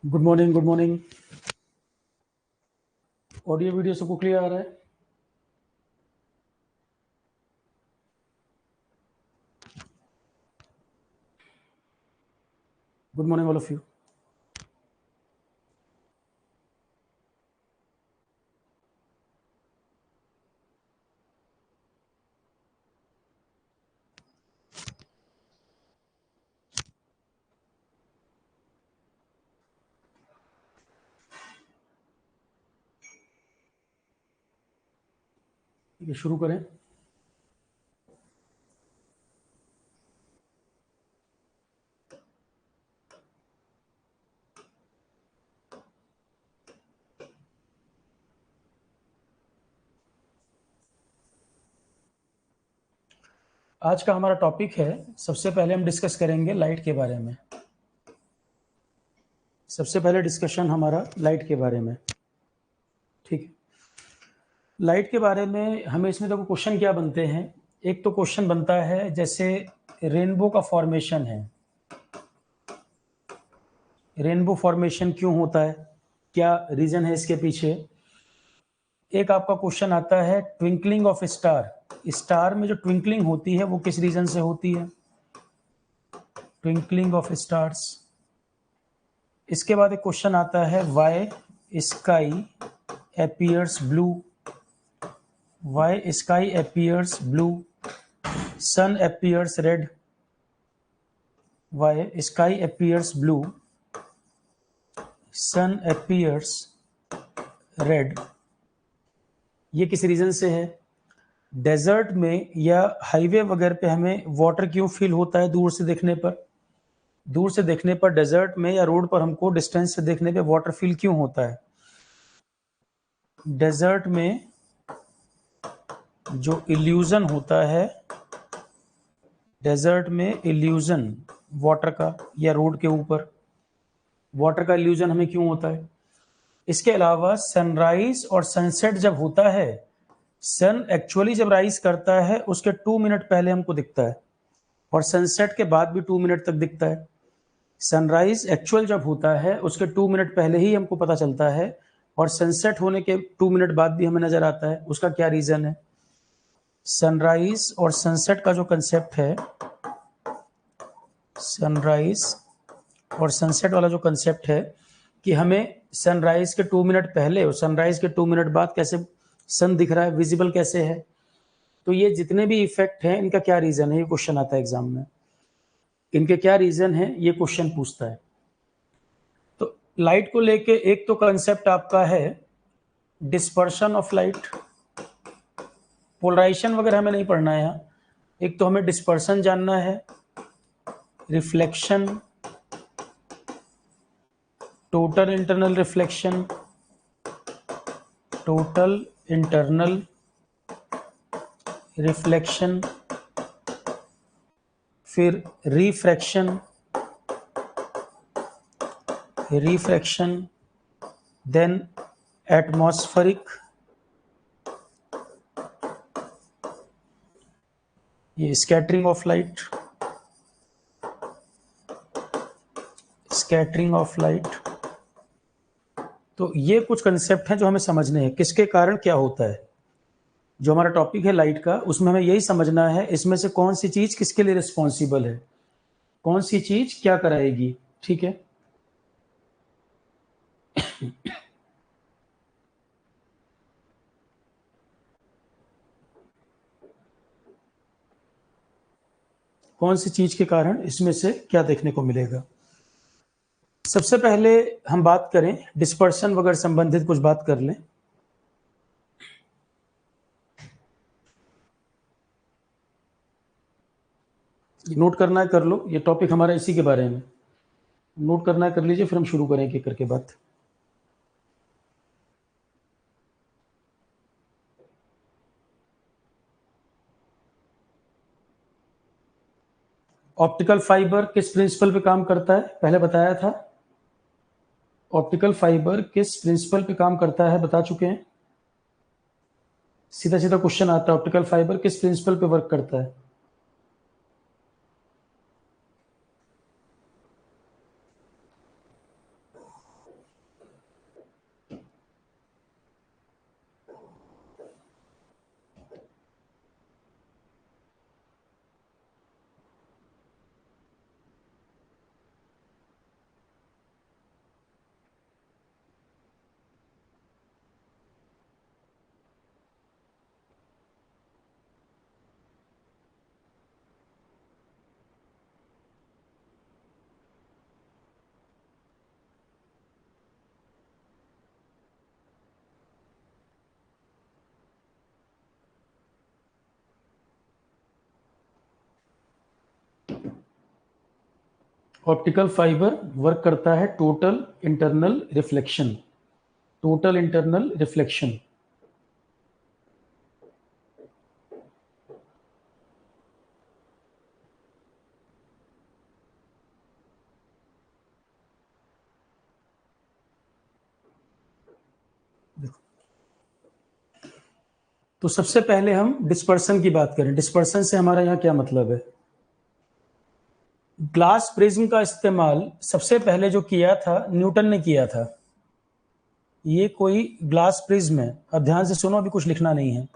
Good morning, good morning. Audio video सबको clear आ रहा है? Good morning all of you. ठीक है, शुरू करें। आज का हमारा टॉपिक है, सबसे पहले हम डिस्कस करेंगे लाइट के बारे में। सबसे पहले डिस्कशन हमारा लाइट के बारे में, ठीक है। लाइट के बारे में हमें इसमें देखो क्वेश्चन क्या बनते हैं। एक तो क्वेश्चन बनता है जैसे रेनबो का फॉर्मेशन है, रेनबो फॉर्मेशन क्यों होता है, क्या रीजन है इसके पीछे। एक आपका क्वेश्चन आता है ट्विंकलिंग ऑफ स्टार, स्टार में जो ट्विंकलिंग होती है वो किस रीजन से होती है, ट्विंकलिंग ऑफ स्टार्स। इसके बाद एक क्वेश्चन आता है why sky appears blue, why sky appears blue, sun appears red, why sky appears blue, sun appears red. ये किस रीजन से है। डेजर्ट में या हाईवे वगैरह पे हमें वाटर क्यों फील होता है दूर से देखने पर, दूर से देखने पर डेजर्ट में या रोड पर हमको डिस्टेंस से देखने पे वाटर फील क्यों होता है। डेजर्ट में जो इल्यूजन होता है, डेजर्ट में इल्यूजन वाटर का या रोड के ऊपर वाटर का इल्यूजन हमें क्यों होता है। इसके अलावा सनराइज और सनसेट जब होता है, सन एक्चुअली जब राइज करता है उसके 2 मिनट पहले हमको दिखता है और सनसेट के बाद भी 2 मिनट तक दिखता है। सनराइज एक्चुअल जब होता है उसके 2 मिनट पहले ही हमको पता चलता है और सनसेट होने के 2 मिनट बाद भी हमें नजर आता है। उसका क्या रीजन है। सनराइज और सनसेट का जो कंसेप्ट है, सनराइज और सनसेट वाला जो कंसेप्ट है कि हमें सनराइज के 2 मिनट पहले और सनराइज के 2 मिनट बाद कैसे सन दिख रहा है, विजिबल कैसे है। तो ये जितने भी इफेक्ट हैं इनका क्या रीजन है, ये क्वेश्चन आता है एग्जाम में। इनके क्या रीजन है ये क्वेश्चन पूछता है। तो लाइट को लेके एक तो कंसेप्ट आपका है डिस्पर्शन ऑफ लाइट, पोलराइजेशन वगैरह हमें नहीं पढ़ना है यहाँ। एक तो हमें डिस्पर्शन जानना है, reflection, total internal reflection, total internal reflection, फिर रिफ्रैक्शन, रिफ्रैक्शन, देन एटमॉस्फेरिक, ये scattering of light, scattering of light. तो ये कुछ कंसेप्ट हैं जो हमें समझने हैं, किसके कारण क्या होता है। जो हमारा टॉपिक है लाइट का, उसमें हमें यही समझना है इसमें से कौन सी चीज किसके लिए रिस्पॉन्सिबल है, कौन सी चीज क्या कराएगी, ठीक है। कौन सी चीज के कारण इसमें से क्या देखने को मिलेगा। सबसे पहले हम बात करें डिस्पर्शन वगैरह संबंधित कुछ बात कर लें। नोट करना है कर लो, ये टॉपिक हमारा इसी के बारे में। नोट करना है कर लीजिए, फिर हम शुरू करेंगे करके बात। ऑप्टिकल फाइबर किस प्रिंसिपल पे काम करता है, पहले बताया था। ऑप्टिकल फाइबर किस प्रिंसिपल पे काम करता है बता चुके हैं। सीधा सीधा क्वेश्चन आता है, ऑप्टिकल फाइबर किस प्रिंसिपल पे वर्क करता है। ऑप्टिकल फाइबर वर्क करता है total internal reflection, total internal reflection. तो सबसे पहले हम डिस्पर्सन की बात करें। डिस्पर्सन से हमारा यहाँ क्या मतलब है? ग्लास प्रिज्म का इस्तेमाल सबसे पहले जो किया था न्यूटन ने किया था। ये कोई ग्लास प्रिज्म है, अब ध्यान से सुनो, अभी कुछ लिखना नहीं है।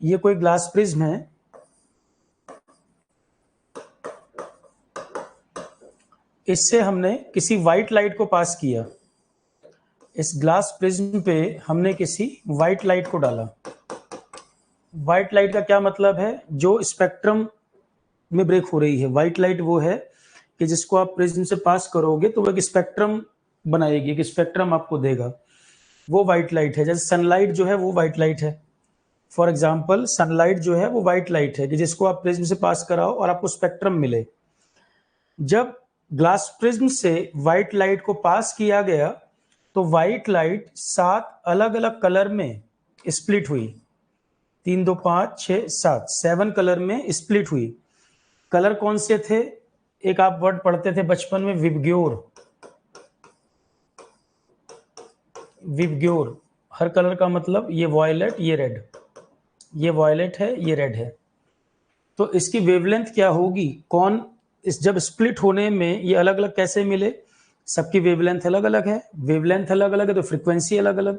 ये कोई ग्लास प्रिज्म है, इससे हमने किसी व्हाइट लाइट को पास किया। इस ग्लास प्रिज्म पे हमने किसी व्हाइट लाइट को डाला। व्हाइट लाइट का क्या मतलब है? जो स्पेक्ट्रम में ब्रेक हो रही है। व्हाइट लाइट वो है कि जिसको आप प्रिज्म से पास करोगे तो वो एक स्पेक्ट्रम बनाएगी, एक स्पेक्ट्रम आपको देगा, वो व्हाइट लाइट है। जैसे सनलाइट जो है वो व्हाइट लाइट है। फॉर एग्जाम्पल सनलाइट जो है वो व्हाइट लाइट है कि जिसको आप प्रिज्म से पास कराओ और आपको स्पेक्ट्रम मिले। जब ग्लास प्रिज्म से व्हाइट लाइट को पास किया गया तो व्हाइट लाइट 7 अलग अलग कलर में स्प्लिट हुई। 3, 2, 5, 6, 7, 7 कलर में स्प्लिट हुई। कलर कौन से थे? एक आप वर्ड पढ़ते थे बचपन में, विबग्योर। विबग्योर, हर कलर का मतलब ये वॉयलेट, ये रेड, ये वॉयलेट है, ये रेड है। तो इसकी वेवलेंथ क्या होगी? कौन इस जब स्प्लिट होने में ये अलग अलग कैसे मिले? सबकी वेवलेंथ अलग अलग है। वेवलेंथ अलग अलग है तो फ्रीक्वेंसी अलग अलग।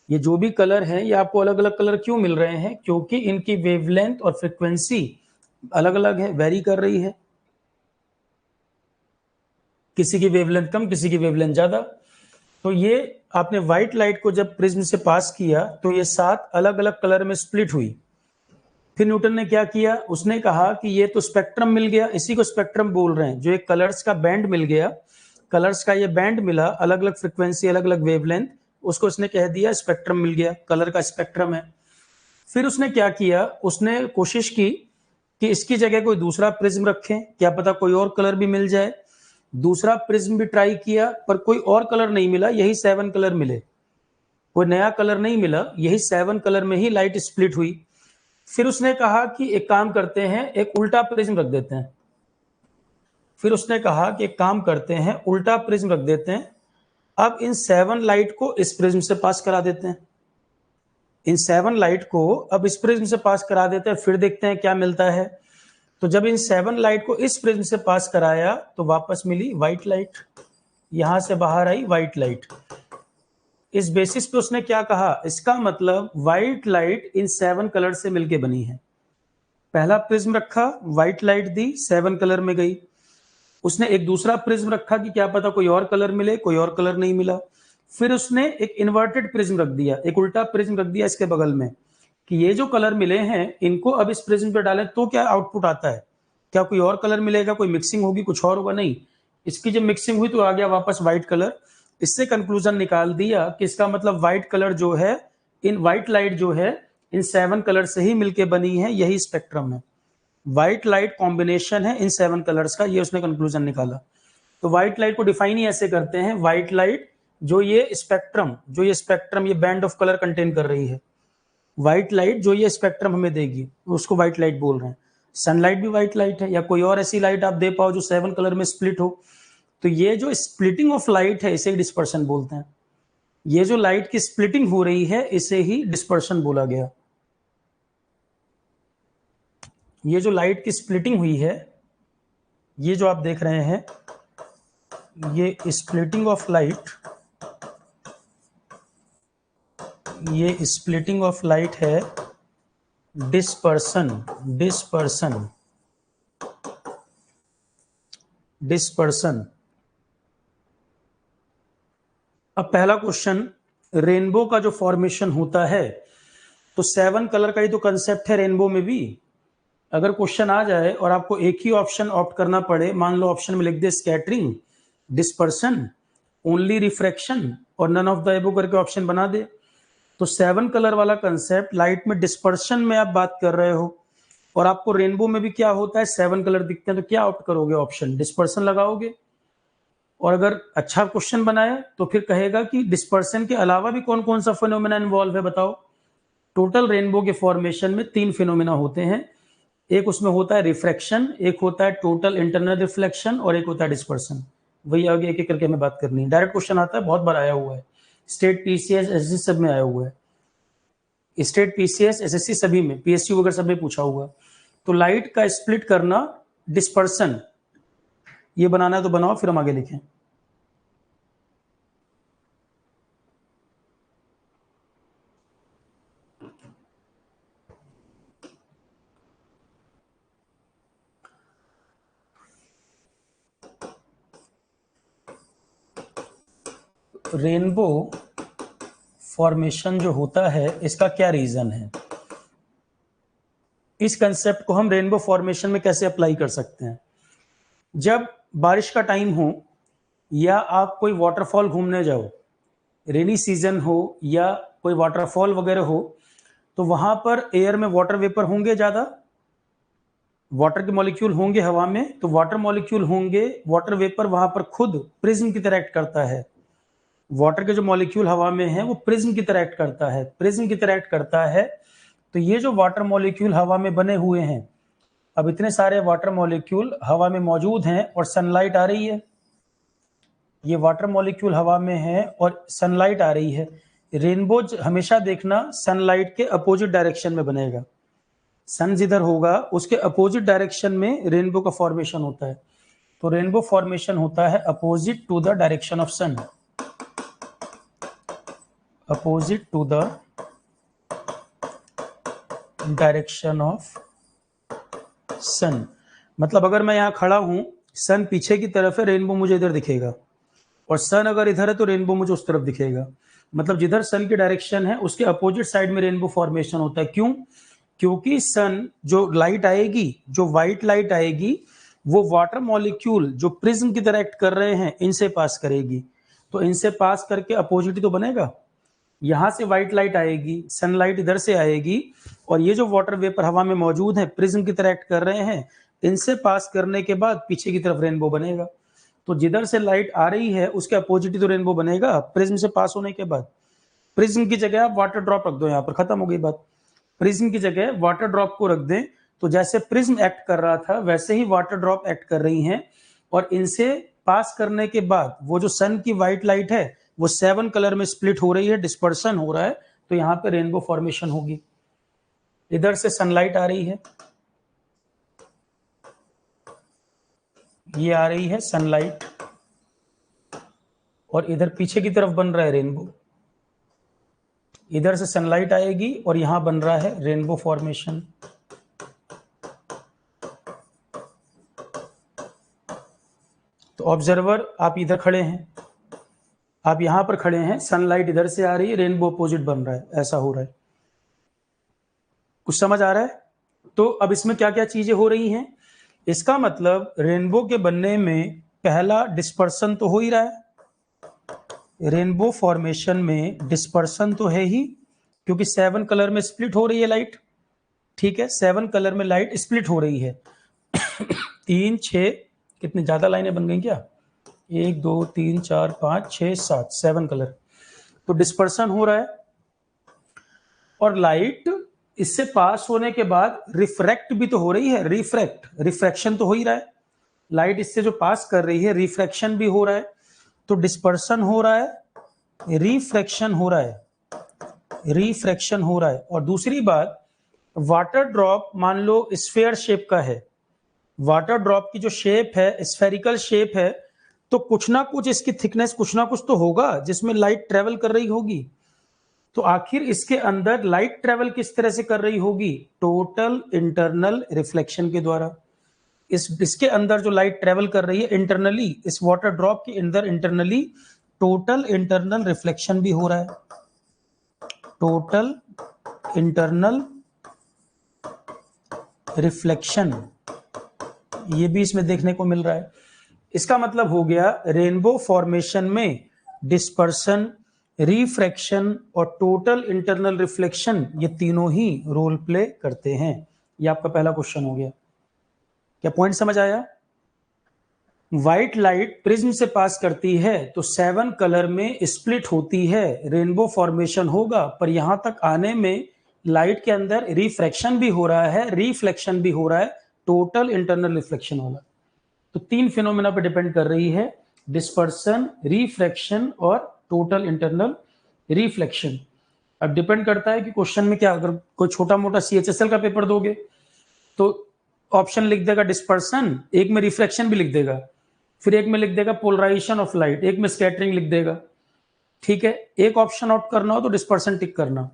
ये जो भी कलर हैं ये आपको अलग अलग कलर क्यों मिल रहे हैं? क्योंकि इनकी वेवलेंथ और फ्रीक्वेंसी अलग अलग है, वेरी कर रही है। किसी की वेवलेंथ कम, किसी की वेवलेंथ ज्यादा। तो ये आपने व्हाइट लाइट को जब प्रिज्म से पास किया तो ये 7 अलग अलग कलर में स्प्लिट हुई। फिर न्यूटन ने क्या किया? उसने कहा कि ये तो स्पेक्ट्रम मिल गया, इसी को स्पेक्ट्रम बोल रहे हैं। जो एक कलर्स का बैंड मिल गया, कलर्स का ये बैंड मिला, अलग अलग फ्रिक्वेंसी, अलग अलग वेवलेंथ, उसको उसने कह दिया स्पेक्ट्रम मिल गया, कलर का स्पेक्ट्रम है। फिर उसने क्या किया? उसने कोशिश की कि इसकी जगह कोई दूसरा प्रिज्म रखें, क्या पता कोई और कलर भी मिल जाए। दूसरा प्रिज्म भी ट्राई किया पर कोई और कलर नहीं मिला, यही 7 कलर मिले। कोई नया कलर नहीं मिला, यही 7 कलर में ही लाइट स्प्लिट हुई। फिर उसने कहा कि एक काम करते हैं, एक उल्टा प्रिज्म रख देते हैं। फिर उसने कहा कि एक काम करते हैं, उल्टा प्रिज्म रख देते हैं। अब इन 7 लाइट को इस प्रिज्म से पास करा देते हैं। इन 7 लाइट को अब इस प्रिज्म से पास करा देते हैं, फिर देखते हैं क्या मिलता है। तो जब इन 7 लाइट को इस प्रिज्म से पास कराया तो वापस मिली व्हाइट लाइट, यहां से बाहर आई व्हाइट लाइट। इस बेसिस पे उसने क्या कहा? इसका मतलब व्हाइट लाइट इन 7 कलर से मिलके बनी है। पहला प्रिज्म रखा, व्हाइट लाइट दी, 7 कलर में गई। उसने एक दूसरा प्रिज्म रखा कि क्या पता कोई और कलर मिले, कोई और कलर नहीं मिला। फिर उसने एक इन्वर्टेड प्रिज्म रख दिया, एक उल्टा प्रिज्म रख दिया इसके बगल में कि ये जो कलर मिले हैं इनको अब इस प्रिज्म पे डालें तो क्या आउटपुट आता है? क्या कोई और कलर मिलेगा, कोई मिक्सिंग होगी, कुछ और होगा? नहीं। इसकी जब मिक्सिंग हुई तो आ गया वापस व्हाइट कलर। इससे कंक्लूजन निकाल दिया कि इसका मतलब व्हाइट कलर जो है, इन व्हाइट लाइट जो है इन 7 कलर से ही मिलके बनी है, यही स्पेक्ट्रम है। व्हाइट लाइट कॉम्बिनेशन है इन 7 कलर्स का, ये उसने कंक्लूजन निकाला। तो व्हाइट लाइट को डिफाइन ही ऐसे करते हैं, व्हाइट लाइट जो ये स्पेक्ट्रम, ये बैंड ऑफ कलर कंटेन कर रही है। व्हाइट लाइट जो ये स्पेक्ट्रम हमें देगी उसको व्हाइट लाइट बोल रहे हैं। सनलाइट भी व्हाइट लाइट है, या कोई और ऐसी लाइट आप दे पाओ जो 7 कलर में स्प्लिट हो, तो ये जो स्प्लिटिंग ऑफ लाइट है इसे डिस्पर्शन बोलते हैं। ये जो लाइट की स्प्लिटिंग हो रही है इसे ही डिस्पर्शन बोला गया। ये जो लाइट की स्प्लिटिंग हुई है, ये जो आप देख रहे हैं, ये स्प्लिटिंग ऑफ लाइट, ये स्प्लिटिंग ऑफ लाइट है डिस्पर्सन। Dispersion, dispersion. अब पहला क्वेश्चन, रेनबो का जो फॉर्मेशन होता है तो 7 कलर का ही तो कंसेप्ट है रेनबो में भी। अगर क्वेश्चन आ जाए और आपको एक ही ऑप्शन ऑप्ट करना पड़े, मान लो ऑप्शन में लिख दे स्कैटरिंग, डिस्पर्शन, ओनली रिफ्रैक्शन और नन ऑफ द एबो करके ऑप्शन बना दे, तो 7 कलर वाला कंसेप्ट लाइट में डिस्पर्शन में आप बात कर रहे हो, और आपको रेनबो में भी क्या होता है, 7 कलर दिखते हैं, तो क्या ऑप्ट करोगे, ऑप्शन डिस्पर्सन लगाओगे। और अगर अच्छा क्वेश्चन बनाया तो फिर कहेगा कि डिस्पर्सन के अलावा भी कौन कौन सा फिनोमेना इन्वॉल्व है बताओ। टोटल रेनबो के फॉर्मेशन में 3 फिनोमेना होते हैं, एक उसमें होता है रिफ्रैक्शन, एक होता है टोटल इंटरनल रिफ्लेक्शन, और एक होता है डिस्पर्सन। वही आगे एक एक करके हमें बात करनी है। डायरेक्ट क्वेश्चन आता है, बहुत बार आया हुआ है, स्टेट, पीसीएस, एसएससी सब में आया हुआ है। स्टेट, पीसीएस, एसएससी सभी में, पीएसयू वगैरह सब में पूछा हुआ। तो लाइट का स्प्लिट करना, डिस्पर्सन, ये बनाना है तो बनाओ, फिर हम आगे लिखें। रेनबो फॉर्मेशन जो होता है, इसका क्या रीजन है, इस कंसेप्ट को हम रेनबो फॉर्मेशन में कैसे अप्लाई कर सकते हैं। जब बारिश का टाइम हो या आप कोई वाटरफॉल घूमने जाओ, रेनी सीजन हो या कोई वाटरफॉल वगैरह हो, तो वहां पर एयर में वाटर वेपर होंगे, ज्यादा वाटर के मॉलिक्यूल होंगे हवा में, तो वाटर मॉलिक्यूल होंगे, वाटर वेपर वहां पर खुद प्रिज्म की तरह एक्ट करता है। वाटर के जो मॉलिक्यूल हवा में है वो प्रिज्म की तरह एक्ट करता है, प्रिज्म की तरह एक्ट करता है। तो ये जो वाटर मॉलिक्यूल हवा में बने हुए हैं, अब इतने सारे वाटर मॉलिक्यूल हवा में मौजूद हैं और सनलाइट आ रही है, ये वाटर मॉलिक्यूल हवा में है और सनलाइट आ रही है। रेनबो हमेशा देखना सनलाइट के अपोजिट डायरेक्शन में बनेगा, सन जिधर होगा उसके अपोजिट डायरेक्शन में रेनबो का फॉर्मेशन होता है। तो रेनबो फॉर्मेशन होता है opposite to the direction of sun, opposite to the direction of sun. मतलब अगर मैं यहां खड़ा हूं, सन पीछे की तरफ है, रेनबो मुझे इधर दिखेगा, और सन अगर इधर है तो रेनबो मुझे उस तरफ दिखेगा। मतलब जिधर सन की डायरेक्शन है उसके अपोजिट साइड में रेनबो फॉर्मेशन होता है। क्यों? क्योंकि सन, जो लाइट आएगी, जो व्हाइट लाइट आएगी, वो वाटर मॉलिक्यूल जो प्रिज्म की तरह एक्ट कर रहे हैं इनसे पास करेगी, तो इनसे पास करके अपोजिट तो बनेगा। यहां से व्हाइट लाइट आएगी, सनलाइट इधर से आएगी, और ये जो वाटर वेपर हवा में मौजूद है प्रिज्म की तरह एक्ट कर रहे हैं, इनसे पास करने के बाद पीछे की तरफ रेनबो बनेगा। तो जिधर से लाइट आ रही है उसके अपोजिट तो रेनबो बनेगा प्रिज्म से पास होने के बाद। प्रिज्म की जगह आप वाटर ड्रॉप रख दो, यहां पर खत्म हो गई बात। प्रिज्म की जगह वाटर ड्रॉप को रख दें, तो जैसे प्रिज्म एक्ट कर रहा था वैसे ही वाटर ड्रॉप एक्ट कर रही हैं, और इनसे पास करने के बाद वो जो सन की व्हाइट लाइट है वो 7 कलर में स्प्लिट हो रही है, डिस्पर्सन हो रहा है, तो यहां पे रेनबो फॉर्मेशन होगी। इधर से सनलाइट आ रही है, ये आ रही है सनलाइट, और इधर पीछे की तरफ बन रहा है रेनबो। इधर से सनलाइट आएगी और यहां बन रहा है रेनबो फॉर्मेशन। तो ऑब्जर्वर आप इधर खड़े हैं, आप यहां पर खड़े हैं, सनलाइट इधर से आ रही है, रेनबो अपोजिट बन रहा है, ऐसा हो रहा है। कुछ समझ आ रहा है? तो अब इसमें क्या क्या चीजें हो रही हैं, इसका मतलब रेनबो के बनने में पहला डिस्पर्सन तो हो ही रहा है, रेनबो फॉर्मेशन में डिस्पर्सन तो है ही, क्योंकि 7 कलर में स्प्लिट हो रही है लाइट। ठीक है, 7 कलर में लाइट स्प्लिट हो रही है। 3, 6, कितनी ज्यादा लाइनें बन गई क्या, 1, 2, 3, 4, 5, 6, 7, 7 कलर। तो डिस्पर्सन हो रहा है, और लाइट इससे पास होने के बाद रिफ्रैक्ट भी तो हो रही है, रिफ्रैक्शन तो हो ही रहा है। लाइट इससे जो पास कर रही है, रिफ्रैक्शन भी हो रहा है, तो डिस्पर्सन हो रहा है, रिफ्रैक्शन हो रहा है, रिफ्रैक्शन हो रहा है। और दूसरी बात, वाटर ड्रॉप मान लो स्फेयर शेप का है, वाटर ड्रॉप की जो शेप है स्फेरिकल शेप है, तो कुछ ना कुछ इसकी थिकनेस, कुछ ना कुछ तो होगा जिसमें लाइट ट्रेवल कर रही होगी। तो आखिर इसके अंदर लाइट ट्रेवल किस तरह से कर रही होगी, टोटल इंटरनल रिफ्लेक्शन के द्वारा। इसके अंदर जो लाइट ट्रेवल कर रही है इंटरनली, इस वाटर ड्रॉप के अंदर इंटरनली टोटल इंटरनल रिफ्लेक्शन भी हो रहा है, टोटल इंटरनल रिफ्लेक्शन, ये भी इसमें देखने को मिल रहा है। इसका मतलब हो गया रेनबो फॉर्मेशन में डिस्पर्सन, रिफ्रैक्शन और टोटल इंटरनल रिफ्लेक्शन, ये तीनों ही रोल प्ले करते हैं। ये आपका पहला क्वेश्चन हो गया। क्या पॉइंट समझ आया? व्हाइट लाइट प्रिज्म से पास करती है तो 7 कलर में स्प्लिट होती है, रेनबो फॉर्मेशन होगा, पर यहां तक आने में लाइट के अंदर रिफ्रैक्शन भी हो रहा है, रिफ्लेक्शन भी हो रहा है, टोटल इंटरनल रिफ्लेक्शन होगा। तो 3 फिनोमेना पे डिपेंड कर रही है, डिस्पर्सन, रिफ्रैक्शन और टोटल इंटरनल रिफ्लेक्शन। अब डिपेंड करता है कि क्वेश्चन में क्या, अगर कोई छोटा मोटा CHSL का पेपर दोगे तो ऑप्शन लिख देगा डिस्पर्सन, एक में रिफ्रैक्शन भी लिख देगा, फिर एक में लिख देगा पोलराइजेशन ऑफ लाइट, एक में स्कैटरिंग लिख देगा। ठीक है, एक ऑप्शन आउट करना हो तो डिस्पर्सन टिक करना,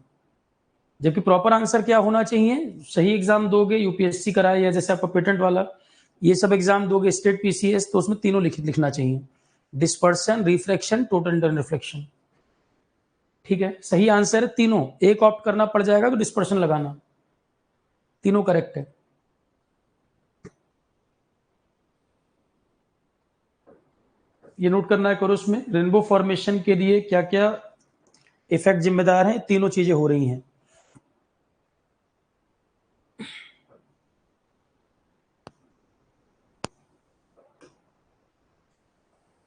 जबकि प्रॉपर आंसर क्या होना चाहिए? सही एग्जाम दोगे, यूपीएससी कराए या जैसे आपका पेटेंट वाला, ये सब एग्जाम दोगे, स्टेट PCS, तो उसमें तीनों लिखना चाहिए, dispersion, refraction, total internal reflection. ठीक है, सही आंसर है तीनों, एक ऑप्ट करना पड़ जाएगा तो डिस्पर्सन लगाना, तीनों करेक्ट है। ये नोट करना है, करो उसमें रेनबो फॉर्मेशन के लिए क्या क्या इफेक्ट जिम्मेदार हैं, तीनों चीजें हो रही हैं।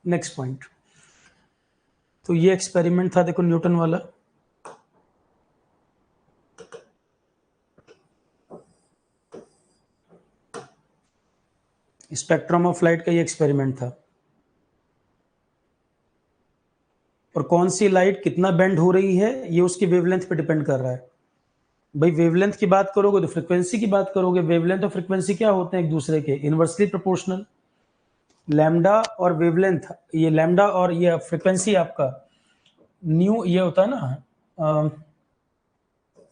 नेक्स्ट पॉइंट, तो ये एक्सपेरिमेंट था, देखो न्यूटन वाला। स्पेक्ट्रम ऑफ लाइट का ये एक्सपेरिमेंट था, और कौन सी लाइट कितना बेंड हो रही है ये उसकी वेवलेंथ पे डिपेंड कर रहा है। भाई वेवलेंथ की बात करोगे तो फ्रीक्वेंसी की बात करोगे, वेवलेंथ और फ्रीक्वेंसी क्या होते हैं? एक दूसरे के इनवर्सली प्रोपोर्शनल। लैम्डा और वेवलेंथ, ये लैम्डा और ये फ्रीक्वेंसी आपका न्यू, ये होता है ना,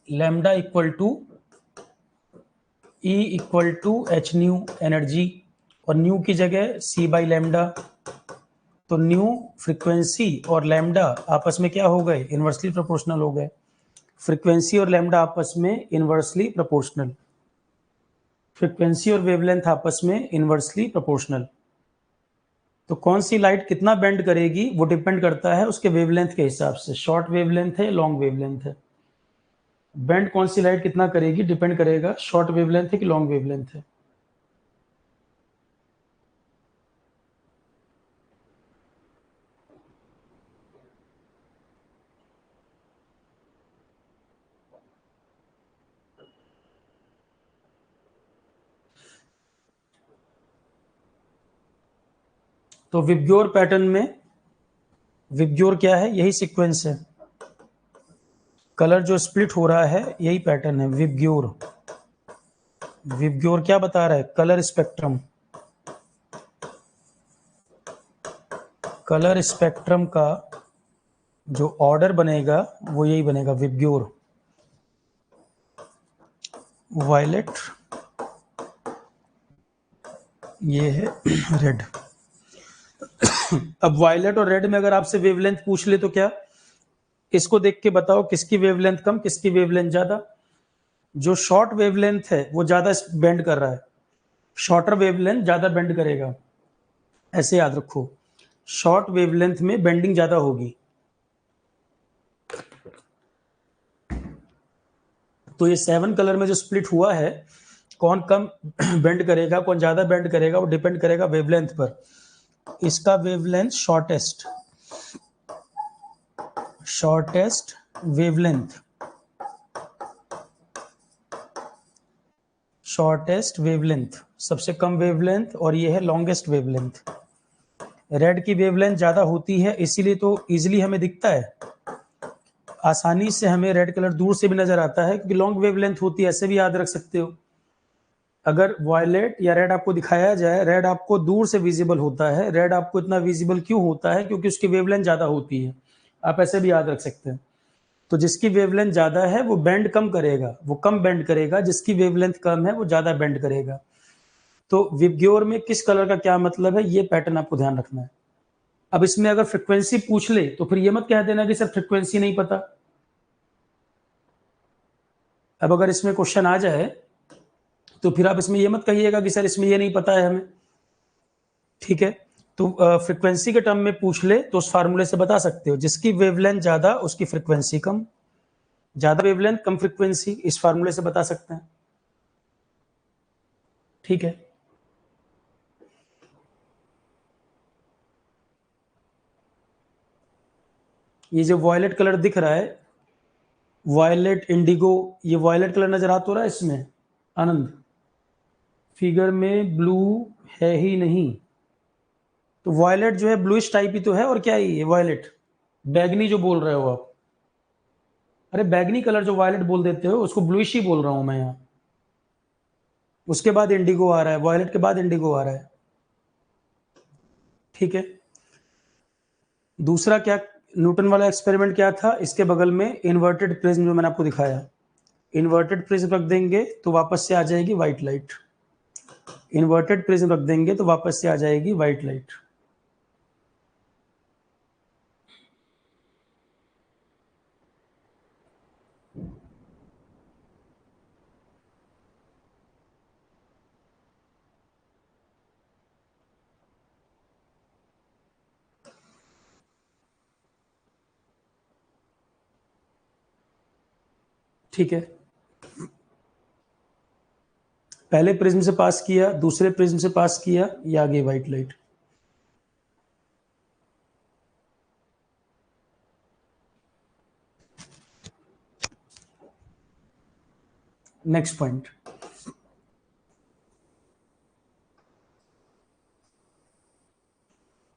lambda equal to E equal to h nu energy, और न्यू की जगह C बाई लैम्डा। तो न्यू, फ्रीक्वेंसी और लैम्डा आपस में क्या हो गए? इनवर्सली प्रोपोर्शनल हो गए। फ्रीक्वेंसी और लैम्डा आपस में इनवर्सली प्रोपोर्शनल, फ्रीक्वेंसी और वेवलेंथ आपस में इनवर्सली प्रोपोर्शनल। तो कौन सी लाइट कितना बेंड करेगी वो डिपेंड करता है उसके वेवलेंथ के हिसाब से, शॉर्ट वेवलेंथ है, लॉन्ग वेवलेंथ है। बेंड कौन सी लाइट कितना करेगी डिपेंड करेगा शॉर्ट वेवलेंथ है कि लॉन्ग वेवलेंथ है। तो विबग्योर पैटर्न में, विबग्योर क्या है? यही सीक्वेंस है, कलर जो स्प्लिट हो रहा है यही पैटर्न है विबग्योर। विबग्योर क्या बता रहा है? कलर स्पेक्ट्रम, कलर स्पेक्ट्रम का जो ऑर्डर बनेगा वो यही बनेगा विबग्योर। वायलेट, ये है रेड। अब वायलेट और रेड में अगर आपसे वेवलेंथ पूछ ले तो क्या, इसको देख के बताओ किसकी वेवलेंथ कम, किसकी वेवलेंथ ज्यादा? जो शॉर्ट वेवलेंथ है वो ज्यादा बेंड कर रहा है, शॉर्टर वेवलेंथ ज्यादा बेंड करेगा, ऐसे याद रखो, शॉर्ट वेवलेंथ में बेंडिंग ज्यादा होगी। तो ये 7 कलर में जो स्प्लिट हुआ है, कौन कम बेंड करेगा, कौन ज्यादा बेंड करेगा, वो डिपेंड करेगा वेवलेंथ पर। इसका wavelength shortest, shortest wavelength, shortest wavelength सबसे कम वेवलेंथ, और ये है लॉन्गेस्ट वेवलेंथ। रेड की वेवलेंथ ज्यादा होती है, इसीलिए तो इजीली हमें दिखता है, आसानी से हमें रेड कलर दूर से भी नजर आता है क्योंकि लॉन्ग वेवलेंथ होती है, ऐसे भी याद रख सकते हो। अगर वायलेट या रेड आपको दिखाया जाए, रेड आपको दूर से विजिबल होता है, रेड आपको इतना विजिबल क्यों होता है? क्योंकि उसकी वेवलेंथ ज्यादा होती है, आप ऐसे भी याद रख सकते हैं। तो जिसकी वेवलेंथ ज्यादा है वो बेंड कम करेगा, वो कम बेंड करेगा, जिसकी वेवलेंथ कम है वो ज्यादा बेंड करेगा। तो विबग्योर में किस कलर का क्या मतलब है, ये पैटर्न आपको ध्यान रखना है। अब इसमें अगर फ्रीक्वेंसी पूछ ले तो फिर ये मत कह देना कि सर फ्रीक्वेंसी नहीं पता। अब अगर इसमें क्वेश्चन आ जाए तो फिर आप इसमें ये मत कहिएगा कि सर इसमें ये नहीं पता है हमें। ठीक है, तो फ्रीक्वेंसी के टर्म में पूछ ले तो उस फार्मूले से बता सकते हो, जिसकी वेवलेंथ ज्यादा उसकी फ्रीक्वेंसी कम, ज्यादा वेवलेंथ कम फ्रीक्वेंसी, इस फार्मूले से बता सकते हैं। ठीक है, ये जो वॉयलेट कलर दिख रहा है, वॉयलेट इंडिगो, ये वॉयलेट कलर नजर आ तो रहा है इसमें आनंद? फिगर में ब्लू है ही नहीं, तो वॉयलेट जो है ब्लूइश टाइप ही तो है, और क्या है ये वॉयलेट? बैगनी जो बोल रहे हो आप, अरे बैगनी कलर जो वॉयलेट बोल देते हो उसको ब्लूइश ही बोल रहा हूं मैं यहाँ। उसके बाद इंडिगो आ रहा है, वॉयलेट के बाद इंडिगो आ रहा है। ठीक है, दूसरा क्या न्यूटन वाला एक्सपेरिमेंट क्या था? इसके बगल में इन्वर्टेड प्रिज्म जो मैंने आपको दिखाया, इन्वर्टेड प्रिज्म रख देंगे तो वापस से आ जाएगी व्हाइट लाइट। इन्वर्टेड प्रिज्म रख देंगे तो वापस से आ जाएगी व्हाइट लाइट। ठीक है, पहले प्रिज्म से पास किया, दूसरे प्रिज्म से पास किया, ये आ गई व्हाइट लाइट। नेक्स्ट पॉइंट,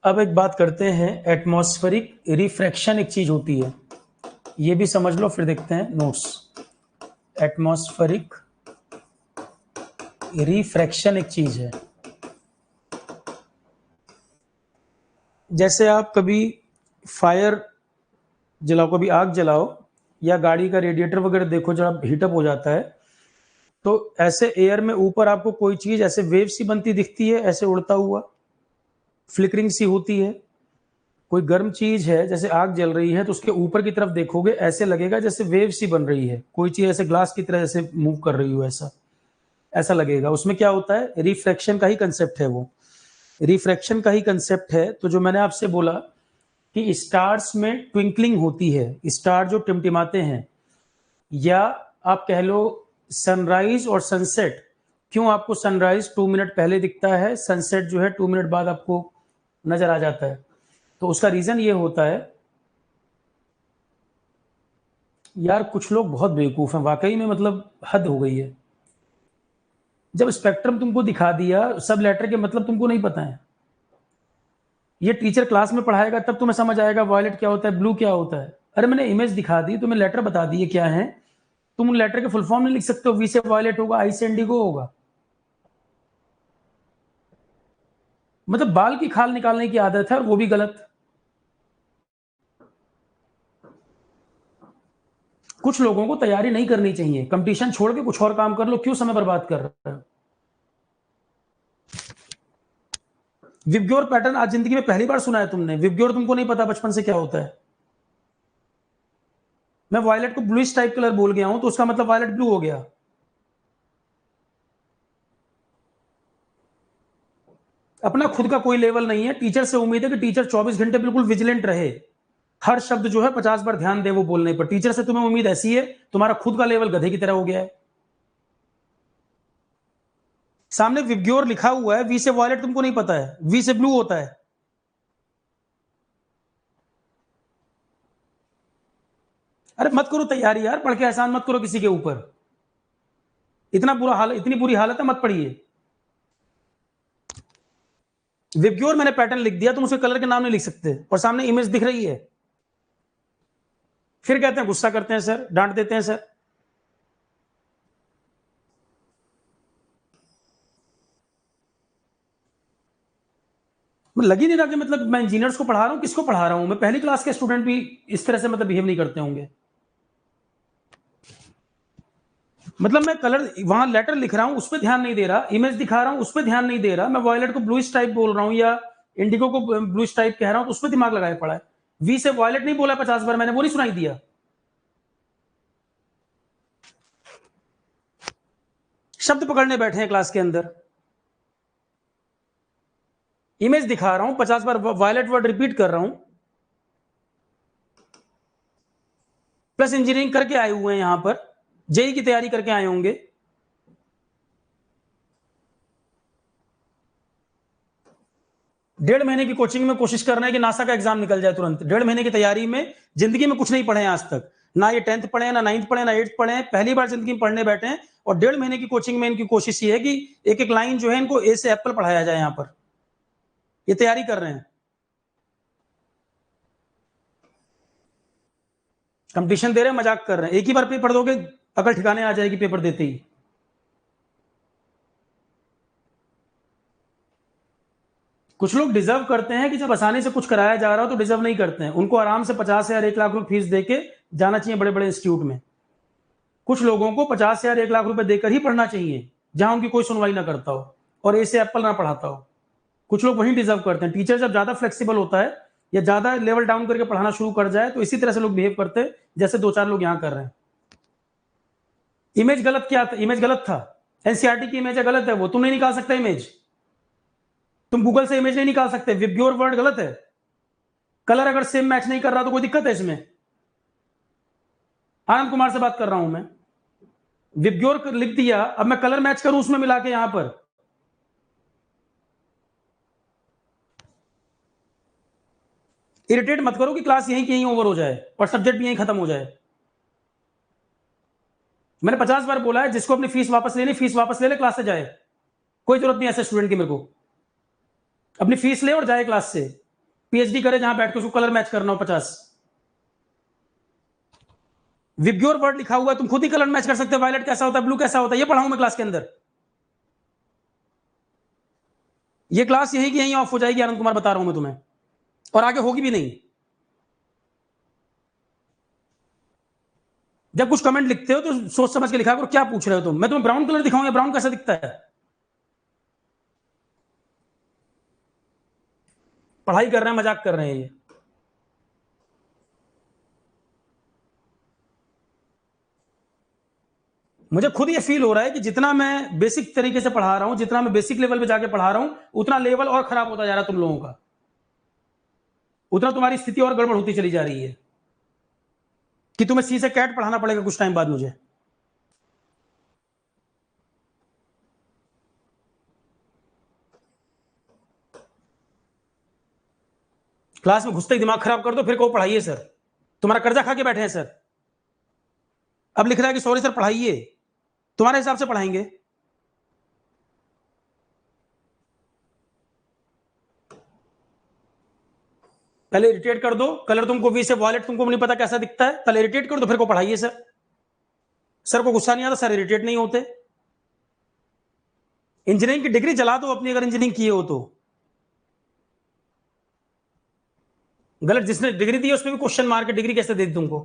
अब एक बात करते हैं, एटमॉस्फेरिक रिफ्रैक्शन एक चीज होती है, ये भी समझ लो फिर देखते हैं नोट्स। एटमॉस्फेरिक रिफ्रैक्शन एक चीज है, जैसे आप कभी फायर जलाओ, कभी आग जलाओ, या गाड़ी का रेडिएटर वगैरह देखो जब हीटअप हो जाता है, तो ऐसे एयर में ऊपर आपको कोई चीज ऐसे वेव सी बनती दिखती है, ऐसे उड़ता हुआ, फ्लिकरिंग सी होती है। कोई गर्म चीज है, जैसे आग जल रही है, तो उसके ऊपर की तरफ देखोगे ऐसे लगेगा जैसे वेव सी बन रही है, कोई चीज ऐसे ग्लास की तरह ऐसे मूव कर रही हो, ऐसा ऐसा लगेगा। उसमें क्या होता है? रिफ्रैक्शन का ही कंसेप्ट है वो, रिफ्रैक्शन का ही कंसेप्ट है। तो जो मैंने आपसे बोला कि स्टार्स में ट्विंकलिंग होती है, स्टार जो टिमटिमाते हैं, या आप कह लो सनराइज और सनसेट, क्यों आपको सनराइज 2 मिनट पहले दिखता है, सनसेट जो है 2 मिनट बाद आपको नजर आ जाता है? तो उसका रीजन ये होता है, यार कुछ लोग बहुत बेवकूफ हैं वाकई में, मतलब हद हो गई है। जब स्पेक्ट्रम तुमको दिखा दिया, सब लेटर के मतलब तुमको नहीं पता है, ये टीचर क्लास में पढ़ाएगा तब तुम्हें समझ आएगा वॉयलेट क्या होता है, ब्लू क्या होता है। अरे मैंने इमेज दिखा दी, तुम्हें लेटर बता दिए क्या है, तुम उन लेटर के फुल फॉर्म नहीं लिख सकते हो, वी से वॉयलेट होगा, आई से इंडिगो होगा। मतलब बाल की खाल निकालने की आदत है, और वो भी गलत। कुछ लोगों को तैयारी नहीं करनी चाहिए, कंपटीशन छोड़ के कुछ और काम कर लो, क्यों समय बर्बाद कर रहे हो? विबग्योर पैटर्न आज जिंदगी में पहली बार सुना है तुमने? विबग्योर तुमको नहीं पता बचपन से क्या होता है? मैं वायलेट को ब्लूइश टाइप कलर बोल गया हूं तो उसका मतलब वायलेट ब्लू हो गया। अपना खुद का कोई लेवल नहीं है, टीचर से उम्मीद है कि टीचर 24 घंटे बिल्कुल विजिलेंट रहे, हर शब्द जो है 50 बार ध्यान दे वो बोलने पर। टीचर से तुम्हें उम्मीद ऐसी है, तुम्हारा खुद का लेवल गधे की तरह हो गया है। सामने विबग्योर लिखा हुआ है, वी से वॉयलेट तुमको नहीं पता है, वी से ब्लू होता है। अरे मत करो तैयारी यार, पढ़ के एहसान मत करो किसी के ऊपर, इतना बुरा हाल, इतनी बुरी हालत है, मत पढ़िए। विबग्योर मैंने पैटर्न लिख दिया, तुम उसके कलर के नाम नहीं लिख सकते, और सामने इमेज दिख रही है, फिर कहते हैं गुस्सा करते हैं सर, डांट देते हैं सर। मैं लग ही नहीं रहा कि मतलब मैं इंजीनियर्स को पढ़ा रहा हूं, किसको पढ़ा रहा हूं? मैं पहली क्लास के स्टूडेंट भी इस तरह से मतलब बिहेव नहीं करते होंगे। मतलब मैं कलर वहां लेटर लिख रहा हूं, उस पर ध्यान नहीं दे रहा, इमेज दिखा रहा हूं, उस पर ध्यान नहीं दे रहा, मैं वॉयलेट को ब्लूइश टाइप बोल रहा हूं या इंडिगो को ब्लूइश टाइप कह रहा हूं, तो उस पर दिमाग लगाया पड़ा है। वी से वॉयलेट नहीं बोला 50 बार मैंने, वो नहीं सुनाई दिया। शब्द पकड़ने बैठे हैं क्लास के अंदर, इमेज दिखा रहा हूं, 50 बार वॉयलेट वर्ड रिपीट कर रहा हूं, प्लस इंजीनियरिंग करके आए हुए हैं, यहां पर जेई की तैयारी करके आए होंगे। 1.5 महीने की कोचिंग में कोशिश कर रहे हैं कि नासा का एग्जाम निकल जाए तुरंत। 1.5 महीने की तैयारी में जिंदगी में कुछ नहीं पढ़े हैं आज तक, ना ये 10th पढ़े, ना 9th पढ़े, ना 8th पढ़े, पहली बार जिंदगी में पढ़ने बैठे हैं। और 1.5 महीने की कोचिंग में इनकी कोशिश ये है कि एक एक लाइन जो है इनको ए से एप्पल पढ़ाया जाए। यहाँ पर ये तैयारी कर रहे हैं, कंपटीशन दे रहे हैं, मजाक कर रहे हैं। एक ही बार पेपर दोगे अकल ठिकाने आ जाएगी पेपर देते ही। कुछ लोग डिजर्व करते हैं कि जब आसानी से कुछ कराया जा रहा हो तो डिजर्व नहीं करते हैं, उनको आराम से 50,000 1 लाख रुपए फीस देके जाना चाहिए बड़े बड़े इंस्टीट्यूट में। कुछ लोगों को 50,000 1 लाख रुपए देकर ही पढ़ना चाहिए जहां उनकी कोई सुनवाई ना करता हो और ए से एप्पल ना पढ़ाता हो। कुछ लोग वही डिजर्व करते हैं। टीचर जब ज्यादा फ्लेक्सिबल होता है या ज्यादा लेवल डाउन करके पढ़ाना शुरू कर जाए तो इसी तरह से लोग बिहेव करते हैं जैसे 2-4 लोग यहाँ कर रहे हैं। इमेज गलत क्या था? इमेज गलत था, एनसीईआरटी की इमेज गलत है, वो तुम नहीं निकाल सकते इमेज, तुम गूगल से इमेज नहीं निकाल सकते। विबग्योर वर्ड गलत है, कलर अगर सेम मैच नहीं कर रहा तो कोई दिक्कत है इसमें? आनंद कुमार से बात कर रहा हूं मैं, विबग्योर लिख दिया, अब मैं कलर मैच करूं उसमें मिला के यहां पर। इरिटेट मत करो कि क्लास यहीं की यहीं ओवर हो जाए और सब्जेक्ट भी यहीं खत्म हो जाए। मैंने 50 बार बोला है, जिसको अपनी फीस वापस लेनी फीस वापस ले ले, क्लास से जाए। कोई जरूरत नहीं ऐसे स्टूडेंट की, मेरे को अपनी फीस ले और जाए क्लास से, पीएचडी करे जहां बैठ के, उसको कलर मैच करना हो 50। विबग्योर वर्ड लिखा हुआ है, तुम खुद ही कलर मैच कर सकते हो, वायलेट कैसा होता है, ब्लू कैसा होता है, ये पढ़ाऊं मैं क्लास के अंदर। ये क्लास यहीं की यहीं ऑफ हो जाएगी, आनंद कुमार बता रहा हूं मैं तुम्हें, और आगे होगी भी नहीं। जब कुछ कमेंट लिखते हो तो सोच समझ के लिखा करो, क्या पूछ रहे हो तुम? मैं तुम्हें ब्राउन कलर दिखाऊंगा, ब्राउन कैसा दिखता है? पढ़ाई कर रहे हैं, मजाक कर रहे हैं ये। मुझे खुद ये फील हो रहा है कि जितना मैं बेसिक तरीके से पढ़ा रहा हूं, जितना मैं बेसिक लेवल पे जाके पढ़ा रहा हूं, उतना लेवल और खराब होता जा रहा है तुम लोगों का, उतना तुम्हारी स्थिति और गड़बड़ होती चली जा रही है कि तुम्हें सी से कैट पढ़ाना पड़ेगा कुछ टाइम बाद मुझे। क्लास में घुसते ही दिमाग खराब कर दो, फिर कहो पढ़ाइए सर, तुम्हारा कर्जा खा के बैठे हैं सर। अब लिख रहा है कि सॉरी सर पढ़ाइए, तुम्हारे हिसाब से पढ़ाएंगे। पहले इरिटेट कर दो, कलर तुमको वी से वॉलेट तुमको नहीं पता कैसा दिखता है, पहले इरिटेट कर दो, फिर को पढ़ाइए सर। सर को गुस्सा नहीं आता, सर इरिटेट नहीं होते। इंजीनियरिंग की डिग्री जला दो अपनी, अगर इंजीनियरिंग किए हो तो। गलत जिसने डिग्री दी है उसमें भी क्वेश्चन मार के डिग्री कैसे दे दी तुमको?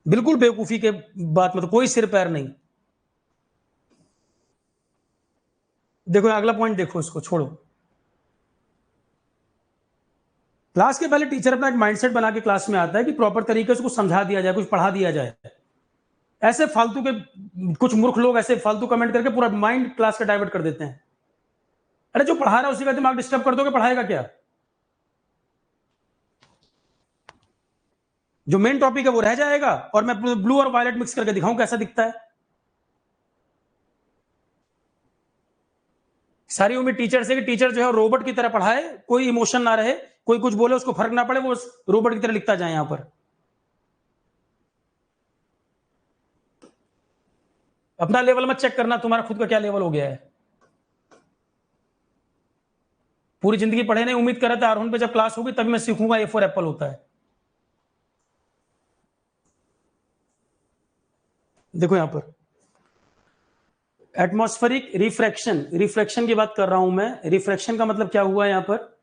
बिल्कुल बेवकूफी के बात में तो कोई सिर पैर नहीं। देखो अगला पॉइंट देखो, इसको छोड़ो। क्लास के पहले टीचर अपना एक माइंडसेट बना के क्लास में आता है कि प्रॉपर तरीके से कुछ समझा दिया जाए, कुछ पढ़ा दिया जाए। ऐसे फालतू के कुछ मूर्ख लोग ऐसे फालतू कमेंट करके पूरा माइंड क्लास का डाइवर्ट कर देते हैं। अरे जो पढ़ा रहा है उसी का दिमाग डिस्टर्ब कर दोगे, पढ़ाएगा क्या? जो मेन टॉपिक है वो रह जाएगा और मैं ब्लू और वायलेट मिक्स करके दिखाऊं कैसा दिखता है। सारी उम्मीद टीचर से कि टीचर जो है रोबोट की तरह पढ़ाए, कोई इमोशन ना रहे, कोई कुछ बोले उसको फर्क ना पड़े, वो रोबोट की तरह लिखता जाए। यहां पर अपना लेवल मत चेक करना, तुम्हारा खुद का क्या लेवल हो गया है। पूरी जिंदगी पढ़े नहीं, उम्मीद कर रहे थे आरोहण पे जब क्लास होगी तभी मैं सीखूंगा ए फॉर एप्पल होता है। देखो यहां पर एटमॉस्फेरिक रिफ्रैक्शन, रिफ्रैक्शन की बात कर रहा हूं मैं। रिफ्रैक्शन का मतलब क्या हुआ यहां पर?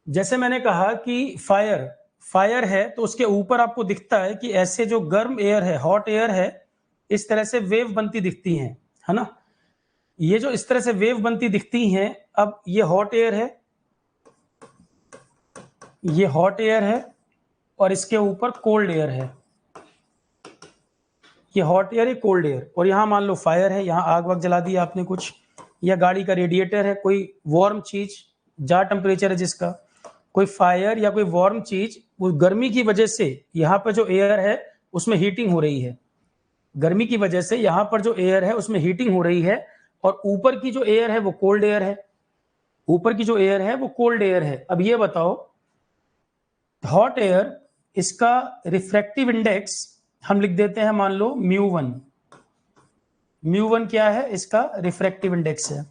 जैसे मैंने कहा कि फायर फायर है तो उसके ऊपर आपको दिखता है कि ऐसे जो गर्म एयर है, हॉट एयर है, इस तरह से वेव बनती दिखती हैं, है ना? ये जो इस तरह से वेव बनती दिखती हैं, अब ये हॉट एयर है, ये हॉट एयर है और इसके ऊपर कोल्ड एयर है। ये हॉट एयर, ये कोल्ड एयर, और यहां मान लो फायर है, यहां आग वाग जला दी आपने कुछ, या गाड़ी का रेडिएटर है, कोई वार्म चीज, जहां टेम्परेचर है जिसका, कोई फायर या कोई वार्म चीज, वो गर्मी की वजह से यहाँ पे जो एयर है उसमें हीटिंग हो रही है। गर्मी की वजह से यहाँ पर जो एयर है उसमें हीटिंग हो रही है और ऊपर की जो एयर है वो कोल्ड एयर है, ऊपर की जो एयर है वो कोल्ड एयर है। अब ये बताओ, हॉट एयर, इसका रिफ्रैक्टिव इंडेक्स हम लिख देते हैं, मान लो μ1। μ1 क्या है? इसका रिफ्रैक्टिव इंडेक्स है।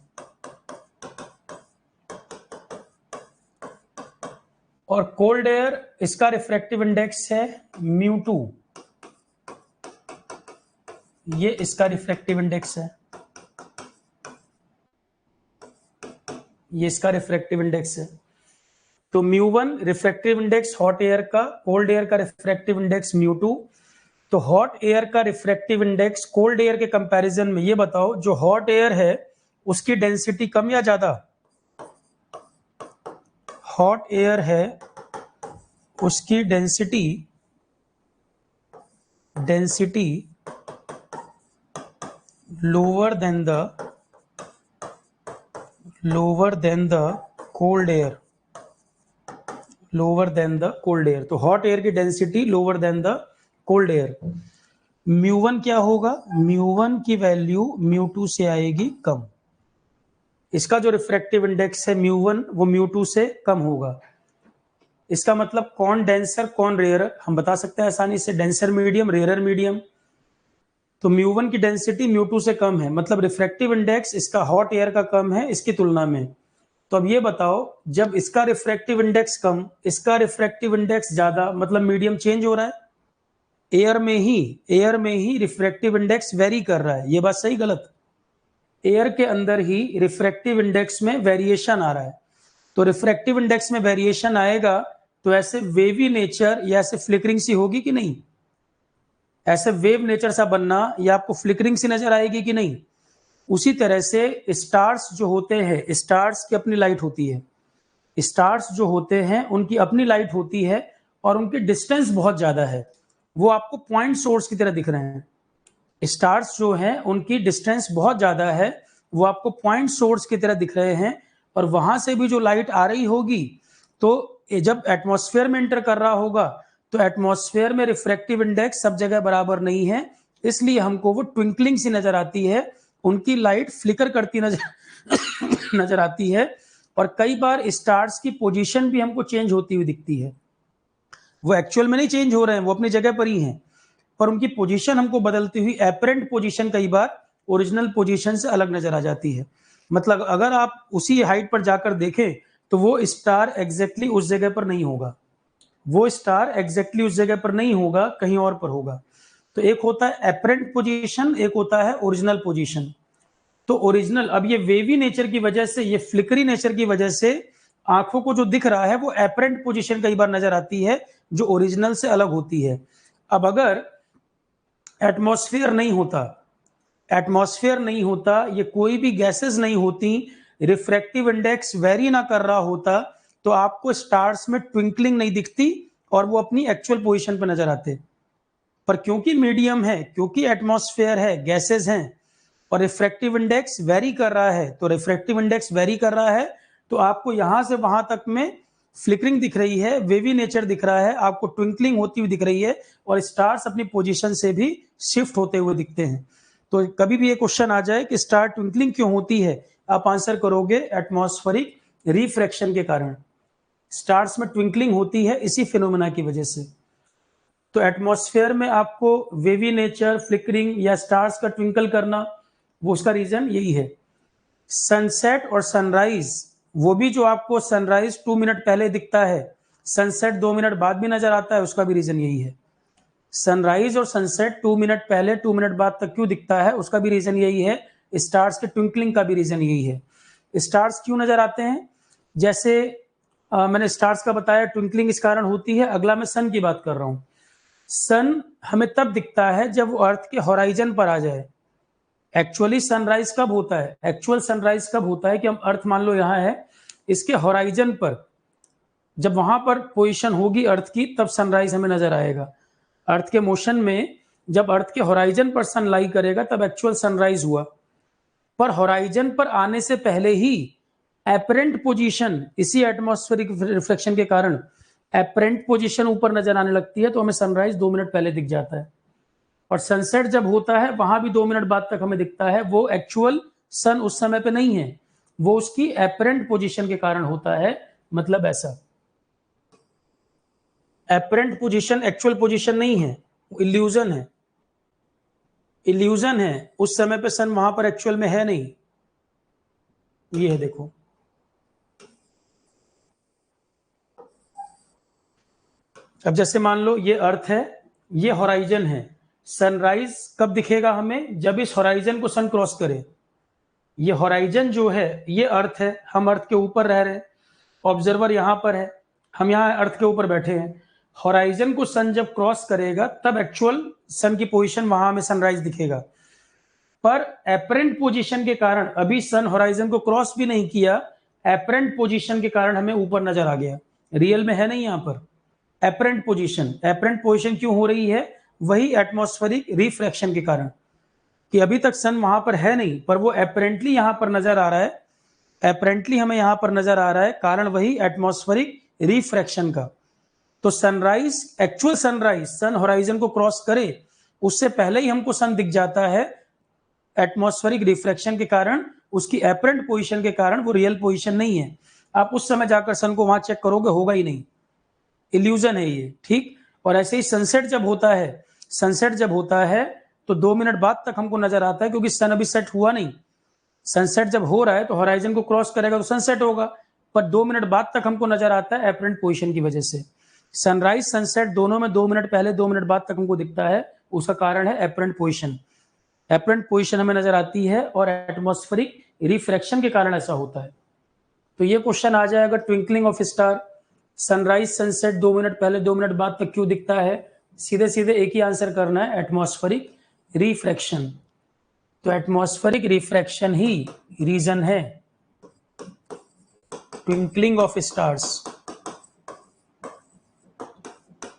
और कोल्ड एयर, इसका रिफ्रैक्टिव इंडेक्स है μ2। ये इसका रिफ्रैक्टिव इंडेक्स है, ये इसका रिफ्रैक्टिव इंडेक्स है। तो μ1 रिफ्रैक्टिव इंडेक्स हॉट एयर का, कोल्ड एयर का रिफ्रैक्टिव इंडेक्स μ2। तो हॉट एयर का रिफ्रैक्टिव इंडेक्स कोल्ड एयर के कंपैरिजन में, ये बताओ, जो हॉट एयर है उसकी डेंसिटी कम या ज्यादा? हॉट एयर है उसकी density lower than the cold air, lower than the cold air. तो हॉट एयर की density lower than the cold air. μ1 क्या होगा? μ1 की वैल्यू μ2 से आएगी कम। इसका जो रिफ्रैक्टिव इंडेक्स है μ1 वो μ2 से कम होगा। इसका मतलब कौन डेंसर कौन रेयरर, हम बता सकते हैं आसानी से, डेंसर मीडियम, रेयरर मीडियम। तो μ1 की डेंसिटी μ2 से कम है, मतलब रिफ्रैक्टिव इंडेक्स इसका हॉट एयर का कम है इसकी तुलना में। तो अब ये बताओ, जब इसका रिफ्रैक्टिव इंडेक्स कम, इसका रिफ्रैक्टिव इंडेक्स ज्यादा, मतलब मीडियम चेंज हो रहा है। एयर में ही रिफ्रैक्टिव इंडेक्स वेरी कर रहा है। ये बात सही गलत? एयर के अंदर ही रिफ्रैक्टिव इंडेक्स में वेरिएशन आ रहा है। तो रिफ्रैक्टिव इंडेक्स में वेरिएशन आएगा तो ऐसे वेवी नेचर या ऐसे फ्लिकरिंग सी होगी कि नहीं? ऐसे वेव नेचर सा बनना या आपको फ्लिकरिंग सी नजर आएगी कि नहीं? उसी तरह से स्टार्स जो होते हैं, स्टार्स की अपनी लाइट होती है, स्टार्स जो होते हैं उनकी अपनी लाइट होती है और उनकी डिस्टेंस बहुत ज्यादा है, वो आपको पॉइंट सोर्स की तरह दिख रहे हैं। स्टार्स जो हैं उनकी डिस्टेंस बहुत ज्यादा है, वो आपको पॉइंट सोर्स की तरह दिख रहे हैं, और वहां से भी जो लाइट आ रही होगी तो जब एटमॉस्फेयर में एंटर कर रहा होगा तो एटमॉस्फेयर में रिफ्रैक्टिव इंडेक्स सब जगह बराबर नहीं है, इसलिए हमको वो ट्विंकलिंग सी नजर आती है, उनकी लाइट फ्लिकर करती नजर आती है। और कई बार स्टार्स की पोजीशन भी हमको चेंज होती हुई दिखती है। वो एक्चुअल में नहीं चेंज हो रहे हैं, वो अपनी जगह पर ही हैं, पर उनकी पोजीशन हमको बदलती हुई, एपरेंट पोजीशन कई बार ओरिजिनल पोजीशन से अलग नजर आ जाती है। मतलब अगर आप उसी हाइट पर जाकर देखें तो वो स्टार एग्जैक्टली उस जगह पर नहीं होगा, वो स्टार एग्जैक्टली उस जगह पर नहीं होगा, कहीं और पर होगा। तो एक होता है एपरेंट पोजीशन, एक होता है ओरिजिनल पोजीशन। तो ओरिजिनल, अब ये वेवी नेचर की वजह से, ये फ्लिकरी नेचर की वजह से आंखों को जो दिख रहा है वो एपरेंट पोजीशन कई बार नजर आती है, जो ओरिजिनल से अलग होती है। अब अगर एटमॉस्फेयर नहीं होता, ये कोई भी गैसेस नहीं होती, रिफ्रैक्टिव इंडेक्स वेरी ना कर रहा होता, तो आपको स्टार्स में ट्विंकलिंग नहीं दिखती और वो अपनी एक्चुअल पोजीशन पर नजर आते। पर क्योंकि मीडियम है, क्योंकि एटमॉस्फेयर है, गैसेस हैं, और रिफ्रैक्टिव इंडेक्स वेरी कर रहा है, तो रिफ्रैक्टिव इंडेक्स वेरी कर रहा है तो आपको यहां से वहां तक में फ्लिकरिंग दिख रही है, वेवी नेचर दिख रहा है, आपको ट्विंकलिंग होती हुई दिख रही है, और स्टार्स अपनी पोजीशन से भी शिफ्ट होते हुए दिखते हैं। तो कभी भी ये क्वेश्चन आ जाए कि स्टार ट्विंकलिंग क्यों होती है, आप आंसर करोगे एटमॉस्फेरिक रिफ्रैक्शन के कारण। स्टार्स में ट्विंकलिंग होती है इसी फिनोमेना की वजह से। तो एटमॉस्फेयर में आपको वेवी नेचर, फ्लिकरिंग या स्टार्स का ट्विंकल करना, वो उसका रीजन यही है। सनसेट और सनराइज, वो भी जो आपको सनराइज 2 मिनट पहले दिखता है, सनसेट 2 मिनट बाद भी नजर आता है, उसका भी रीजन यही है। सनराइज और सनसेट 2 मिनट पहले 2 मिनट बाद तक क्यों दिखता है, उसका भी रीजन यही है। स्टार्स के ट्विंकलिंग का भी रीजन यही है। स्टार्स क्यों नजर आते हैं, जैसे मैंने स्टार्स का बताया, ट्विंकलिंग इस कारण होती है। अगला मैं सन की बात कर रहा हूं। सन हमें तब दिखता है जब वो अर्थ के होराइजन पर आ जाए। एक्चुअली सनराइज कब होता है, एक्चुअल सनराइज कब होता है कि हम अर्थ मान लो यहाँ है, इसके होराइजन पर, जब वहां पर पोजीशन होगी अर्थ की, तब सनराइज हमें नजर आएगा। अर्थ के मोशन में जब अर्थ के होराइजन पर सन लाई करेगा तब एक्चुअल सनराइज हुआ। पर होराइजन पर आने से पहले ही एपरेंट पोजीशन, इसी एटमॉस्फेरिक रिफ्लेक्शन के कारण एपरेंट पोजीशन ऊपर नजर आने लगती है, तो हमें सनराइज 2 मिनट पहले दिख जाता है। और सनसेट जब होता है वहां भी 2 मिनट बाद तक हमें दिखता है। वो एक्चुअल सन उस समय पे नहीं है, वो उसकी एपरेंट पोजीशन के कारण होता है। मतलब ऐसा, एपरेंट पोजीशन एक्चुअल पोजीशन नहीं है, इल्यूजन है, इल्यूजन है। उस समय पे सन वहां पर एक्चुअल में है नहीं। ये है, देखो। अब जैसे मान लो ये अर्थ है, ये हॉराइजन है। सनराइज कब दिखेगा हमें? जब इस हॉराइजन को सन क्रॉस करे। ये हॉराइजन जो है ये अर्थ है, हम अर्थ के ऊपर रह रहे हैं, ऑब्जर्वर यहां पर है, हम यहाँ अर्थ के ऊपर बैठे हैं। हॉराइजन को सन जब क्रॉस करेगा तब एक्चुअल सन की पोजीशन वहां हमें सनराइज दिखेगा। पर एपरेंट पोजीशन के कारण अभी सन हॉराइजन को क्रॉस भी नहीं किया, एपरेंट पोजीशन के कारण हमें ऊपर नजर आ गया। रियल में है नहीं यहाँ पर एपरेंट पोजीशन। एपरेंट पोजीशन क्यों हो रही है? वही एटमॉस्फेरिक रिफ्रैक्शन के कारण, कि अभी तक सन वहां पर है नहीं पर वो एपरेंटली यहां पर नजर आ रहा है। एपरेंटली हमें यहां पर नजर आ रहा है, कारण वही एटमॉस्फेरिक रिफ्रैक्शन का। तो सनराइज, एक्चुअल सनराइज सन होराइजन को क्रॉस करे उससे पहले ही हमको सन दिख जाता है। एटमॉस्फेरिक रिफ्रैक्शन के कारण, उसकी एपरेंट पोजीशन के कारण वो रियल पोजीशन नहीं है। आप उस समय जाकर सन को वहां चेक करोगे, होगा ही नहीं, इल्यूजन है ये। ठीक। और ऐसे ही सनसेट जब होता है, सनसेट जब होता है तो 2 मिनट बाद तक हमको नजर आता है, क्योंकि सन अभी सेट हुआ नहीं। सनसेट जब हो रहा है तो होराइजन को क्रॉस करेगा तो सनसेट होगा, पर 2 मिनट बाद तक हमको नजर आता है एपरेंट पोजीशन की वजह से। सनराइज सनसेट दोनों में 2 मिनट पहले 2 मिनट बाद तक हमको दिखता है, उसका कारण है एपरेंट पोजीशन। एपरेंट पोजीशन हमें नजर आती है और एटमॉस्फेरिक रिफ्रैक्शन के कारण ऐसा होता है। तो ये क्वेश्चन आ जाएगा, twinkling of star sunrise sunset 2 minute पहले 2 मिनट बाद तक क्यों दिखता है? सीधे सीधे एक ही आंसर करना है, एटमॉस्फेरिक रिफ्रैक्शन। तो एटमॉस्फेरिक रिफ्रैक्शन ही रीजन है twinkling of stars,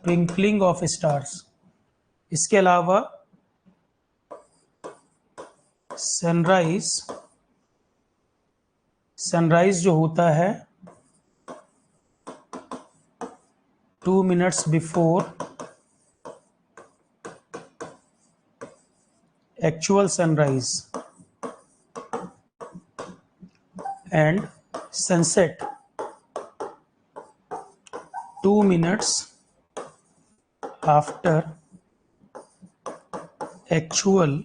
twinkling of stars. इसके अलावा सनराइज, सनराइज जो होता है 2 minutes before actual sunrise and sunset 2 minutes after actual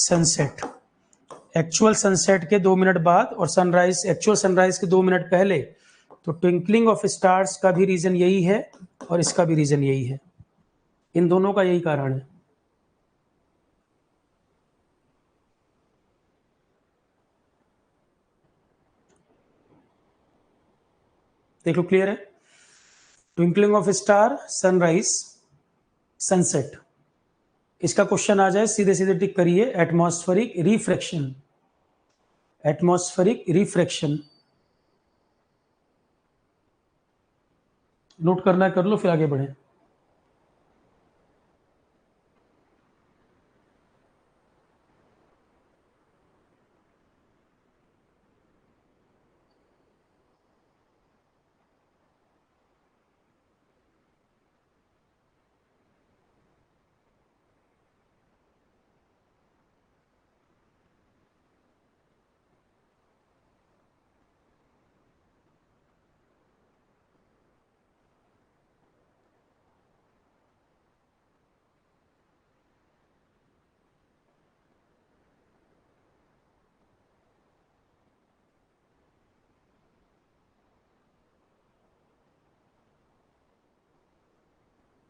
sunset। Actual sunset के 2 मिनट बाद और सनराइज, एक्चुअल सनराइज के 2 मिनट पहले। तो ट्विंकलिंग ऑफ स्टार्स का भी रीजन यही है और इसका भी रीजन यही है, इन दोनों का यही कारण है। देखो क्लियर है? Twinkling of star, sunrise, sunset. इसका क्वेश्चन आ जाए सीधे सीधे टिक करिए, atmospheric refraction, atmospheric refraction. Note करना कर लो, फिर आगे बढ़े।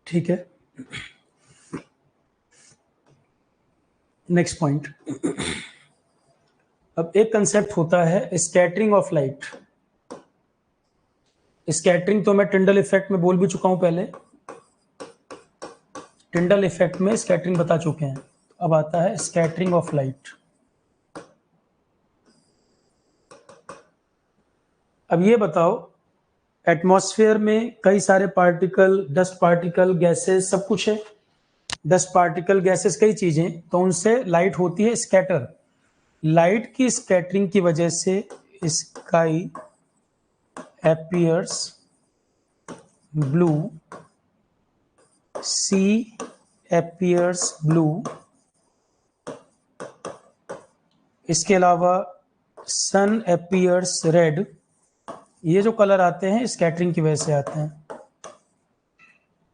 ठीक है, नेक्स्ट पॉइंट। अब एक कंसेप्ट होता है स्कैटरिंग ऑफ लाइट। स्कैटरिंग तो मैं टिंडल इफेक्ट में बोल भी चुका हूं पहले, टिंडल इफेक्ट में स्कैटरिंग बता चुके हैं। अब आता है स्कैटरिंग ऑफ लाइट। अब ये बताओ, एटमॉस्फेयर में कई सारे पार्टिकल, डस्ट पार्टिकल, गैसेस, सब कुछ है। डस्ट पार्टिकल, गैसेस, कई चीजें, तो उनसे लाइट होती है स्कैटर। लाइट की स्कैटरिंग की वजह से sky appears blue, sea appears blue, इसके अलावा sun appears red, ये जो कलर आते हैं स्कैटरिंग की वजह से आते हैं।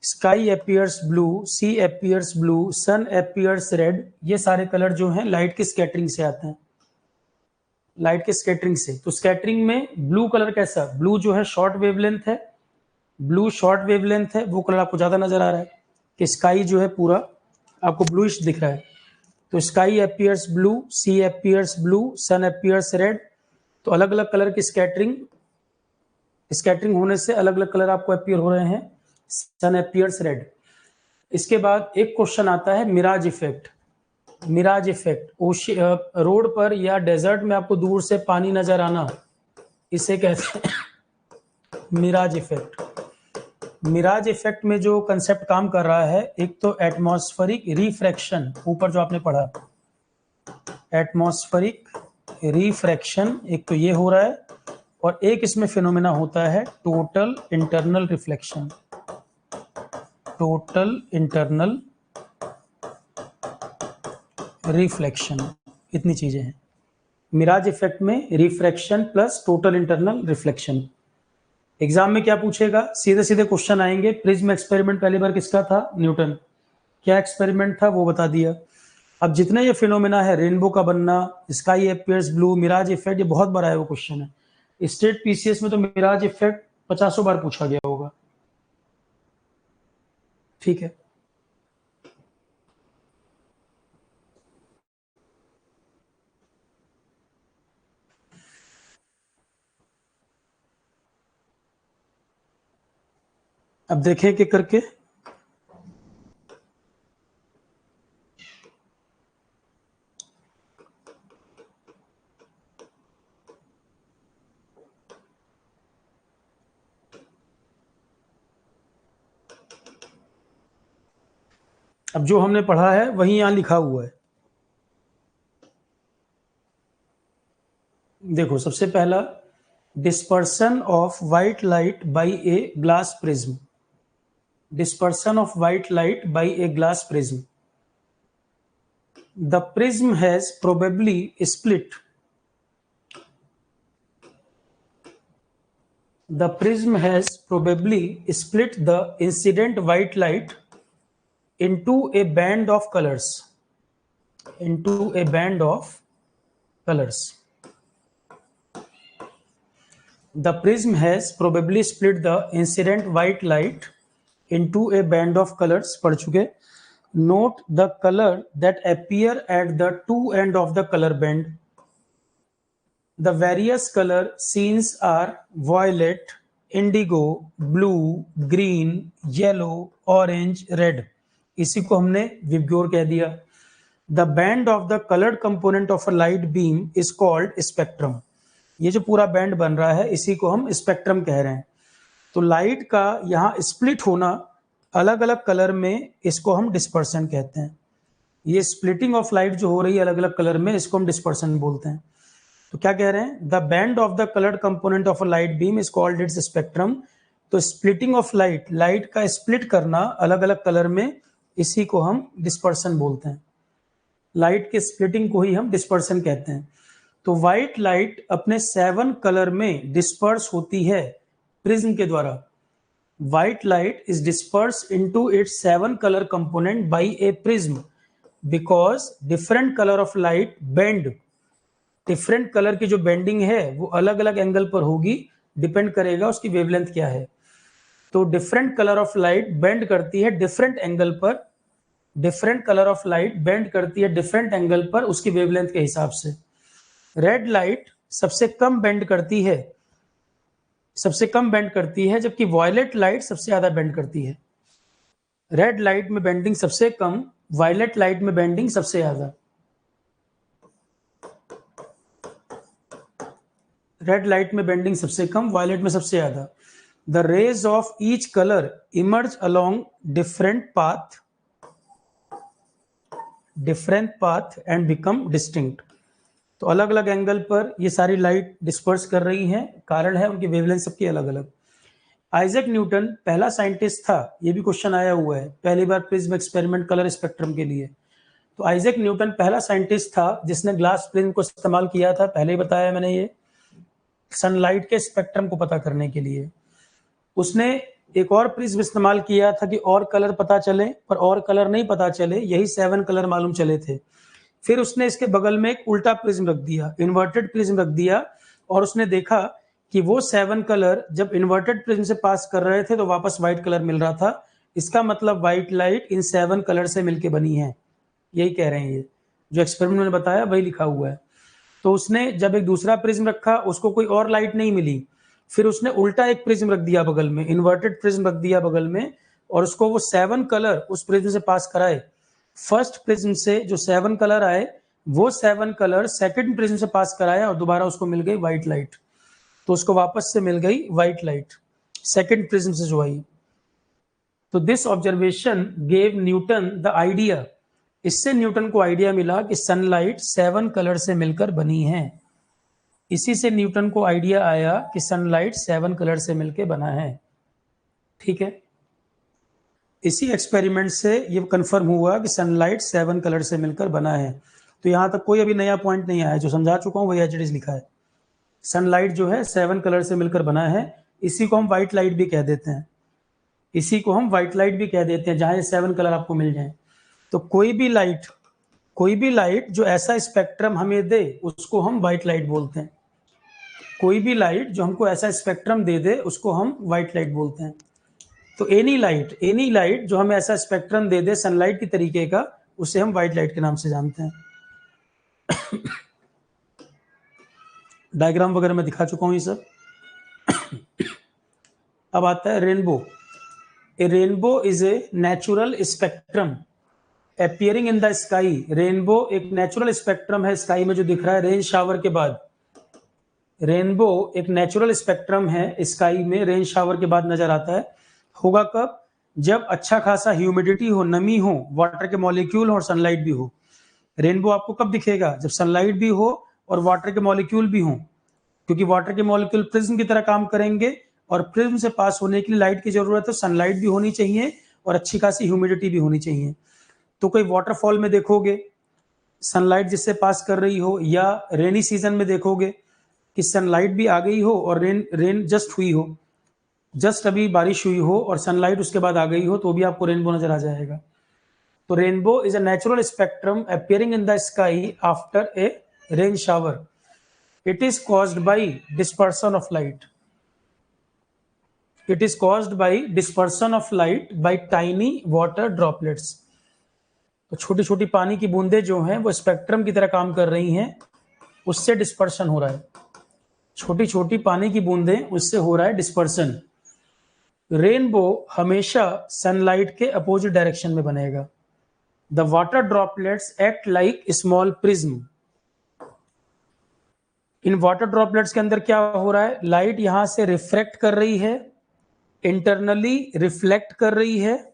Sky appears blue, sea appears blue, sun appears red, ये सारे कलर जो हैं लाइट की स्कैटरिंग से आते हैं, लाइट के स्कैटरिंग से। तो स्कैटरिंग में ब्लू कलर कैसा, ब्लू जो है शॉर्ट वेवलेंथ है, ब्लू शॉर्ट वेवलेंथ है, वो कलर आपको ज्यादा नजर आ रहा है कि स्काई जो है पूरा आपको ब्लूइश दिख रहा है। तो स्काई अपीयर्स ब्लू, सी appears blue, sun appears red. तो अलग अलग कलर की स्कैटरिंग होने से अलग अलग कलर आपको अपीयर हो रहे हैं। Sun appears red. इसके बाद एक क्वेश्चन आता है mirage effect. Mirage effect, road पर या डेजर्ट में आपको दूर से पानी नजर आना, इसे कहते हैं मिराज इफेक्ट। मिराज इफेक्ट में जो कंसेप्ट काम कर रहा है, एक तो एटमॉस्फेरिक रिफ्रैक्शन, ऊपर जो आपने पढ़ा एटमॉस्फेरिक रिफ्रैक्शन, एक तो ये हो रहा है, और एक इसमें फिनोमेना होता है total internal reflection. Total internal reflection, इतनी चीजें हैं मिराज इफेक्ट में, refraction plus total internal reflection. Exam में क्या पूछेगा, सीधे सीधे क्वेश्चन आएंगे। प्रिज्म एक्सपेरिमेंट पहली बार किसका था, न्यूटन। क्या एक्सपेरिमेंट था वो बता दिया। अब जितने ये फिनोमेना है, रेनबो का बनना, sky appears blue, mirage effect, ये बहुत बड़ा है वो क्वेश्चन है। स्टेट पीसीएस में तो मिराज इफेक्ट 50 बार पूछा गया होगा। ठीक है, अब देखें कि करके अब जो हमने पढ़ा है वही यहां लिखा हुआ है। देखो, सबसे पहला dispersion of white light by a glass prism. dispersion of white light by a glass prism. The prism has probably split. The prism has probably split the incident white light into a band of colors. Into a band of colors. The prism has probably split the incident white light into a band of colors. पढ़ चुके। Note the color that appear at the two end of the color band. The various color scenes are violet, indigo, blue, green, yellow, orange, red. इसी को हमने VIBGYOR कह दिया। The band of the colored component of a light beam is called spectrum. ये जो पूरा band बन रहा है इसी को हम स्पेक्ट्रम कह रहे हैं। तो लाइट का यहाँ स्प्लिट होना अलग अलग कलर में, इसको हम डिस्पर्सन कहते हैं। ये स्प्लिटिंग ऑफ लाइट जो हो रही है अलग अलग कलर में, इसको हम डिस्पर्सन बोलते हैं। तो क्या कह रहे हैं, the band of the coloured component of a light beam is called its spectrum. तो स्प्लिटिंग ऑफ लाइट, लाइट का स्प्लिट करना अलग अलग कलर में, इसी को हम डिस्पर्सन बोलते हैं। लाइट के स्प्लिटिंग को ही हम डिस्पर्सन कहते हैं। तो व्हाइट लाइट अपने 7 कलर में डिस्पर्स होती है प्रिज्म के द्वारा। White light is disperse into its 7 colour component by a prism because different colour of light bend. Different colour की जो बेंडिंग है वो अलग अलग एंगल पर होगी, डिपेंड करेगा उसकी वेवलेंथ क्या है। तो different colour of light bend करती है डिफरेंट एंगल पर, different colour of light bend करती है डिफरेंट एंगल पर उसकी वेवलेंथ के हिसाब से। रेड लाइट सबसे कम बेंड करती है, जबकि वायलेट लाइट सबसे ज्यादा बेंड करती है। रेड लाइट में बेंडिंग सबसे कम, वायलेट लाइट में बेंडिंग सबसे ज्यादा। रेड लाइट में बेंडिंग सबसे कम, वायलेट में सबसे ज्यादा। The rays of each colour emerge along different path and become distinct. तो अलग अलग एंगल पर ये सारी लाइट डिस्पर्स कर रही हैं, कारण है उनकी वेवलेंथ सबकी अलग अलग। आइजैक न्यूटन पहला साइंटिस्ट था, ये भी क्वेश्चन आया हुआ है, पहली बार प्रिज्म एक्सपेरिमेंट कलर स्पेक्ट्रम के लिए। तो आइजैक न्यूटन पहला साइंटिस्ट था जिसने ग्लास प्रिज्म को इस्तेमाल किया था, पहले ही बताया मैंने, ये सनलाइट के स्पेक्ट्रम को पता करने के लिए। उसने एक और प्रिज्म इस्तेमाल किया था कि और कलर पता चले, पर और कलर नहीं पता चले, यही 7 कलर मालूम चले थे। फिर उसने इसके बगल में एक उल्टा प्रिज्म रख दिया, इन्वर्टेड प्रिज्म रख दिया, और उसने देखा कि वो 7 कलर जब इन्वर्टेड प्रिज्म से पास कर रहे थे तो वापस व्हाइट कलर मिल रहा था। इसका मतलब व्हाइट लाइट इन 7 कलर से मिलके बनी है, यही कह रहे हैं। ये जो एक्सपेरिमेंट मैंने बताया वही लिखा हुआ है। तो उसने जब एक दूसरा प्रिज्म रखा, उसको कोई और लाइट नहीं मिली, फिर उसने उल्टा एक प्रिज्म रख दिया बगल में, इन्वर्टेड प्रिज्म रख दिया बगल में, और उसको वो 7 कलर उस प्रिज्म से पास कराए। फर्स्ट प्रिज्म से जो 7 कलर आए, वो 7 कलर सेकंड प्रिज्म से पास कराया और दोबारा उसको मिल गई व्हाइट लाइट। तो उसको वापस से मिल गई व्हाइट लाइट सेकंड प्रिज्म से जो आई। तो this observation gave Newton the idea, इससे न्यूटन को आइडिया मिला कि सनलाइट 7 कलर से मिलकर बनी है। इसी से न्यूटन को आइडिया आया कि सनलाइट 7 कलर से मिलकर बना है। ठीक है, इसी एक्सपेरिमेंट से ये कंफर्म हुआ कि सनलाइट 7 कलर से मिलकर बना है। तो यहां तक कोई अभी नया पॉइंट नहीं आया, जो समझा चुका हूं वही एज इट इज लिखा है। सनलाइट जो है 7 कलर से मिलकर बना है। इसी को हम व्हाइट लाइट भी कह देते हैं, इसी को हम व्हाइट लाइट भी कह देते हैं, जहां ये 7 कलर आपको मिल जाए। तो कोई भी लाइट जो ऐसा स्पेक्ट्रम हमें दे उसको हम व्हाइट लाइट बोलते हैं। कोई भी लाइट जो हमको ऐसा स्पेक्ट्रम दे दे उसको हम व्हाइट लाइट बोलते हैं। तो एनी लाइट जो हमें ऐसा स्पेक्ट्रम दे दे सनलाइट की तरीके का, उसे हम व्हाइट लाइट के नाम से जानते हैं। डायग्राम वगैरह मैं दिखा चुका हूं ये सब। अब आता है rainbow. A rainbow is a natural spectrum appearing in the sky. Rainbow एक नेचुरल स्पेक्ट्रम है स्काई में जो दिख रहा है रेन शावर के बाद। रेनबो एक नेचुरल स्पेक्ट्रम है स्काई में, रेन शावर के बाद नजर आता है। होगा कब? जब अच्छा खासा ह्यूमिडिटी हो, नमी हो, वाटर के मॉलिक्यूल हो और सनलाइट भी हो। रेनबो आपको कब दिखेगा? जब सनलाइट भी हो और वाटर के मॉलिक्यूल भी हो, क्योंकि वाटर के मॉलिक्यूल प्रिज्म की तरह काम करेंगे और प्रिज्म से पास होने के लिए लाइट की जरूरत है, सनलाइट भी होनी चाहिए और अच्छी खासी ह्यूमिडिटी भी होनी चाहिए। तो कोई वाटरफॉल में देखोगे सनलाइट जिससे पास कर रही हो, या रेनी सीजन में देखोगे कि सनलाइट भी आ गई हो और रेन जस्ट हुई हो, जस्ट अभी बारिश हुई हो और सनलाइट उसके बाद आ गई हो, तो भी आपको रेनबो नजर आ जाएगा। तो rainbow is a natural spectrum appearing in the sky after a rain shower. It is caused by dispersion of light. It is caused by dispersion of light by tiny water droplets. तो छोटी छोटी पानी की बूंदें जो हैं वो spectrum की तरह काम कर रही हैं, उससे डिस्पर्शन हो रहा है। छोटी छोटी पानी की बूंदें, उससे हो रहा है डिस्पर्शन। रेनबो हमेशा सनलाइट के अपोजिट डायरेक्शन में बनेगा। The water droplets act like small prism. In water droplets के अंदर क्या हो रहा है? लाइट यहां से रिफ्रैक्ट कर रही है, इंटरनली रिफ्लेक्ट कर रही है।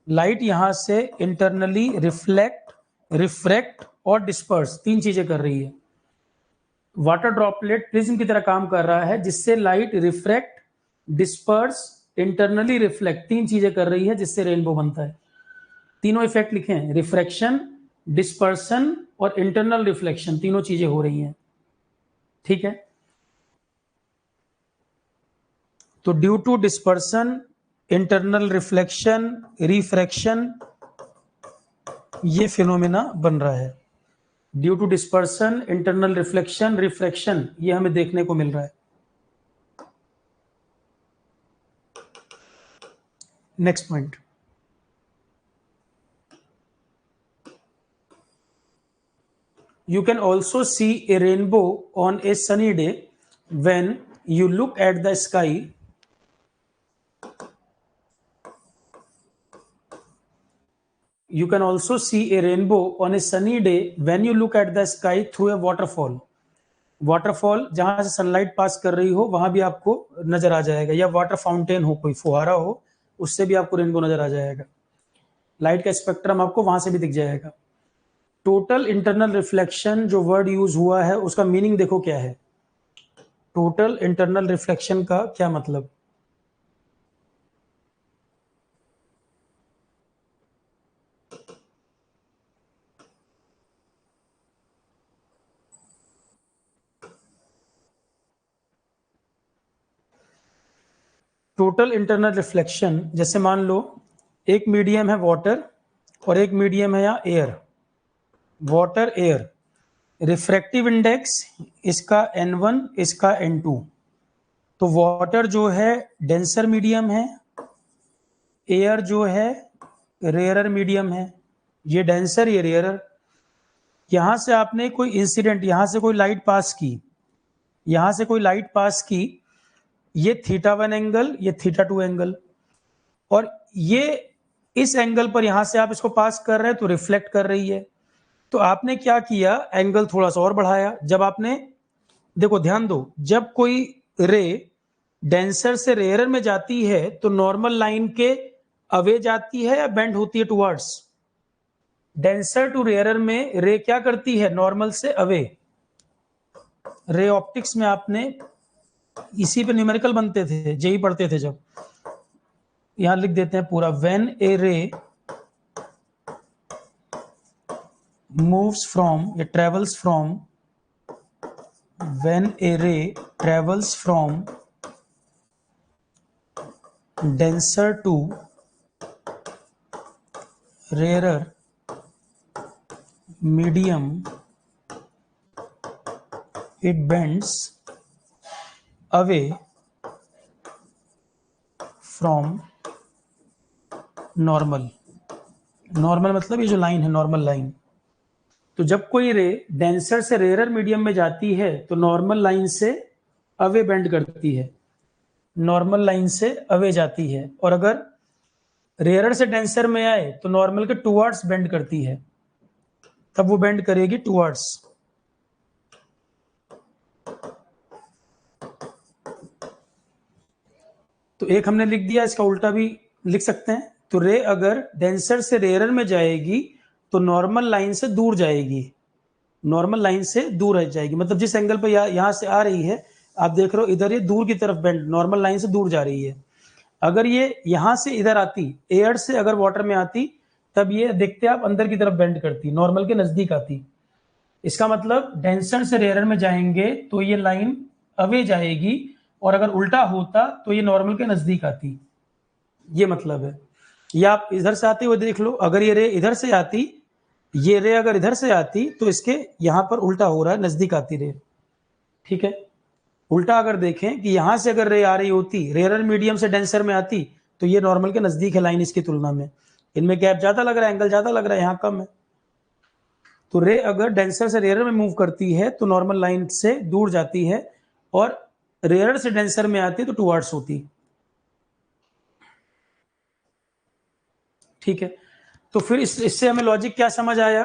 लाइट यहां से इंटरनली रिफ्रैक्ट और डिस्पर्स, 3 चीजें कर रही है। वाटर ड्रॉपलेट प्रिज्म की तरह काम कर रहा है, जिससे light refract, disperse, internally reflect, 3 चीजें कर रही है, जिससे रेनबो बनता है। तीनों इफेक्ट लिखे हैं, रिफ्रैक्शन, डिस्पर्सन और इंटरनल रिफ्लेक्शन, तीनों चीजें हो रही हैं। ठीक है, तो due to dispersion, internal reflection, refraction, ये फिनोमेना बन रहा है। Due to dispersion, internal reflection, refraction, ये हमें देखने को मिल रहा है। Next point, you can also see a rainbow on a sunny day when you look at the sky. You can also see a rainbow on a sunny day when you look at the sky through a waterfall. Waterfall जहां से sunlight पास कर रही हो वहां भी आपको नजर आ जाएगा, या वाटर फाउंटेन हो, कोई फुहारा हो, उससे भी आपको रेनबो नजर आ जाएगा। लाइट का स्पेक्ट्रम आपको वहां से भी दिख जाएगा। टोटल इंटरनल रिफ्लेक्शन जो वर्ड यूज हुआ है उसका मीनिंग देखो क्या है। टोटल इंटरनल रिफ्लेक्शन का क्या मतलब? टोटल इंटरनल रिफ्लेक्शन, जैसे मान लो एक मीडियम है वाटर और एक मीडियम है यहाँ air, water air, refractive index इसका N1 इसका N2। तो वाटर जो है डेंसर मीडियम है, एयर जो है रेयरर मीडियम है, ये डेंसर ये रेयरर। यहां से आपने कोई इंसिडेंट, यहां से कोई लाइट पास की, यहां से कोई लाइट पास की, ये θ1 एंगल, ये θ2 एंगल, और ये इस एंगल पर यहां से आप इसको पास कर रहे हैं तो रिफ्लेक्ट कर रही है। तो आपने क्या किया, एंगल थोड़ा सा और बढ़ाया। जब आपने, देखो ध्यान दो, जब कोई रे डेंसर से रेयरर में जाती है तो नॉर्मल लाइन के अवे जाती है या बेंड होती है टुवर्ड्स? डेंसर टू रेयरर में रे क्या करती है, नॉर्मल से अवे। रे ऑप्टिक्स में आपने इसी पे न्यूमेरिकल बनते थे, जेई पढ़ते थे जब। यहां लिख देते हैं पूरा, व्हेन ए रे मूव्स फ्रॉम, या travels from, when a ray travels from denser to rarer medium, it bends away from normal। Normal मतलब ये जो लाइन है, नॉर्मल लाइन। तो जब कोई रे डेंसर से रेयर मीडियम में जाती है तो नॉर्मल लाइन से अवे बेंड करती है, नॉर्मल लाइन से अवे जाती है। और अगर रेयर से डेंसर में आए तो नॉर्मल के टुवर्ड्स बेंड करती है, तब वो बेंड करेगी टुवर्ड्स। तो एक हमने लिख दिया, इसका उल्टा भी लिख सकते हैं। तो रे अगर डेंसर से रेयर में जाएगी तो नॉर्मल लाइन से दूर जाएगी, नॉर्मल लाइन से दूर रह जाएगी। मतलब जिस एंगल पर यहां से आ रही है, आप देख रहे हो इधर ये दूर की तरफ बेंड, नॉर्मल लाइन से दूर जा रही है। अगर ये यहां से इधर आती, एयर से अगर वाटर में आती, तब ये देखते आप अंदर की तरफ बेंड करती, नॉर्मल के नजदीक आती। इसका मतलब डेंसर से रेयर में जाएंगे तो ये लाइन अवे जाएगी, और अगर उल्टा होता तो ये नॉर्मल के नजदीक आती। ये मतलब है। या आप इधर से आते हुए देख लो, अगर ये रे इधर से आती, ये रे अगर इधर से आती तो इसके यहां पर उल्टा हो रहा है, नजदीक आती रे। ठीक है। उल्टा अगर देखें कि यहां से अगर रे आ रही होती, रेयर मीडियम से डेंसर में आती, तो ये नॉर्मल के नजदीक है लाइन इसकी तुलना में। इनमें गैप ज्यादा लग रहा है, एंगल ज्यादा लग रहा है, यहां कम है। तो रे अगर डेंसर से रेयर में मूव करती है तो नॉर्मल लाइन से दूर जाती है, और रेयर से डेंसर में आती है तो टुवर्ड्स होती। ठीक है। तो फिर इससे हमें लॉजिक क्या समझ आया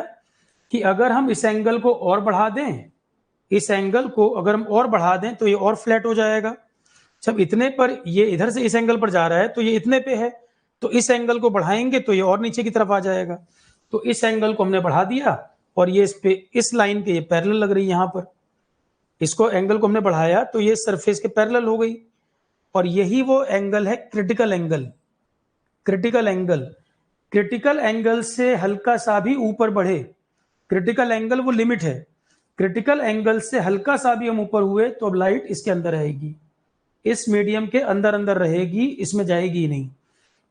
कि अगर हम इस एंगल को और बढ़ा दें, इस एंगल को अगर हम और बढ़ा दें तो ये और फ्लैट हो जाएगा। जब इतने पर ये इधर से इस एंगल पर जा रहा है तो ये इतने पे है, तो इस एंगल को बढ़ाएंगे तो ये और नीचे की तरफ आ जाएगा। तो इस एंगल को हमने बढ़ा दिया, और ये इस पे, इस लाइन के ये पैरेलल लग रही है यहां पर। इसको एंगल को हमने बढ़ाया तो ये सरफेस के पैरेलल हो गई, और यही वो एंगल है critical angle. Critical angle, critical angle से हल्का सा भी ऊपर बढ़े, क्रिटिकल एंगल वो लिमिट है, क्रिटिकल एंगल से हल्का सा भी हम ऊपर हुए तो अब लाइट इसके अंदर रहेगी, इस मीडियम के अंदर अंदर रहेगी, इसमें जाएगी नहीं।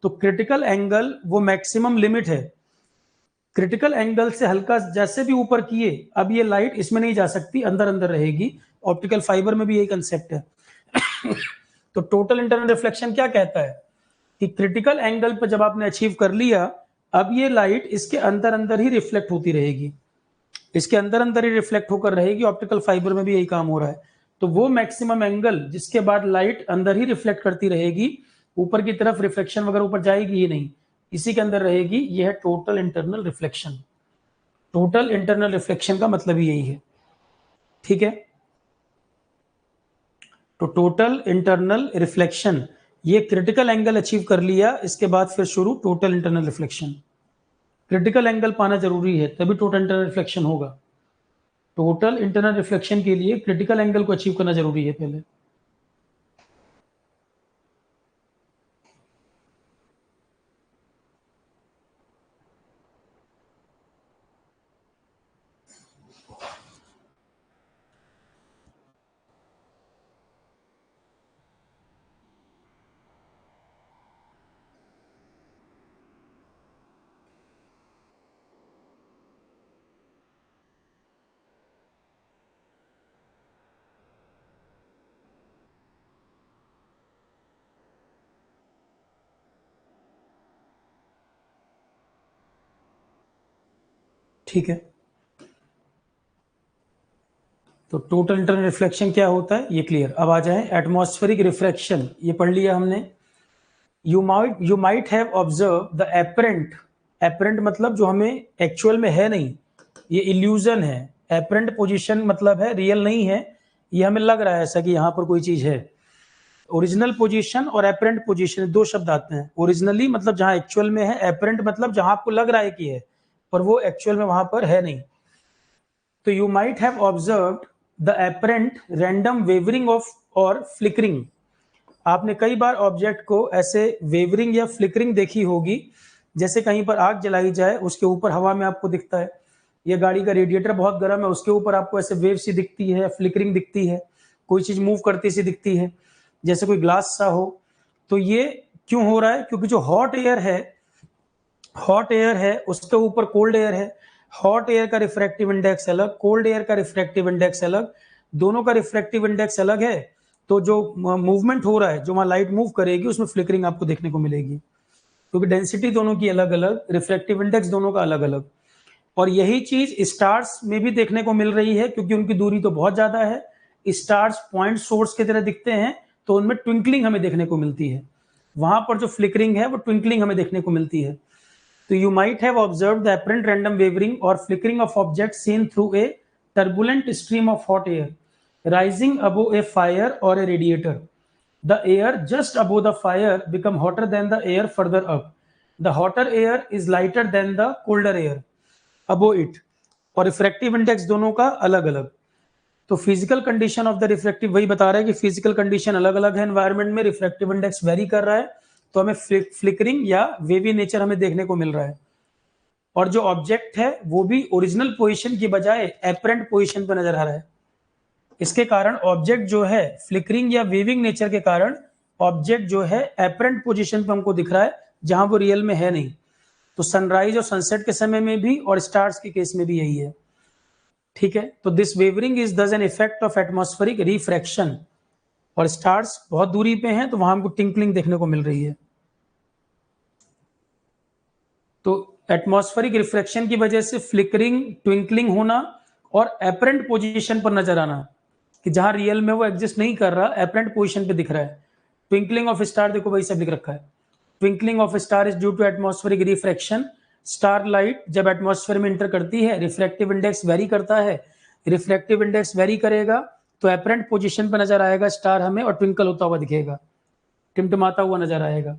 तो क्रिटिकल एंगल वो मैक्सिमम लिमिट है। क्रिटिकल एंगल से हल्का जैसे भी ऊपर किए, अब ये लाइट इसमें नहीं जा सकती, अंदर अंदर रहेगी। ऑप्टिकल फाइबर में भी यही कंसेप्ट है। तो टोटल इंटरनल रिफ्लेक्शन क्या कहता है कि क्रिटिकल एंगल पर जब आपने अचीव कर लिया, अब ये लाइट इसके अंदर अंदर ही रिफ्लेक्ट होती रहेगी, इसके अंदर अंदर ही रिफ्लेक्ट होकर रहेगी। ऑप्टिकल फाइबर में भी यही काम हो रहा है। तो वो मैक्सिमम एंगल जिसके बाद लाइट अंदर ही रिफ्लेक्ट करती रहेगी, ऊपर की तरफ रिफ्लेक्शन वगैरह ऊपर जाएगी ही नहीं, इसी के अंदर रहेगी, यह है total internal reflection. Total internal reflection का मतलब ही यही है। ठीक है। तो टोटल इंटरनल रिफ्लेक्शन, ये क्रिटिकल एंगल अचीव कर लिया, इसके बाद फिर शुरू total internal reflection. Critical angle पाना जरूरी है, तभी टोटल इंटरनल रिफ्लेक्शन होगा। टोटल इंटरनल रिफ्लेक्शन के लिए क्रिटिकल एंगल को अचीव करना जरूरी है पहले। ठीक है, तो टोटल इंटरनल रिफ्लेक्शन क्या होता है ये क्लियर। अब आ जाए एटमॉस्फेरिक रिफ्रैक्शन, ये पढ़ लिया हमने। You might have observe the apparent, apparent मतलब जो हमें एक्चुअल में है नहीं, ये इल्यूजन है। एपरेंट पोजीशन मतलब है रियल नहीं है, ये हमें लग रहा है ऐसा कि यहाँ पर कोई चीज है। ओरिजिनल पोजीशन और एपरेंट पोजीशन दो शब्द आते हैं। ओरिजिनली मतलब जहां एक्चुअल में है, एपरेंट मतलब जहां आपको लग रहा है कि है पर वो एक्चुअल में वहां पर है नहीं। तो you might have observed the apparent random wavering of और फ्लिकरिंग। आपने कई बार ऑब्जेक्ट को ऐसे वेवरिंग या फ्लिकरिंग देखी होगी, जैसे कहीं पर आग जलाई जाए, उसके ऊपर हवा में आपको दिखता है, ये गाड़ी का रेडिएटर बहुत गर्म है, उसके ऊपर आपको ऐसे वेव सी दिखती है, फ्लिकरिंग दिखती है, कोई चीज मूव करती सी दिखती है, जैसे कोई ग्लास सा हो। तो ये क्यों हो रहा है? क्योंकि जो हॉट एयर है उसके ऊपर कोल्ड एयर है। हॉट एयर का रिफ्रैक्टिव इंडेक्स अलग, कोल्ड एयर का रिफ्रैक्टिव इंडेक्स अलग, दोनों का रिफ्रैक्टिव इंडेक्स अलग है। तो जो मूवमेंट हो रहा है, जो वहां लाइट मूव करेगी, उसमें फ्लिकरिंग आपको देखने को मिलेगी, क्योंकि डेंसिटी दोनों की अलग अलग, रिफ्रैक्टिव इंडेक्स दोनों का अलग अलग। और यही चीज स्टार्स में भी देखने को मिल रही है, क्योंकि उनकी दूरी तो बहुत ज्यादा है। स्टार्स पॉइंट सोर्स की तरह दिखते हैं, तो उनमें ट्विंकलिंग हमें देखने को मिलती है। वहां पर जो फ्लिकरिंग है वो ट्विंकलिंग हमें देखने को मिलती है। तो you might have observed the apparent random wavering or flickering of objects seen through a turbulent stream of hot air rising above a fire or a radiator. The air just above the fire become hotter than the air further up. The hotter air is lighter than the colder air above it. और refractive index दोनों का अलग अलग। तो physical condition of the refractive वही बता रहा है कि फिजिकल कंडीशन अलग अलग है, एनवायरमेंट में रिफ्रैक्टिव इंडेक्स वेरी कर रहा है, तो हमें फ्लिकरिंग या वेवी नेचर हमें देखने को मिल रहा है। और जो ऑब्जेक्ट है वो भी ओरिजिनल पोजीशन की बजाय एपरेंट पोजीशन पर नजर आ रहा है। इसके कारण ऑब्जेक्ट जो है फ्लिकरिंग या वेविंग नेचर के कारण ऑब्जेक्ट जो है एपरेंट पोजीशन पर हमको दिख रहा है, जहां वो रियल में है नहीं। तो सनराइज और सनसेट के समय में भी और स्टार्स के केस में भी यही है। ठीक है, तो दिस वेवरिंग इज दस an effect of atmospheric refraction. और स्टार्स बहुत दूरी पे हैं, तो वहां हमको टिंकलिंग देखने को मिल रही है। तो एटमॉस्फेरिक रिफ्रैक्शन की वजह से फ्लिकरिंग, ट्विंकलिंग होना और एपरेंट पोजीशन पर नजर आना, कि जहां रियल में वो एग्जिस्ट नहीं कर रहा, एपरेंट पोजीशन पे दिख रहा है। ट्विंकलिंग ऑफ स्टार देखो वही सब लिख रखा है। Twinkling of star is due to atmospheric refraction. Star light जब एटमॉस्फेयर में इंटर करती है, रिफ्रैक्टिव इंडेक्स वेरी करता है। रिफ्रैक्टिव इंडेक्स वेरी करेगा तो एपरेंट पोजीशन पर नजर आएगा स्टार हमें, और ट्विंकल होता हुआ दिखेगा, टिमटिमाता हुआ नजर आएगा।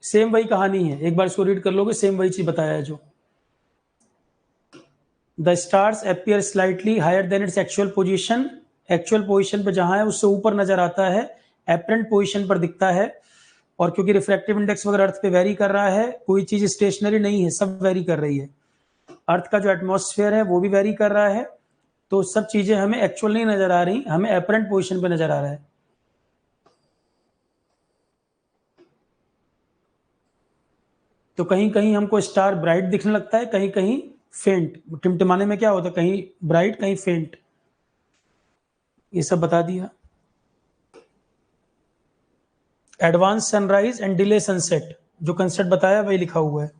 सेम वही कहानी है, एक बार इसको रीड कर लोगे, सेम वही चीज बताया है। जो the stars appear slightly higher than its actual position, actual position पे जहां है उससे ऊपर नजर आता है, एपरेंट पोजीशन पर दिखता है। और क्योंकि रिफ्रैक्टिव इंडेक्स वगैरह अर्थ पे वेरी कर रहा है, कोई चीज स्टेशनरी नहीं है, सब वेरी कर रही है। अर्थ का जो एटमॉस्फेयर है वो भी वेरी कर रहा है, तो सब चीजें हमें एक्चुअल नहीं नजर आ रही, हमें एपरेंट पोजीशन पे नजर आ रहा है। तो कहीं कहीं हमको स्टार ब्राइट दिखने लगता है, कहीं कहीं फेंट। टिमटिमाने में क्या होता है, कहीं ब्राइट कहीं फेंट, ये सब बता दिया। Advance sunrise and delay sunset, जो कंसेप्ट बताया वही लिखा हुआ है,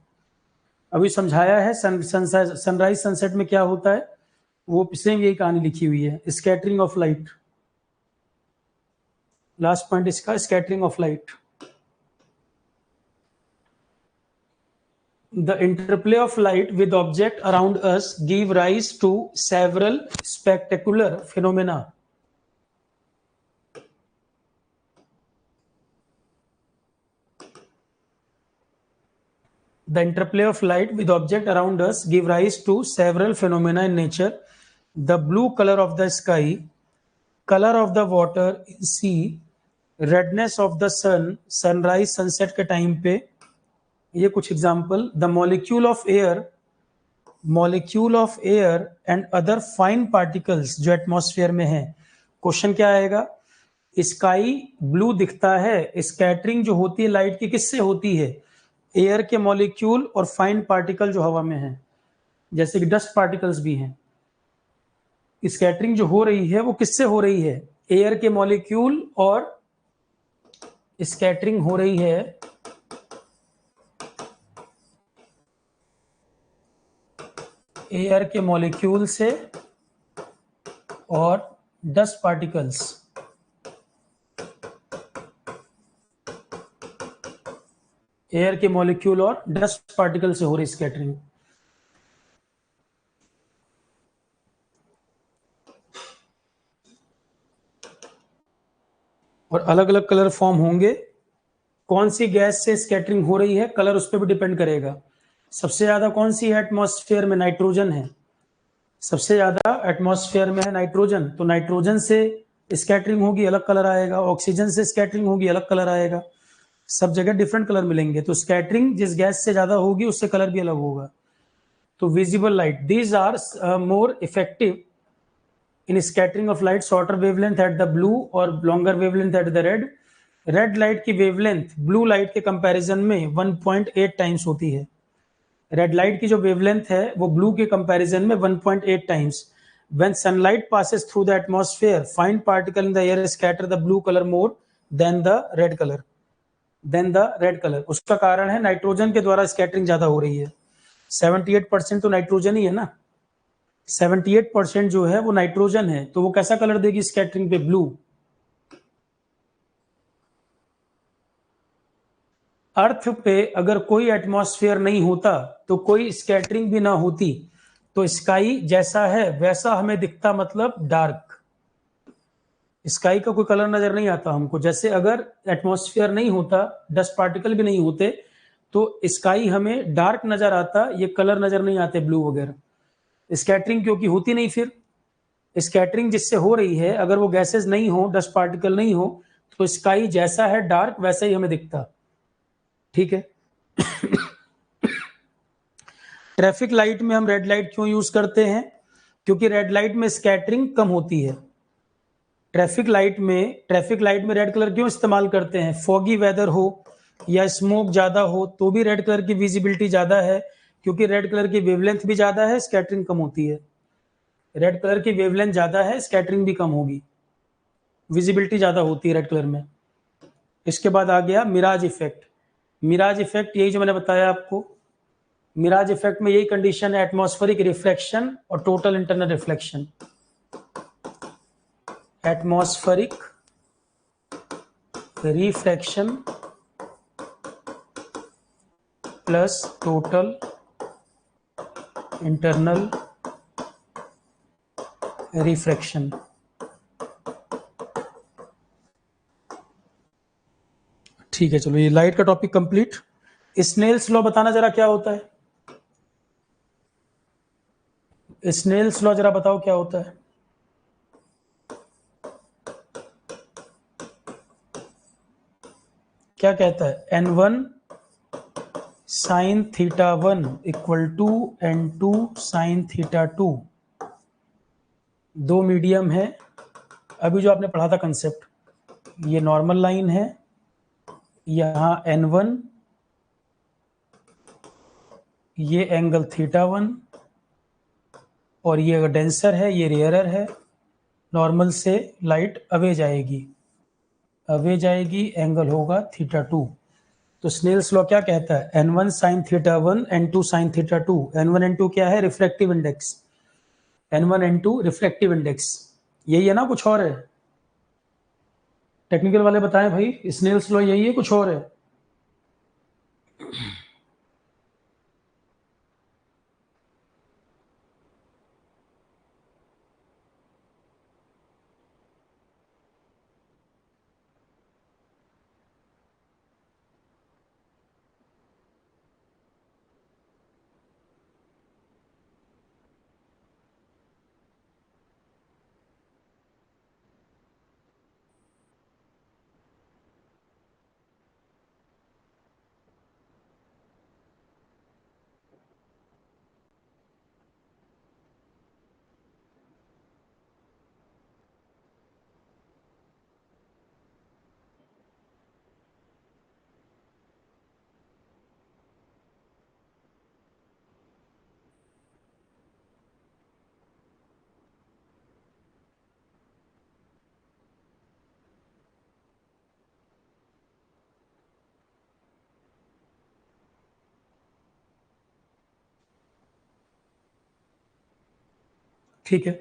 अभी समझाया है। सनराइज सनसेट में क्या होता है, वो सेम यही कहानी लिखी हुई है। Scattering of light, last point इसका scattering of light. The interplay of light with object around us give rise to several spectacular phenomena. The interplay of light with object around us give rise to several phenomena in nature. The blue color of the sky, color of the water in sea, redness of the sun, sunrise sunset के time पे, ये कुछ example. The molecule of air and other fine particles जो atmosphere में है। Question क्या आएगा, sky blue दिखता है, स्कैटरिंग जो होती है लाइट की किससे होती है, एयर के मॉलिक्यूल और फाइन पार्टिकल जो हवा में है, जैसे कि डस्ट पार्टिकल्स भी हैं। स्कैटरिंग जो हो रही है वो किससे हो रही है, एयर के मॉलिक्यूल, और स्कैटरिंग हो रही है एयर के मॉलिक्यूल से और डस्ट पार्टिकल्स, एयर के मॉलिक्यूल और डस्ट पार्टिकल से हो रही स्कैटरिंग। और अलग अलग कलर फॉर्म होंगे। कौन सी गैस से स्कैटरिंग हो रही है, कलर उस पर भी डिपेंड करेगा। सबसे ज्यादा कौन सी है एटमॉस्फेयर में? नाइट्रोजन है। सबसे ज्यादा एटमॉस्फेयर में है नाइट्रोजन, तो नाइट्रोजन से स्कैटरिंग होगी, अलग कलर आएगा। ऑक्सीजन से स्कैटरिंग होगी, अलग कलर आएगा। सब जगह डिफरेंट कलर मिलेंगे। तो स्कैटरिंग जिस गैस से ज्यादा होगी उससे कलर भी अलग होगा। तो visible light, these are more effective in scattering of light, shorter wavelength at the blue और longer wavelength at the red। Red light की वेवलेंथ ब्लू लाइट के कंपैरिजन में 1.8 टाइम्स होती है। रेड लाइट की जो वेवलेंथ है वो ब्लू के कंपैरिजन में 1.8 times. when sunlight passes through the atmosphere, fine particle in the air scatter the blue color more than the red color, उसका कारण है नाइट्रोजन के द्वारा स्कैटरिंग ज्यादा हो रही है। 78% तो नाइट्रोजन ही है ना, 78% जो है वो नाइट्रोजन है, तो वो कैसा कलर देगी स्कैटरिंग पे? ब्लू। अर्थ पे अगर कोई एटमॉस्फेयर नहीं होता तो कोई स्कैटरिंग भी ना होती, तो स्काई जैसा है वैसा हमें दिखता, मतलब डार्क। स्काई का कोई कलर नजर नहीं आता हमको। जैसे अगर एटमॉस्फेयर नहीं होता, डस्ट पार्टिकल भी नहीं होते, तो स्काई हमें डार्क नजर आता, ये कलर नजर नहीं आते ब्लू वगैरह। स्कैटरिंग क्योंकि होती नहीं। फिर स्कैटरिंग जिससे हो रही है, अगर वो गैसेस नहीं हो, डस्ट पार्टिकल नहीं हो, तो स्काई जैसा है डार्क वैसा ही हमें दिखता। ठीक है। ट्रैफिक लाइट में हम रेड लाइट क्यों यूज करते हैं? क्योंकि रेड लाइट में स्कैटरिंग कम होती है। ट्रैफिक लाइट में रेड कलर क्यों इस्तेमाल करते हैं? फॉगी वेदर हो या स्मोक ज्यादा हो तो भी रेड कलर की विजिबिलिटी ज्यादा है, क्योंकि रेड कलर की वेवलेंथ भी ज्यादा है, स्कैटरिंग कम होती है। रेड कलर की वेवलेंथ ज्यादा है, स्कैटरिंग भी कम होगी, विजिबिलिटी ज्यादा होती है रेड कलर में। इसके बाद आ गया मिराज इफेक्ट। मिराज इफेक्ट यही जो मैंने बताया आपको। मिराज इफेक्ट में यही कंडीशन है, एटमॉस्फेरिक रिफ्लेक्शन और total internal reflection. Atmospheric reflection plus total internal reflection. ठीक है, चलो ये लाइट का टॉपिक कंप्लीट। स्नेल्स लॉ बताना जरा क्या होता है? स्नेल्स लॉ जरा बताओ क्या होता है? क्या कहता है? n1 sine theta 1 equal to n2 sine theta 2। दो मीडियम है, अभी जो आपने पढ़ा था कंसेप्ट, ये नॉर्मल लाइन है, यहाँ n1, ये एंगल थीटा 1, और ये अगर डेंसर है ये रेयरर है। नॉर्मल से लाइट अवे जाएगी, एंगल होगा थीटा 2। तो स्नेल्स लॉ क्या कहता है? n1 sine theta 1, n2 sine theta 2। n1 n2 क्या है? Refractive index. n1 n2 refractive index, यही है ना, कुछ और है? टेक्निकल वाले बताएं भाई, स्नेल्स लॉ यही है कुछ और है? ठीक है,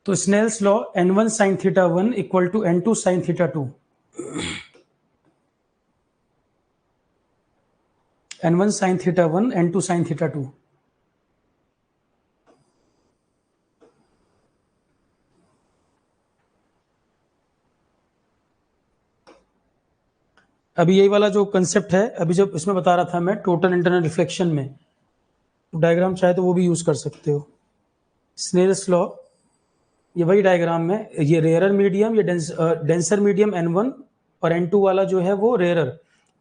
तो Snell's law n1 sin theta 1 equal to n2 sin theta 2, n1 sin theta 1 n2 sin theta 2। अभी यही वाला जो कंसेप्ट है, अभी जब इसमें बता रहा था मैं टोटल इंटरनल रिफ्लेक्शन में, तो डायग्राम चाहे तो वो भी यूज कर सकते हो। स्नेल्स लॉ, ये वही डायग्राम में, ये रेयरर मीडियम, ये डेंसर मीडियम n1 और n2 वाला जो है वो रेयरर,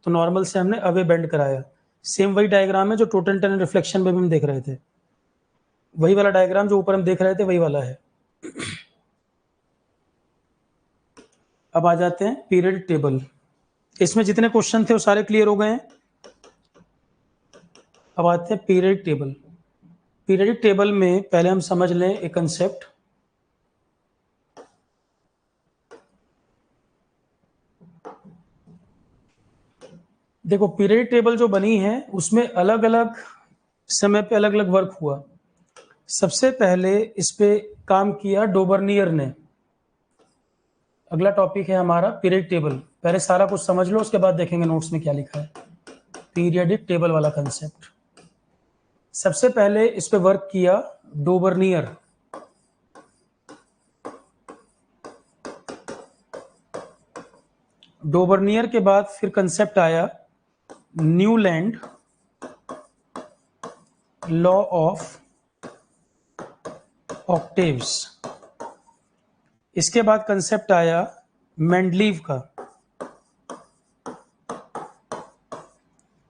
तो नॉर्मल से हमने अवे बेंड कराया। सेम वही डायग्राम है जो टोटल इंटरनल रिफ्लेक्शन में भी हम देख रहे थे, वही वाला डायग्राम जो ऊपर हम देख रहे थे वही वाला है। अब आ जाते हैं पीरियड टेबल। इसमें जितने क्वेश्चन थे वो सारे क्लियर हो गए हैं। अब आते हैं पीरियड टेबल। पीरियडिक टेबल में पहले हम समझ लें एक कंसेप्ट। देखो, पीरियडिक टेबल जो बनी है उसमें अलग अलग समय पे अलग अलग वर्क हुआ। सबसे पहले इस पे काम किया डोबर्नियर ने। अगला टॉपिक है हमारा पीरियडिक टेबल। पहले सारा कुछ समझ लो, उसके बाद देखेंगे नोट्स में क्या लिखा है। पीरियडिक टेबल वाला कंसेप्ट, सबसे पहले इस पे वर्क किया डोबर्नियर। डोबर्नियर के बाद फिर कंसेप्ट आया न्यूलैंड लॉ ऑफ ऑक्टेव्स। इसके बाद कंसेप्ट आया मेंडलीव का,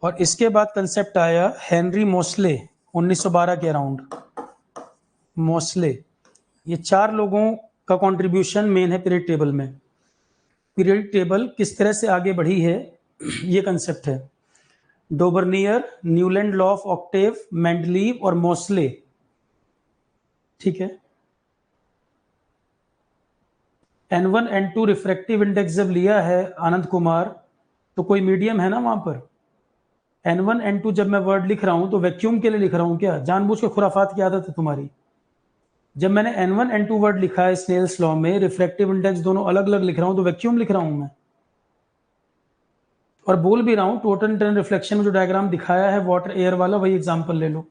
और इसके बाद कंसेप्ट आया हेनरी मोस्ले 1912 के अराउंड। मोस्ले, ये चार लोगों का कंट्रीब्यूशन मेन है पीरियड टेबल में। पीरियड टेबल किस तरह से आगे बढ़ी है ये कंसेप्ट है। Dobereiner, Newland law of octave, Mendeleev और मोस्ले। ठीक है, N1 N2 रिफ्रैक्टिव इंडेक्स जब लिया है आनंद कुमार, तो कोई मीडियम है ना वहां पर। N1 N2 जब मैं वर्ड लिख रहा हूं तो वैक्यूम के लिए लिख रहा हूं क्या? जानबूझ के खुराफात की आदत है तुम्हारी। जब मैंने N1 N2 वर्ड लिखा है स्नेल्स लॉ में, रिफ्रैक्टिव इंडेक्स दोनों अलग अलग लिख रहा हूं तो वैक्यूम लिख रहा हूं मैं। और बोल भी रहा हूं टोटल इंटरनल रिफ्लेक्शन में जो डायग्राम दिखाया है वाटर एयर वाला, वही एग्जांपल ले लो।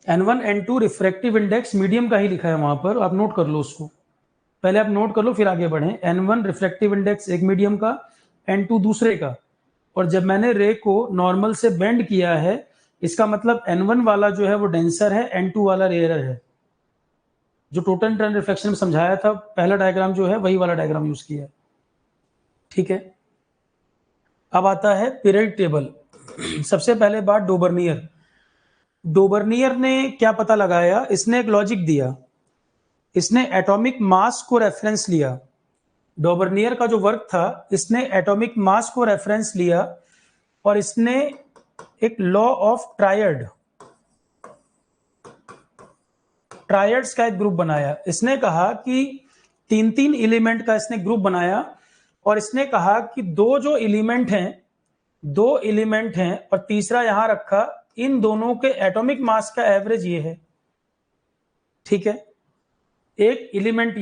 N1 N2 refractive index medium का ही लिखा है वहां पर, आप नोट कर लो उसको। पहले आप नोट कर लो फिर आगे बढ़े। N1 रिफ्रैक्टिव इंडेक्स एक मीडियम का, N2 दूसरे का। और जब मैंने रे को नॉर्मल से बेंड किया है, इसका मतलब N1 वाला जो है वो डेंसर है, N2 वाला रेयरर है। जो टोटल इंटरनल रिफ्लेक्शन में समझाया था पहला डायग्राम जो है वही वाला डायग्राम यूज किया है। ठीक है, अब आता है पीरियड टेबल। सबसे पहले बात डोबर्नियर। डोबर्नियर ने क्या पता लगाया? इसने एक लॉजिक दिया, इसने एटॉमिक मास को रेफरेंस लिया। डोबर्नियर का जो वर्क था, इसने एटॉमिक मास को रेफरेंस लिया और इसने एक लॉ ऑफ ट्रायड्स का एक ग्रुप बनाया। इसने कहा कि तीन तीन एलिमेंट का इसने ग्रुप बनाया और इसने कहा कि दो एलिमेंट हैं और तीसरा यहां रखा, इन दोनों के एटॉमिक मास का एवरेज ये है। ठीक है, एक एलिमेंट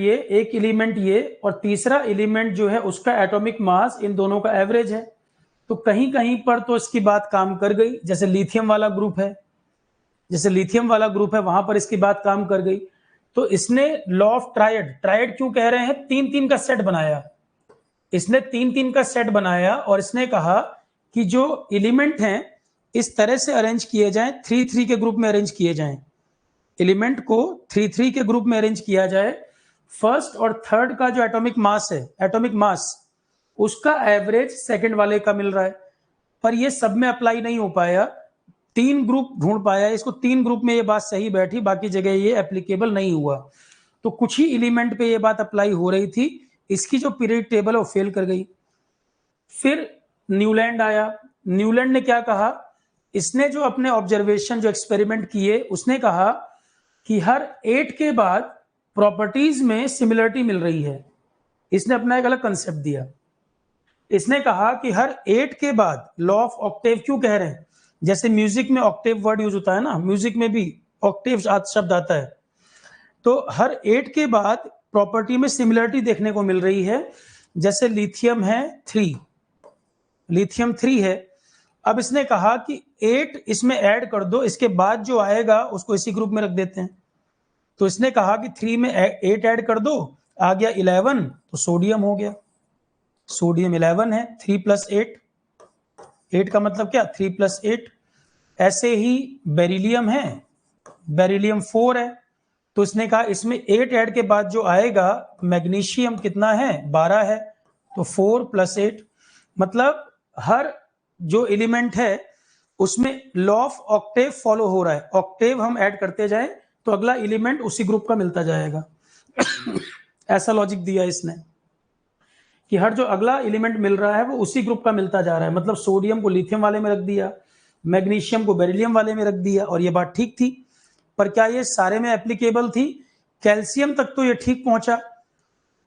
ये और तीसरा एलिमेंट जो है उसका एटॉमिक मास इन दोनों का एवरेज है। तो कहीं कहीं पर तो इसकी बात काम कर गई, जैसे लिथियम वाला ग्रुप है, वहां पर इसकी बात काम कर गई। तो इसने लॉ ऑफ ट्रायड क्यों कह रहे हैं? तीन तीन का सेट बनाया। इसने तीन तीन का सेट बनाया और इसने कहा कि जो एलिमेंट हैं इस तरह से अरेंज किए जाएं, 3-3 के ग्रुप में अरेंज किए जाएं। एलिमेंट को 3-3 के ग्रुप में अरेंज किया जाए। फर्स्ट और थर्ड का जो एटॉमिक मास उसका एवरेज सेकंड वाले का मिल रहा है। पर ये सब में अप्लाई नहीं हो पाया, 3 ग्रुप ढूंढ पाया इसको, 3 ग्रुप में ये बात सही बैठी, बाकी जगह ये एप्लीकेबल नहीं हुआ। तो कुछ ही एलिमेंट पे ये बात अप्लाई हो रही थी, इसकी जो पीरियड टेबल है वो फेल कर गई। फिर न्यूलैंड आया। न्यूलैंड ने क्या कहा? इसने जो अपने ऑब्जर्वेशन, जो एक्सपेरिमेंट किए, उसने कहा कि हर 8 के बाद प्रॉपर्टीज में सिमिलरिटी मिल रही है। इसने अपना एक अलग कंसेप्ट दिया। इसने कहा कि हर 8 के बाद लॉ ऑफ ऑक्टेव क्यों कह रहे हैं? जैसे म्यूजिक में ऑक्टेव वर्ड यूज होता है ना, म्यूजिक में भी ऑक्टेव शब्द आता है। तो हर 8 के बाद प्रॉपर्टी में सिमिलरिटी देखने को मिल रही है। जैसे लिथियम है 3, लिथियम 3 है। अब इसने कहा कि 8 इसमें ऐड कर दो, इसके बाद जो आएगा उसको इसी ग्रुप में रख देते हैं। तो इसने कहा कि 3 में 8 ऐड कर दो, आ गया 11, तो सोडियम हो गया। सोडियम 11 है, 3 + 8, 8 का मतलब क्या 3 + 8। ऐसे ही बेरिलियम है, बेरिलियम 4 है। तो इसने कहा इसमें 8 ऐड के बाद जो आएगा मैग्नीशियम कितना है 12 है, तो 4 + 8। मतलब हर जो एलिमेंट है उसमें लॉ ऑफ ऑक्टेव फॉलो हो रहा है। ऑक्टेव हम ऐड करते जाएं तो अगला एलिमेंट उसी ग्रुप का मिलता जाएगा। ऐसा लॉजिक दिया इसने कि हर जो अगला एलिमेंट मिल रहा है वो उसी ग्रुप का मिलता जा रहा है। मतलब सोडियम को लिथियम वाले में रख दिया, मैग्नीशियम को बेरिलियम वाले में रख दिया, और ये बात ठीक थी। पर क्या ये सारे में एप्लीकेबल थी? कैल्शियम तक तो ये ठीक पहुंचा,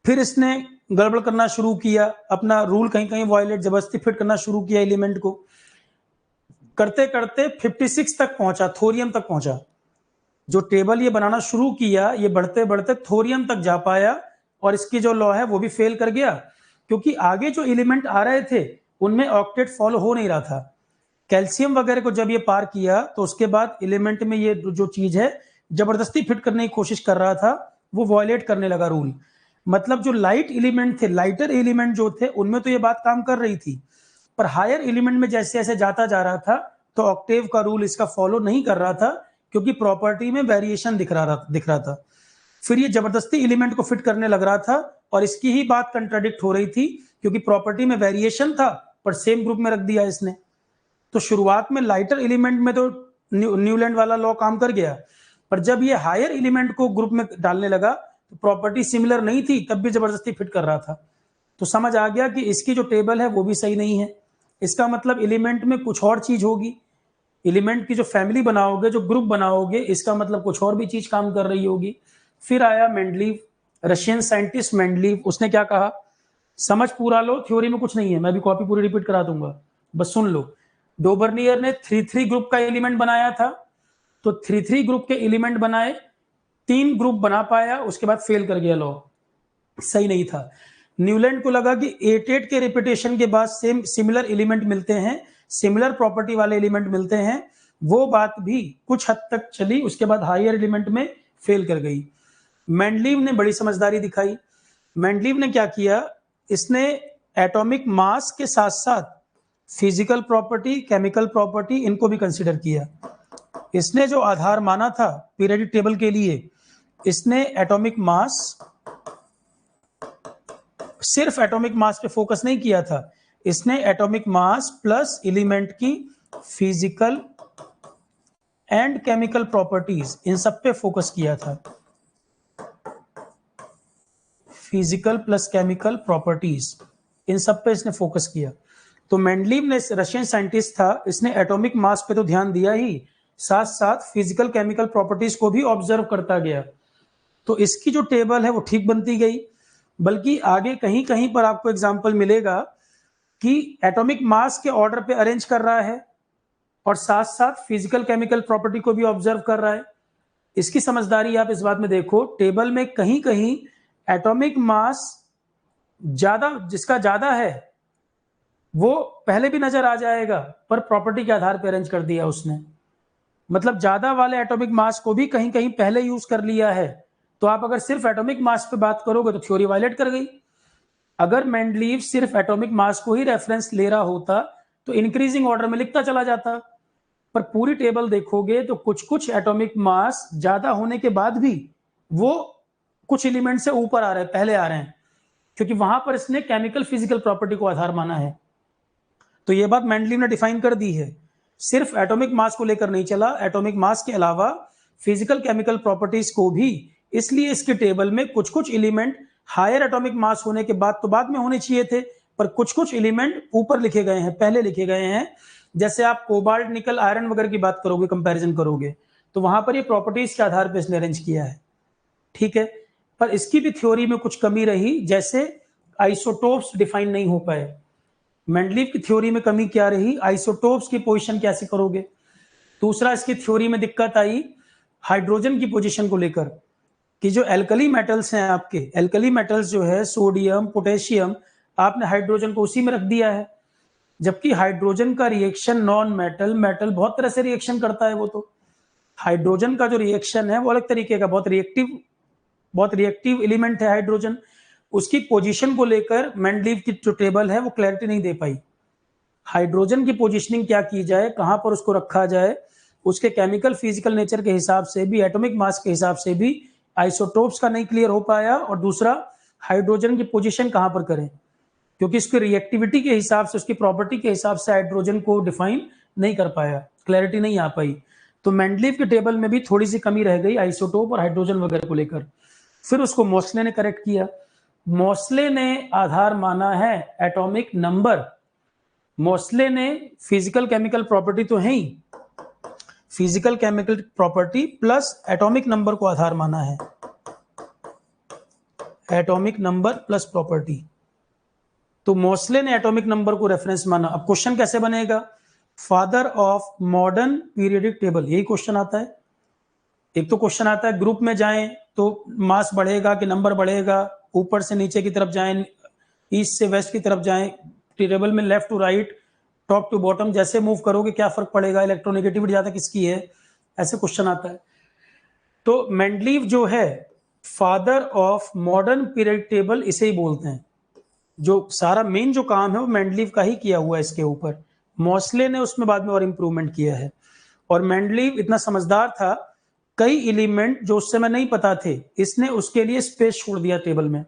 फिर इसने गड़बड़ करना शुरू किया, अपना रूल कहीं कहीं वायलेट जबरदस्ती फिट करना शुरू किया एलिमेंट को। करते करते 56 तक पहुंचा, थोरियम तक पहुंचा। जो टेबल ये बनाना शुरू किया ये बढ़ते बढ़ते थोरियम तक जा पाया, और इसकी जो लॉ है वो भी फेल कर गया, क्योंकि आगे जो एलिमेंट आ रहे थे उनमें ऑक्टेट फॉलो हो नहीं रहा था। कैल्शियम वगैरह को जब ये पार किया तो उसके बाद एलिमेंट में ये जो चीज है जबरदस्ती फिट करने की कोशिश कर रहा था, वो वॉयलेट करने लगा रूल। मतलब जो लाइट एलिमेंट थे, लाइटर एलिमेंट जो थे, उनमें तो ये बात काम कर रही थी, पर हायर एलिमेंट में जैसे जैसे जाता जा रहा था तो ऑक्टेव का रूल इसका फॉलो नहीं कर रहा था, क्योंकि प्रॉपर्टी में वेरिएशन दिख रहा था। फिर ये जबरदस्ती एलिमेंट को फिट करने लग रहा था, और इसकी ही बात कंट्राडिक्ट हो रही थी, क्योंकि प्रॉपर्टी में वेरिएशन था पर सेम ग्रुप में रख दिया इसने। तो शुरुआत में लाइटर एलिमेंट में तो न्यूलैंड वाला लॉ काम कर गया, पर जब ये हायर एलिमेंट को ग्रुप में डालने लगा तो प्रॉपर्टी सिमिलर नहीं थी, तब भी जबरदस्ती फिट कर रहा था। तो समझ आ गया कि इसकी जो टेबल है वो भी सही नहीं है। इसका मतलब एलिमेंट में कुछ और चीज होगी, एलिमेंट की जो फैमिली बनाओगे, जो ग्रुप बनाओगे, इसका मतलब कुछ और भी चीज काम कर रही होगी। फिर आया मेंडलीव, रशियन साइंटिस्ट मेंडलीव। उसने क्या कहा, समझ पूरा लो, थ्योरी में कुछ नहीं है, मैं भी कॉपी पूरी रिपीट करा दूंगा, बस सुन लो। डोबर्नियर ने 3-3 ग्रुप का एलिमेंट बनाया था, तो 3-3 ग्रुप के एलिमेंट बनाए, 3 ग्रुप बना पाया, उसके बाद फेल कर गया लॉ, सही नहीं था। न्यूलैंड को लगा कि 8-8 के रिपीटेशन के बाद सेम सिमिलर एलिमेंट मिलते हैं, सिमिलर प्रॉपर्टी वाले एलिमेंट मिलते हैं, वो बात भी कुछ हद तक चली, उसके बाद हायर एलिमेंट में फेल कर गई। मेंडलीव ने बड़ी समझदारी दिखाई। मेंडलीव ने क्या किया, इसने एटॉमिक मास के साथ साथ फिजिकल प्रॉपर्टी, केमिकल प्रॉपर्टी, इनको भी कंसिडर किया। इसने जो आधार माना था पीरियोडिक टेबल के लिए, इसने एटॉमिक मास, सिर्फ एटॉमिक मास पे फोकस नहीं किया था, इसने एटॉमिक मास प्लस एलिमेंट की फिजिकल एंड केमिकल प्रॉपर्टीज, इन सब पे फोकस किया था। फिजिकल प्लस केमिकल प्रॉपर्टीज, इन सब पे इसने फोकस किया। तो मेंडलीव ने, रशियन साइंटिस्ट था, इसने एटॉमिक मास पे तो ध्यान दिया ही, साथ साथ फिजिकल केमिकल प्रॉपर्टीज को भी ऑब्जर्व करता गया। तो इसकी जो टेबल है वो ठीक बनती गई। बल्कि आगे कहीं कहीं पर आपको एग्जाम्पल मिलेगा कि एटॉमिक मास के ऑर्डर पे अरेंज कर रहा है और साथ साथ फिजिकल केमिकल प्रॉपर्टी को भी ऑब्जर्व कर रहा है। इसकी समझदारी आप इस बात में देखो, टेबल में कहीं कहीं एटॉमिक मास ज्यादा, जिसका ज्यादा है वो पहले भी नजर आ जाएगा, पर प्रॉपर्टी के आधार पर अरेंज कर दिया उसने। मतलब ज्यादा वाले एटॉमिक मास को भी कहीं कहीं पहले यूज कर लिया है। तो आप अगर सिर्फ एटॉमिक मास पे बात करोगे तो थ्योरी वायलेट कर गई। अगर मेंडलीव सिर्फ एटॉमिक मास को ही रेफरेंस ले रहा होता तो इंक्रीजिंग ऑर्डर में लिखता चला जाता, पर पूरी टेबल देखोगे तो कुछ कुछ एटॉमिक मास ज्यादा होने के बाद भी वो कुछ एलिमेंट से ऊपर आ रहे हैं, पहले आ रहे हैं, क्योंकि वहां पर इसने केमिकल फिजिकल प्रॉपर्टी को आधार माना है। तो ये बात मेंडलीव ने डिफाइन कर दी है, सिर्फ एटॉमिक मास को लेकर नहीं चला, एटॉमिक मास के अलावा फिजिकल केमिकल प्रॉपर्टीज को भी। इसलिए इसके टेबल में कुछ कुछ एलिमेंट हायर एटॉमिक मास होने के बाद तो बाद में होने चाहिए थे, पर कुछ कुछ एलिमेंट ऊपर लिखे गए हैं, पहले लिखे गए हैं। जैसे आप कोबाल्ट, निकल, आयरन वगैरह की बात करोगे, कंपैरिजन करोगे, तो वहां पर ये प्रॉपर्टीज के आधार पर इसने अरेंज किया है, ठीक है। पर इसकी भी थ्योरी में कुछ कमी रही, जैसे आइसोटोप्स डिफाइन नहीं हो पाए। मेंडलीव की थ्योरी में कमी क्या रही, आइसोटोप्स की पोजीशन कैसे करोगे। दूसरा इसकी थ्योरी में दिक्कत आई हाइड्रोजन की पोजीशन को लेकर कि जो एल्कली मेटल्स हैं आपके, एल्कली मेटल्स जो है सोडियम पोटेशियम, आपने हाइड्रोजन को उसी में रख दिया है, जबकि हाइड्रोजन का रिएक्शन नॉन मेटल मेटल बहुत तरह से रिएक्शन करता है। वो तो हाइड्रोजन का जो रिएक्शन है वो अलग तरीके का, बहुत रिएक्टिव एलिमेंट है हाइड्रोजन। उसकी पोजीशन को लेकर मेंडलीव की जो टेबल है वो क्लैरिटी नहीं दे पाई। हाइड्रोजन की पोजीशनिंग क्या की जाए, कहां पर उसको रखा जाए, उसके केमिकल फिजिकल नेचर के हिसाब से भी, एटॉमिक मास के हिसाब से भी आइसोटोप्स का नहीं क्लियर हो पाया। और दूसरा हाइड्रोजन की पोजीशन कहां पर करें, क्योंकि उसकी रिएक्टिविटी के हिसाब से, उसकी प्रॉपर्टी के हिसाब से हाइड्रोजन को डिफाइन नहीं कर पाया, क्लैरिटी नहीं आ पाई। तो मेंडलीव के टेबल में भी थोड़ी सी कमी रह गई आइसोटोप और हाइड्रोजन वगैरह को लेकर। फिर उसको मोस्ले ने करेक्ट किया। मोस्ले ने आधार माना है एटॉमिक नंबर। मोस्ले ने फिजिकल केमिकल प्रॉपर्टी तो है ही, physical chemical property plus atomic number को आधार माना है, एटॉमिक नंबर प्लस प्रॉपर्टी। तो मोस्ले ने एटॉमिक नंबर को रेफरेंस माना। अब क्वेश्चन कैसे बनेगा, father of modern periodic table, यही क्वेश्चन आता है। एक तो क्वेश्चन आता है ग्रुप में जाएं तो मास बढ़ेगा कि नंबर बढ़ेगा, ऊपर से नीचे की तरफ जाएं, ईस्ट से वेस्ट की तरफ जाएं, टेबल में left to right, top to bottom जैसे मूव करोगे क्या फर्क पड़ेगा, इलेक्ट्रोनेगेटिविटी ज्यादा किसकी है, ऐसे क्वेश्चन आता है। तो मेंडलीव जो है father of modern period table इसे ही बोलते हैं। जो सारा मेन जो काम है वो मेंडलीव का ही किया हुआ है इसके ऊपर। मोस्ले ने उसमें बाद में और इंप्रूवमेंट किया है। और मेंडलीव इतना समझदार था, कई एलिमेंट जो उस समय नहीं पता थे इसने उसके लिए स्पेस छोड़ दिया टेबल में,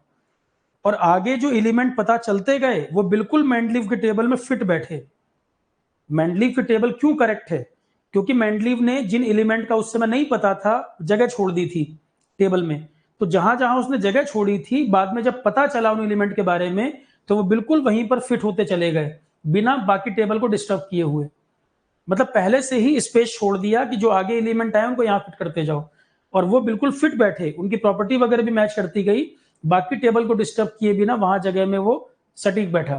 और आगे जो एलिमेंट पता चलते गए वो बिल्कुल मेंडलीव के टेबल में फिट बैठे। मेंडलीव की टेबल क्यों करेक्ट है, क्योंकि मेंडलीव ने जिन एलिमेंट का उस समय नहीं पता था जगह छोड़ दी थी टेबल में। तो जहां जहां उसने जगह छोड़ी थी बाद में जब पता चला उन एलिमेंट के बारे में तो वो बिल्कुल वहीं पर फिट होते चले गए बिना बाकी टेबल को डिस्टर्ब किए हुए। मतलब पहले से ही स्पेस छोड़ दिया कि जो आगे एलिमेंट आए उनको यहाँ फिट करते जाओ, और वो बिल्कुल फिट बैठे, उनकी प्रॉपर्टी वगैरह भी मैच करती गई, बाकी टेबल को डिस्टर्ब किए बिना वहां जगह में वो सटीक बैठा।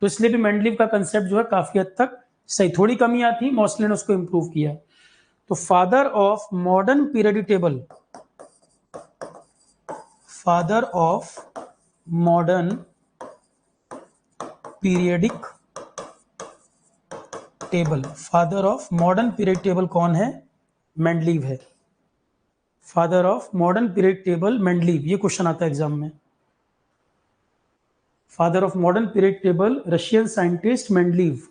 तो इसलिए भी मेंडलीव का कंसेप्ट जो है काफी हद तक सही, थोड़ी कमियां थी, मॉस्ले ने उसको इंप्रूव किया। तो father of modern periodic table, father of modern periodic table, father of modern period table कौन है, मेंडलीव है। Father of modern period table Mendeleev, ये क्वेश्चन आता है एग्जाम में। Father of modern period table Russian scientist Mendeleev.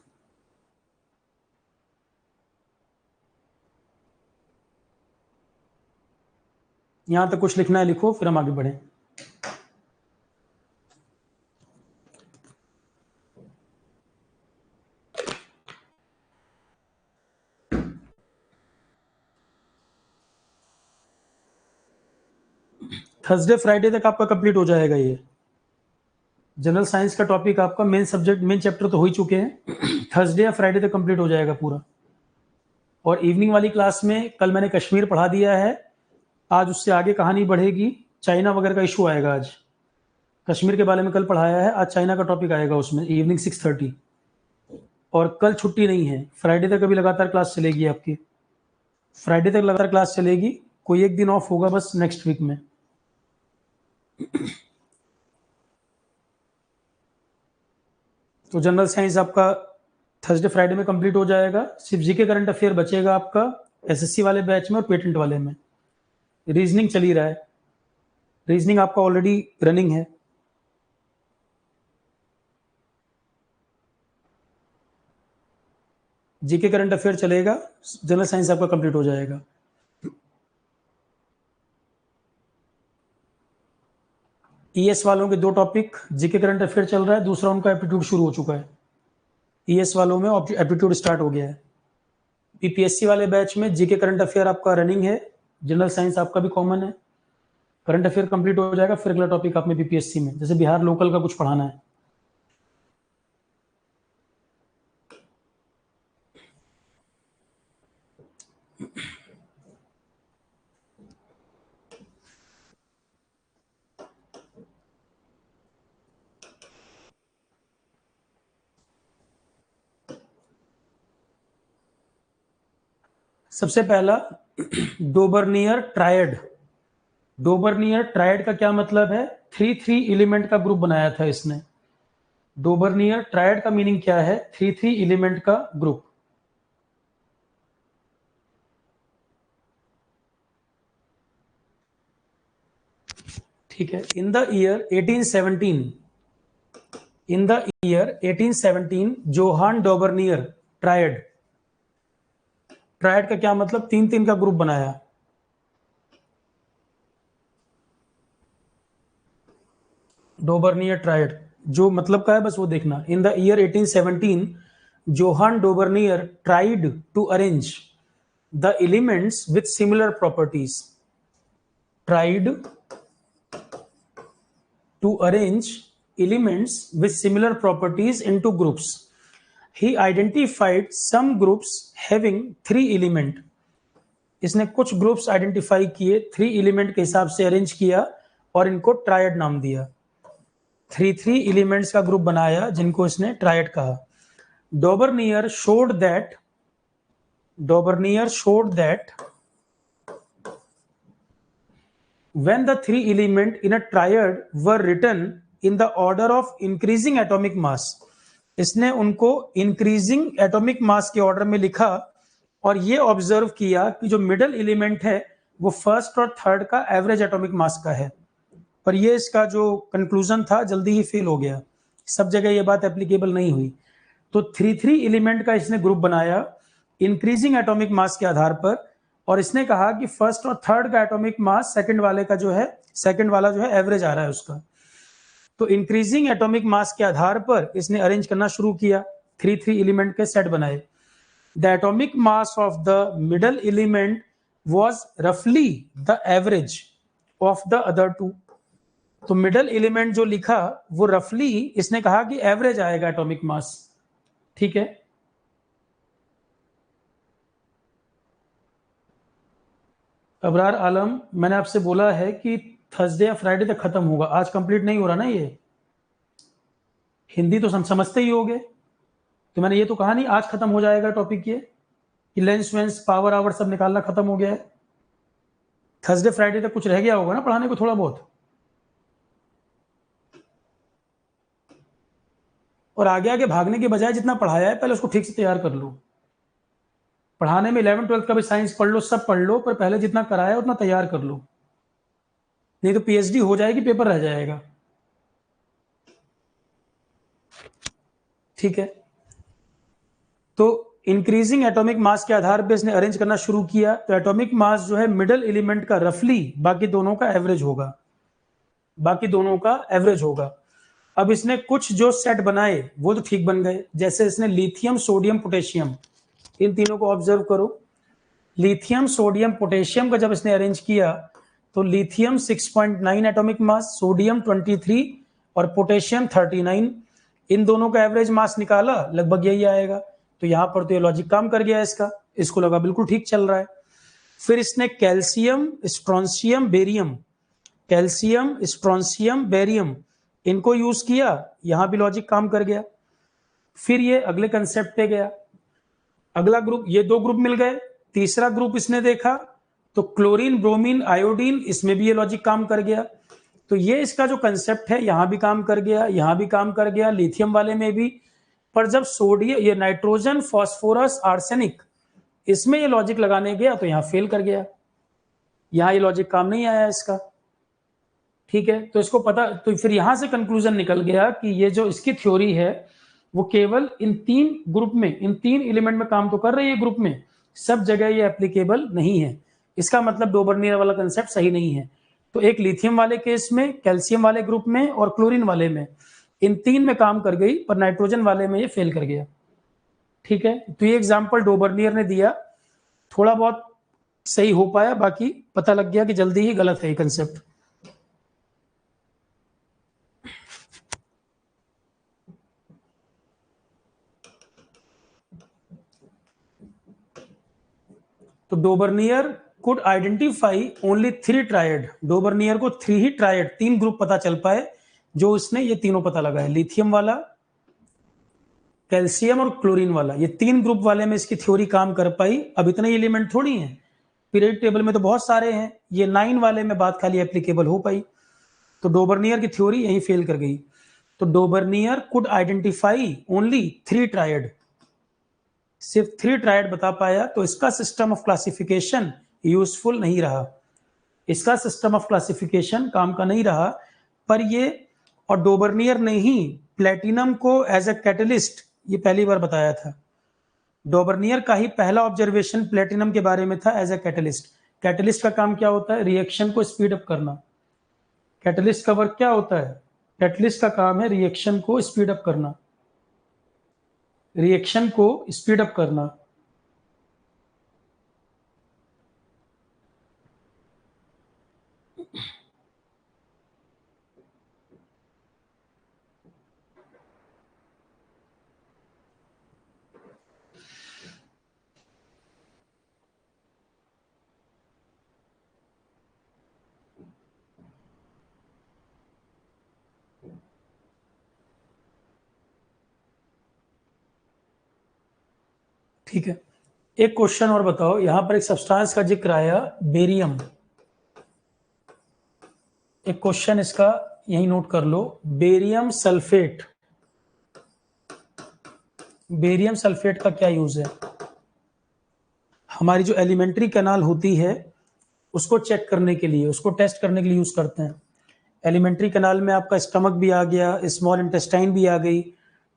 यहां तक कुछ लिखना है लिखो, फिर हम आगे बढ़े। थर्सडे फ्राइडे तक आपका कंप्लीट हो जाएगा ये जनरल साइंस का टॉपिक। आपका मेन सब्जेक्ट मेन चैप्टर तो हो ही चुके हैं, थर्सडे या फ्राइडे तक कंप्लीट हो जाएगा पूरा। और इवनिंग वाली क्लास में कल मैंने कश्मीर पढ़ा दिया है, आज उससे आगे कहानी बढ़ेगी। चाइना वगैरह का इशू आएगा आज, कश्मीर के बारे में कल पढ़ाया है, आज चाइना का टॉपिक आएगा उसमें इवनिंग 6:30। और कल छुट्टी नहीं है, फ्राइडे तक अभी लगातार क्लास चलेगी आपकी, फ्राइडे तक लगातार क्लास चलेगी, कोई एक दिन ऑफ होगा बस नेक्स्ट वीक में। तो जनरल साइंस आपका थर्सडे फ्राइडे में कंप्लीट हो जाएगा, सिर्फ जीके करंट अफेयर बचेगा आपका एसएससी वाले बैच में और पेटेंट वाले में। रीजनिंग चल ही रहा है, रीजनिंग आपका ऑलरेडी रनिंग है। जीके करंट अफेयर चलेगा, जनरल साइंस आपका कंप्लीट हो जाएगा। ईएस वालों के दो टॉपिक जीके करंट अफेयर चल रहा है, दूसरा उनका एप्टीट्यूड शुरू हो चुका है। ईएस वालों में एप्टीट्यूड स्टार्ट हो गया है। बीपीएससी वाले बैच में जीके करंट अफेयर आपका रनिंग है, जनरल साइंस आपका भी कॉमन है। करंट अफेयर कंप्लीट हो जाएगा, फिर अगला टॉपिक आप में बीपीएससी में जैसे बिहार लोकल का कुछ पढ़ाना है। सबसे पहला डोबर्नियर ट्रायड। डोबर्नियर ट्रायड का क्या मतलब है? 3 एलिमेंट का ग्रुप बनाया था इसने। डोबर्नियर ट्रायड का मीनिंग क्या है? 3 एलिमेंट का ग्रुप। ठीक है। In the year 1817 Johann Dobereiner triad. Triad का क्या मतलब? 3 का ग्रुप बनाया। डोबर्नियर ट्रायड जो मतलब का है बस वो देखना। In the year 1817 Johann Dobereiner tried to arrange the elements with similar properties. Tried to arrange elements with similar properties into groups. He identified some groups having 3 element. इसने कुछ ग्रुप्स आइडेंटिफाई किए, 3 एलिमेंट के हिसाब से arrange किया और इनको triad नाम दिया। 3 एलिमेंट्स का ग्रुप बनाया जिनको इसने ट्रायड कहा। डोबर्नियर showed that when the 3 element in a triad were written in the order of increasing atomic mass, इसने उनको इंक्रीजिंग एटॉमिक मास के ऑर्डर में लिखा और ये ऑब्जर्व किया कि जो मिडल एलिमेंट है वो फर्स्ट और थर्ड का एवरेज एटॉमिक मास का है। पर ये इसका जो कंक्लूजन था जल्दी ही फेल हो गया, सब जगह ये बात एप्लीकेबल नहीं हुई। तो 3 एलिमेंट का इसने ग्रुप बनाया इंक्रीजिंग एटॉमिक मास के आधार पर, और इसने कहा कि फर्स्ट और थर्ड का एटॉमिक मास सेकंड वाला जो है एवरेज आ रहा है उसका। तो इंक्रीजिंग एटॉमिक मास के आधार पर इसने अरेंज करना शुरू किया, 3 एलिमेंट के सेट बनाए। The atomic mass of the middle element was रफली the average of the other 2। तो मिडल एलिमेंट जो लिखा वो रफली इसने कहा कि एवरेज आएगा एटॉमिक मास। ठीक है। अबरार आलम, मैंने आपसे बोला है कि थर्सडे या फ्राइडे तक खत्म होगा, आज कंप्लीट नहीं हो रहा ना। ये हिंदी तो समझते ही होगे, तो मैंने ये तो कहा नहीं आज खत्म हो जाएगा टॉपिक ये, कि लेंस वेंस पावर आवर सब निकालना खत्म हो गया है। थर्सडे फ्राइडे तक कुछ रह गया होगा ना पढ़ाने को थोड़ा बहुत। और आगे आगे भागने के बजाय जितना पढ़ाया है पहले उसको ठीक से तैयार कर लो। पढ़ाने में 11th 12th का भी साइंस पढ़ लो, सब पढ़ लो, पर पहले जितना कराया उतना तैयार कर लो, नहीं तो पीएचडी हो जाएगी, पेपर रह जाएगा। ठीक है। तो इंक्रीजिंग एटॉमिक मास के आधार पर इसने अरेंज करना शुरू किया। तो एटॉमिक मास जो है मिडल एलिमेंट का रफली बाकी दोनों का एवरेज होगा। अब इसने कुछ जो सेट बनाए वो तो ठीक बन गए, जैसे इसने लिथियम सोडियम पोटेशियम, इन तीनों को ऑब्जर्व करो। लिथियम सोडियम पोटेशियम का जब इसने अरेंज किया तो लिथियम 6.9 एटॉमिक मास, सोडियम 23 और पोटेशियम 39, इन दोनों का एवरेज मास निकाला, लगभग यही आएगा। तो यहां पर तो ये लॉजिक काम कर गया इसको लगा बिल्कुल ठीक चल रहा है। फिर इसने कैल्शियम स्ट्रोंशियम बेरियम इनको यूज किया, यहां भी लॉजिक काम कर गया। फिर ये अगले कंसेप्ट पे गया, अगला ग्रुप, ये 2 ग्रुप मिल गए। तीसरा ग्रुप इसने देखा तो क्लोरीन ब्रोमीन आयोडीन, इसमें भी ये लॉजिक काम कर गया। तो ये इसका जो कंसेप्ट है यहां भी काम कर गया, यहां भी काम कर गया, लिथियम वाले में भी। पर जब सोडियम, ये नाइट्रोजन फास्फोरस आर्सेनिक, इसमें ये लॉजिक लगाने गया तो यहां फेल कर गया, यहां ये लॉजिक काम नहीं आया इसका। ठीक है। तो इसको पता, तो फिर यहां से कंक्लूजन निकल गया कि ये जो इसकी थ्योरी है वो केवल इन 3 ग्रुप में, इन 3 एलिमेंट में काम तो कर रही है ग्रुप में, सब जगह ये एप्लीकेबल नहीं है। इसका मतलब डोबर्नियर वाला कंसेप्ट सही नहीं है। तो एक लिथियम वाले केस में, कैल्शियम वाले ग्रुप में और क्लोरीन वाले में, इन 3 में काम कर गई, पर नाइट्रोजन वाले में ये फेल कर गया। ठीक है। तो ये एग्जाम्पल डोबर्नियर ने दिया, थोड़ा बहुत सही हो पाया, बाकी पता लग गया कि जल्दी ही गलत है ये कंसेप्ट। तो डोबर्नियर कुड आइडेंटिफाई ओनली 3 ट्रायड। डोबर्नियर को 3 ही ट्रायड, 3 ग्रुप पता चल पाए जो इसने ये तीनों पता लगाए, लिथियम वाला, कैल्शियम और क्लोरीन वाला, ये 3 ग्रुप वाले में इसकी थ्योरी काम कर पाई। अब इतने एलिमेंट थोड़ी हैं, पीरियड टेबल में तो बहुत सारे हैं, ये 9 वाले में बात खाली एप्लीकेबल हो पाई। तो डोबर्नियर की थ्योरी यहीं फेल कर गई। तो डोबर्नियर कुड आइडेंटिफाई ओनली 3 ट्रायड, सिर्फ 3 ट्रायड बता पाया, तो इसका सिस्टम ऑफ क्लासिफिकेशन यूजफुल नहीं रहा, इसका सिस्टम ऑफ क्लासिफिकेशन काम का नहीं रहा। पर ये, और डोबर्नियर ने ही प्लेटिनम को एज ए कैटलिस्ट ये पहली बार बताया था। डोबर्नियर का ही पहला ऑब्जर्वेशन प्लेटिनम के बारे में था एज ए कैटलिस्ट। कैटलिस्ट का काम क्या होता है? रिएक्शन को स्पीड अप करना। कैटलिस्ट का वर्क क्या होता है? कैटलिस्ट का काम है रिएक्शन को स्पीड अप करना, रिएक्शन को स्पीड अप करना। ठीक है, एक क्वेश्चन और बताओ, यहां पर एक सब्सटेंस का जिक्र आया, बेरियम। एक क्वेश्चन इसका यही नोट कर लो, बेरियम सल्फेट। बेरियम सल्फेट का क्या यूज है? हमारी जो एलिमेंट्री कैनाल होती है उसको चेक करने के लिए, उसको टेस्ट करने के लिए यूज करते हैं। एलिमेंट्री कैनाल में आपका स्टमक भी आ गया, स्मॉल इंटेस्टाइन भी आ गई,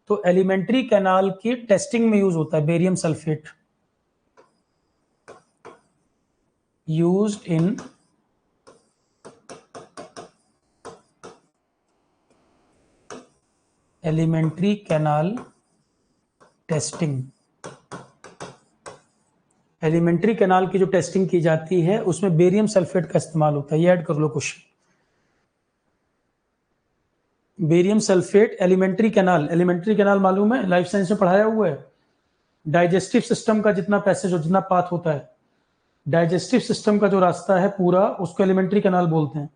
तो एलिमेंट्री कैनाल की टेस्टिंग में यूज होता है barium sulphate. Used in alimentary canal testing. Alimentary canal की जो टेस्टिंग की जाती है उसमें बेरियम सल्फेट का इस्तेमाल होता है, ये ऐड कर लो question. Barium sulphate alimentary canal, alimentary canal मालूम है, लाइफ साइंस में पढ़ाया हुआ है। डाइजेस्टिव सिस्टम का जितना पैसेज हो, जितना पाथ होता है, डाइजेस्टिव सिस्टम का जो रास्ता है पूरा, उसको एलिमेंट्री कैनाल बोलते हैं।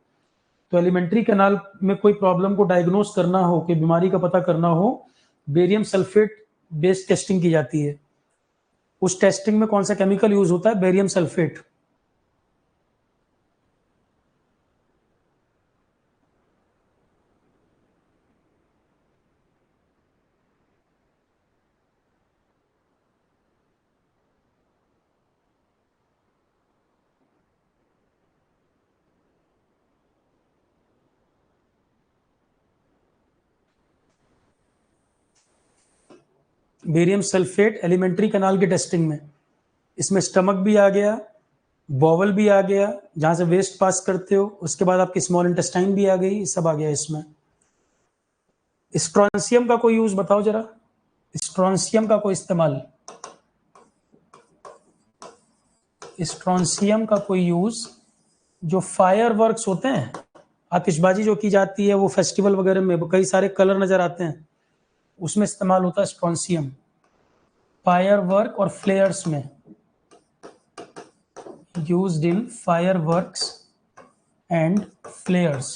तो एलिमेंट्री कैनाल में कोई प्रॉब्लम को डायग्नोस करना हो, कोई बीमारी का पता करना हो, बेरियम सल्फेट बेस्ड टेस्टिंग की जाती है। उस टेस्टिंग में कौन सा केमिकल यूज होता है? Barium sulphate. Barium sulphate alimentary canal की टेस्टिंग में, इसमें स्टमक भी आ गया, बॉवल भी आ गया, जहां से वेस्ट पास करते हो, उसके बाद आपकी स्मॉल इंटेस्टाइन भी आ गई, सब आ गया इसमें। स्ट्रॉन्सियम का कोई यूज बताओ जरा, स्ट्रॉन्सियम का कोई इस्तेमाल, स्ट्रॉन्सियम का कोई यूज, जो फायर वर्क्स होते हैं, आतिशबाजी जो की जाती है, वो फेस्टिवल वगैरह में कई सारे कलर नजर आते हैं, उसमें इस्तेमाल होता है स्ट्रॉन्सियम। फायर वर्क और फ्लेयर्स में, used in fire works and फ्लेयर्स,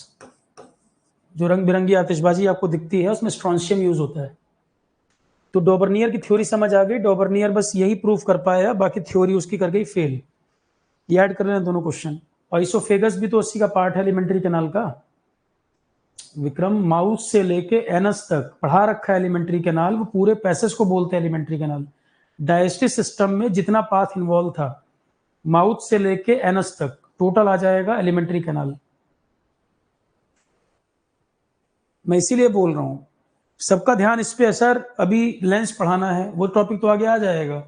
जो रंग बिरंगी आतिशबाजी आपको दिखती है उसमें स्ट्रॉन्सियम यूज होता है। तो डोबर्नियर की थ्योरी समझ आ गई, डोबर्नियर बस यही प्रूफ कर पाया, बाकी थ्योरी उसकी कर गई फेल। ये ऐड कर लेना दोनों क्वेश्चन। और इसोफेगस भी तो उसी का पार्ट है एलिमेंट्री कैनाल का। विक्रम, माउथ से लेके एनस तक पढ़ा रखा है एलिमेंट्री कैनाल, वो पूरे पैसेज को बोलते हैं एलिमेंट्री कैनाल। डाइजेस्टिव सिस्टम में जितना पाथ इन्वॉल्व था, माउथ से लेके एनस तक टोटल आ जाएगा एलिमेंट्री कैनाल। मैं इसीलिए बोल रहा हूं, सबका ध्यान इस पे है सर, अभी लेंस पढ़ाना है, वो टॉपिक तो आगे आ जाएगा,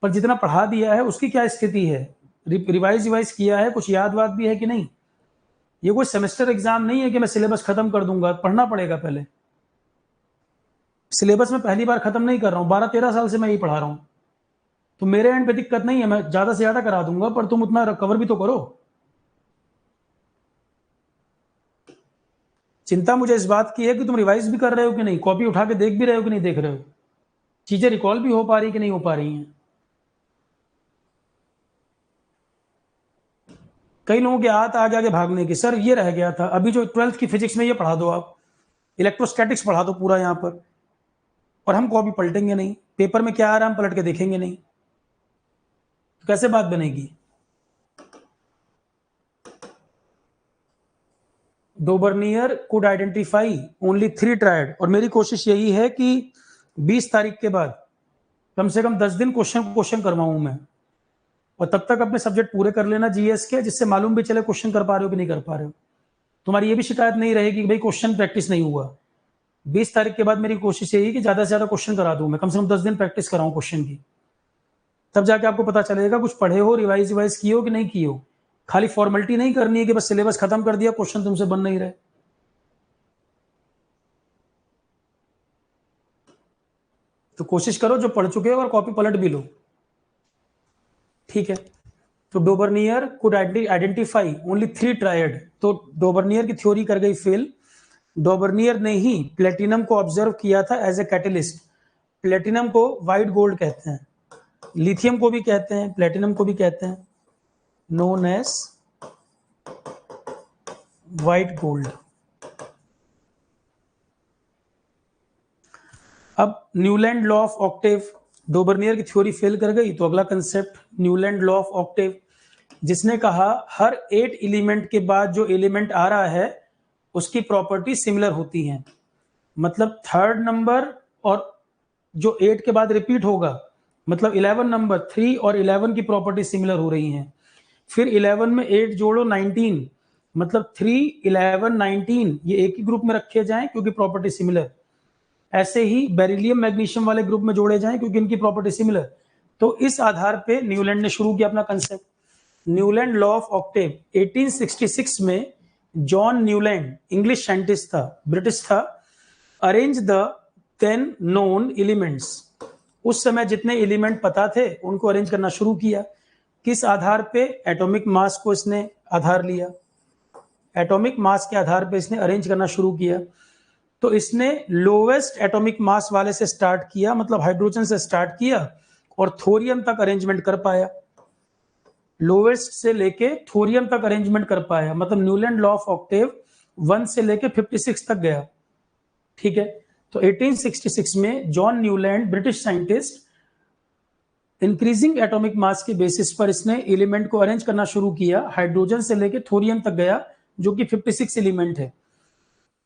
पर जितना पढ़ा दिया है उसकी क्या स्थिति है, रिवाइज किया है, कुछ याद वाद भी है कि नहीं। ये कोई सेमेस्टर एग्जाम नहीं है कि मैं सिलेबस खत्म कर दूंगा, पढ़ना पड़ेगा पहले। सिलेबस में पहली बार खत्म नहीं कर रहा हूँ, 12-13 साल से मैं यही पढ़ा रहा हूँ, तो मेरे एंड पे दिक्कत नहीं है, मैं ज्यादा से ज्यादा करा दूंगा, पर तुम उतना कवर भी तो करो। चिंता मुझे इस बात की है कि तुम रिवाइज भी कर रहे हो कि नहीं, कॉपी उठा के देख भी रहे हो कि नहीं देख रहे हो, चीजें रिकॉल भी हो पा रही कि नहीं हो पा रही हैं। कई लोगों की आदत आगे आगे भागने की, सर ये रह गया था, अभी जो 12th की फिजिक्स में ये पढ़ा दो, आप इलेक्ट्रोस्टैटिक्स पढ़ा दो पूरा यहाँ पर, और हम कॉपी पलटेंगे नहीं, पेपर में क्या आ रहा है हम पलट के देखेंगे नहीं, तो कैसे बात बनेगी? डोबर्नियर कुड आइडेंटिफाई ओनली 3 ट्रायड, और मेरी कोशिश यही है कि 20 तारीख के बाद कम से कम 10 दिन क्वेश्चन करवाऊं मैं, और तब तक अपने सब्जेक्ट पूरे कर लेना जीएस के, जिससे मालूम भी चले क्वेश्चन कर पा रहे हो कि नहीं कर पा रहे हो। तुम्हारी ये भी शिकायत नहीं रहेगी कि भाई क्वेश्चन प्रैक्टिस नहीं हुआ। 20 तारीख के बाद मेरी कोशिश यही कि ज्यादा से ज्यादा क्वेश्चन करा दूं मैं, कम से कम 10 दिन प्रैक्टिस कराऊं क्वेश्चन की, तब जाके आपको पता चलेगा कुछ पढ़े हो, रिवाइज किए हो कि नहीं किए हो। खाली फॉर्मेलिटी नहीं करनी है कि बस सिलेबस खत्म कर दिया, क्वेश्चन तुमसे बन नहीं रहे। तो कोशिश करो जो पढ़ चुके हो और कॉपी पलट भी लो, ठीक है। तो डोबर्नियर कुड आइडेंटिफाई ओनली 3 ट्रायड, तो डोबर्नियर की थ्योरी कर गई फेल। डोबर्नियर ने ही प्लेटिनम को ऑब्जर्व किया था एज ए कैटलिस्ट। प्लेटिनम को व्हाइट गोल्ड कहते हैं, लिथियम को भी कहते हैं, प्लेटिनम को भी कहते हैं, नोन एज व्हाइट गोल्ड। अब Newland law of octave, Dobereiner की थ्योरी फेल कर गई, तो अगला concept Newland law of octave, जिसने कहा हर 8 एलिमेंट के बाद जो एलिमेंट आ रहा है उसकी प्रॉपर्टी सिमिलर होती हैं। मतलब थर्ड नंबर और जो 8 के बाद रिपीट होगा, मतलब 11 नंबर 3 और 11 की प्रॉपर्टी सिमिलर हो रही हैं। फिर 11 में 8 जोड़ो 19, मतलब 3, 11, 19 ये एक ही ग्रुप में रखे जाएं क्योंकि प्रॉपर्टी सिमिलर। ऐसे ही बेरिलियम मैग्नीशियम वाले ग्रुप में जोड़े जाएं क्योंकि इनकी प्रॉपर्टी सिमिलर। तो इस आधार पे न्यूलैंड ने शुरू किया अपना concept, Newland law of octave. 1866 में जॉन न्यूलैंड, इंग्लिश साइंटिस्ट था, ब्रिटिश था, arrange the then known elements, उस समय जितने एलिमेंट पता थे उनको अरेंज करना शुरू किया। किस आधार पे? एटॉमिक मास को इसने आधार लिया, एटॉमिक मास के आधार पे इसने अरेंज करना शुरू किया। तो इसने लोवेस्ट एटॉमिक मास वाले से स्टार्ट किया, मतलब हाइड्रोजन से स्टार्ट किया और थोरियम तक अरेंजमेंट कर पाया, लोवेस्ट से लेके थोरियम तक अरेंजमेंट कर पाया। मतलब न्यूलैंड लॉ ऑफ ऑक्टेव 1 से लेके 56 तक गया, ठीक है। तो 1866 में John Newland, British scientist, increasing atomic mass के बेसिस पर इसने एलिमेंट को अरेंज करना शुरू किया, हाइड्रोजन से लेके थोरियम तक गया जो कि 56 एलिमेंट है।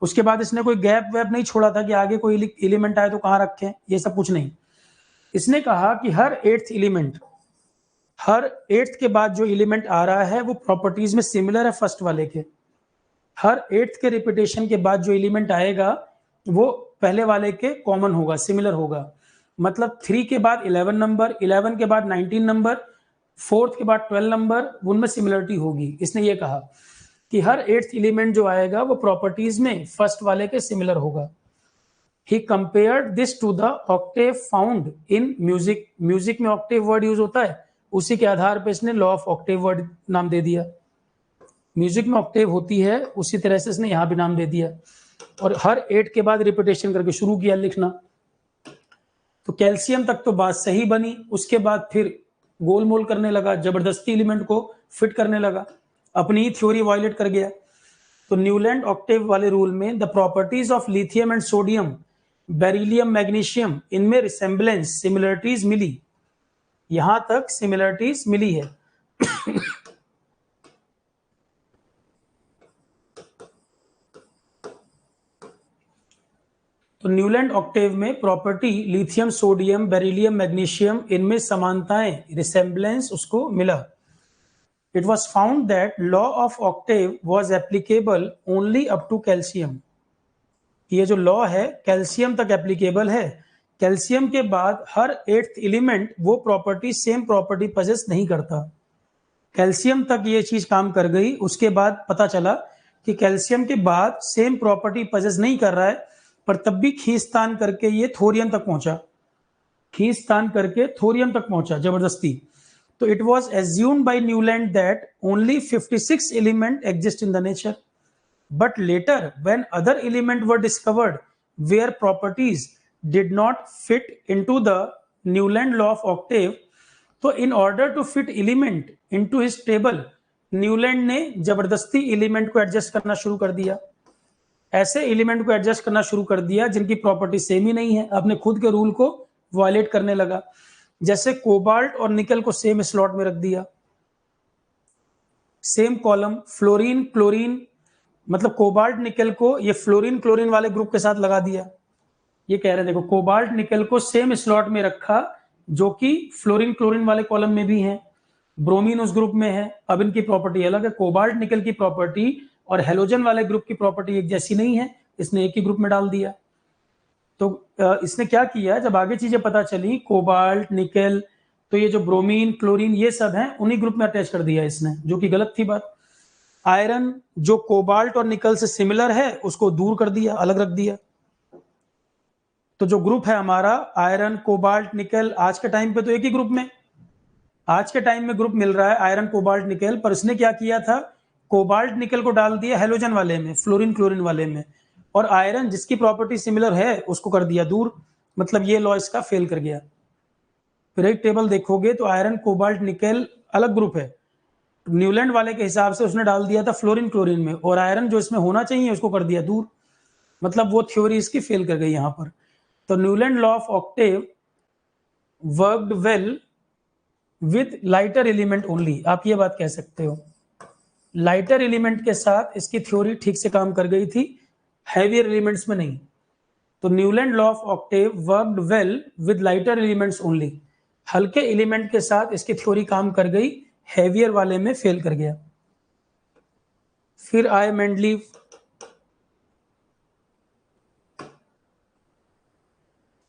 उसके बाद इसने कोई गैप वैप नहीं छोड़ा था कि आगे कोई एलिमेंट आए तो कहां रखें, ये सब कुछ नहीं। इसने कहा कि हर 8th एलिमेंट, हर 8th के बाद जो एलिमेंट आ रहा है वो प्रॉपर्टीज में सिमिलर है फर्स्ट वाले के। हर 8th के रिपीटेशन के बाद जो एलिमेंट आएगा वो पहले वाले के कॉमन होगा, सिमिलर होगा। मतलब 3 के बाद 11 नंबर, 11 के बाद 19 नंबर, 4th के बाद 12 नंबर, उनमें सिमिलरिटी होगी। इसने ये कहा कि हर 8th एलिमेंट जो आएगा वो प्रॉपर्टीज में फर्स्ट वाले के सिमिलर होगा। He compared this to the octave found in music. Music में ऑक्टेव वर्ड यूज होता है, उसी के आधार पर इसने लॉ ऑफ ऑक्टेव वर्ड नाम दे दिया। म्यूजिक में ऑक्टेव होती है उसी तरह से इसने यहां भी नाम दे दिया, और हर 8 के बाद रिपीटेशन करके शुरू किया लिखना। तो कैल्शियम तक तो बात सही बनी, उसके बाद फिर गोलमोल करने लगा, जबरदस्ती एलिमेंट को फिट करने लगा, अपनी ही थ्योरी वायलेट कर गया। तो न्यूलैंड ऑक्टेव वाले रूल में the properties of lithium and sodium, beryllium, magnesium, इनमें रिसेम्बलेंस, सिमिलरिटीज मिली, यहां तक सिमिलरिटीज मिली है। तो न्यूलैंड ऑक्टेव में property lithium, sodium, beryllium, magnesium, इनमें समानताएं, रिसेम्बलेंस उसको मिला। It was found that law of octave was applicable only up to calcium. ये जो लॉ है कैल्शियम तक एप्लीकेबल है, कैल्शियम के बाद हर 8th एलिमेंट वो प्रॉपर्टी, सेम प्रॉपर्टी पजेस नहीं करता। कैल्शियम तक ये चीज काम कर गई, उसके बाद पता चला कि कैल्शियम के बाद सेम प्रॉपर्टी पजेस नहीं कर रहा है, पर तब भी खींचतान करके ये थोरियम तक पहुंचा, खींचतान करके थोरियम तक पहुंचा जबरदस्ती। तो it was assumed by Newland that only 56 element exist in the nature, but later when other element were discovered where properties did not fit into the Newland law of octave, तो in order to fit element into his table, Newland ने जबरदस्ती element को adjust करना शुरू कर दिया। ऐसे element को एडजस्ट करना शुरू कर दिया जिनकी प्रॉपर्टी सेम ही नहीं है, अपने खुद के रूल को वायलेट करने लगा। जैसे कोबाल्ट और निकल को सेम स्लॉट में रख दिया, सेम कॉलम। फ्लोरीन क्लोरीन, मतलब कोबाल्ट निकल को ये फ्लोरीन क्लोरीन वाले ग्रुप के साथ लगा दिया। ये कह रहे हैं देखो, कोबाल्ट निकल को सेम स्लॉट में रखा जो कि फ्लोरीन क्लोरीन वाले कॉलम में भी है, ब्रोमीन उस ग्रुप में है। अब इनकी प्रॉपर्टी अलग है। कोबाल्ट निकल की प्रॉपर्टी और हेलोजन वाले ग्रुप की प्रॉपर्टी एक जैसी नहीं है, इसने एक ही ग्रुप में डाल दिया। तो इसने क्या किया, जब आगे चीजें पता चली, कोबाल्ट निकल, तो ये जो ब्रोमीन क्लोरीन ये सब है उन्हीं ग्रुप में अटैच कर दिया इसने, जो कि गलत थी बात। आयरन जो कोबाल्ट और निकल से सिमिलर है उसको दूर कर दिया, अलग रख दिया। तो जो ग्रुप है हमारा आयरन कोबाल्ट निकल, आज के टाइम पे तो एक ही ग्रुप में, आज के टाइम में ग्रुप मिल रहा है आयरन कोबाल्ट निकल, पर इसने क्या किया था, कोबाल्ट निकल को डाल दिया हेलोजन वाले में, फ्लोरीन क्लोरीन वाले में, और आयरन जिसकी प्रॉपर्टी सिमिलर है उसको कर दिया दूर। मतलब ये लॉ इसका फेल कर गया। फिर एक टेबल देखोगे तो आयरन कोबाल्ट निकल अलग ग्रुप है, न्यूलैंड वाले के हिसाब से उसने डाल दिया था फ्लोरीन क्लोरीन में, और आयरन जो इसमें होना चाहिए उसको कर दिया दूर। मतलब वो थ्योरी इसकी फेल कर गई यहां पर। तो Newland law of octave worked well with lighter element only, आप ये बात कह सकते हो। लाइटर एलिमेंट के साथ इसकी थ्योरी ठीक से काम कर गई थी, हैवियर एलिमेंट्स में नहीं। तो Newland law of octave worked well with lighter elements only, हल्के एलिमेंट के साथ इसकी थ्योरी काम कर गई, हैवियर वाले में फेल कर गया। फिर आए Mendeleev.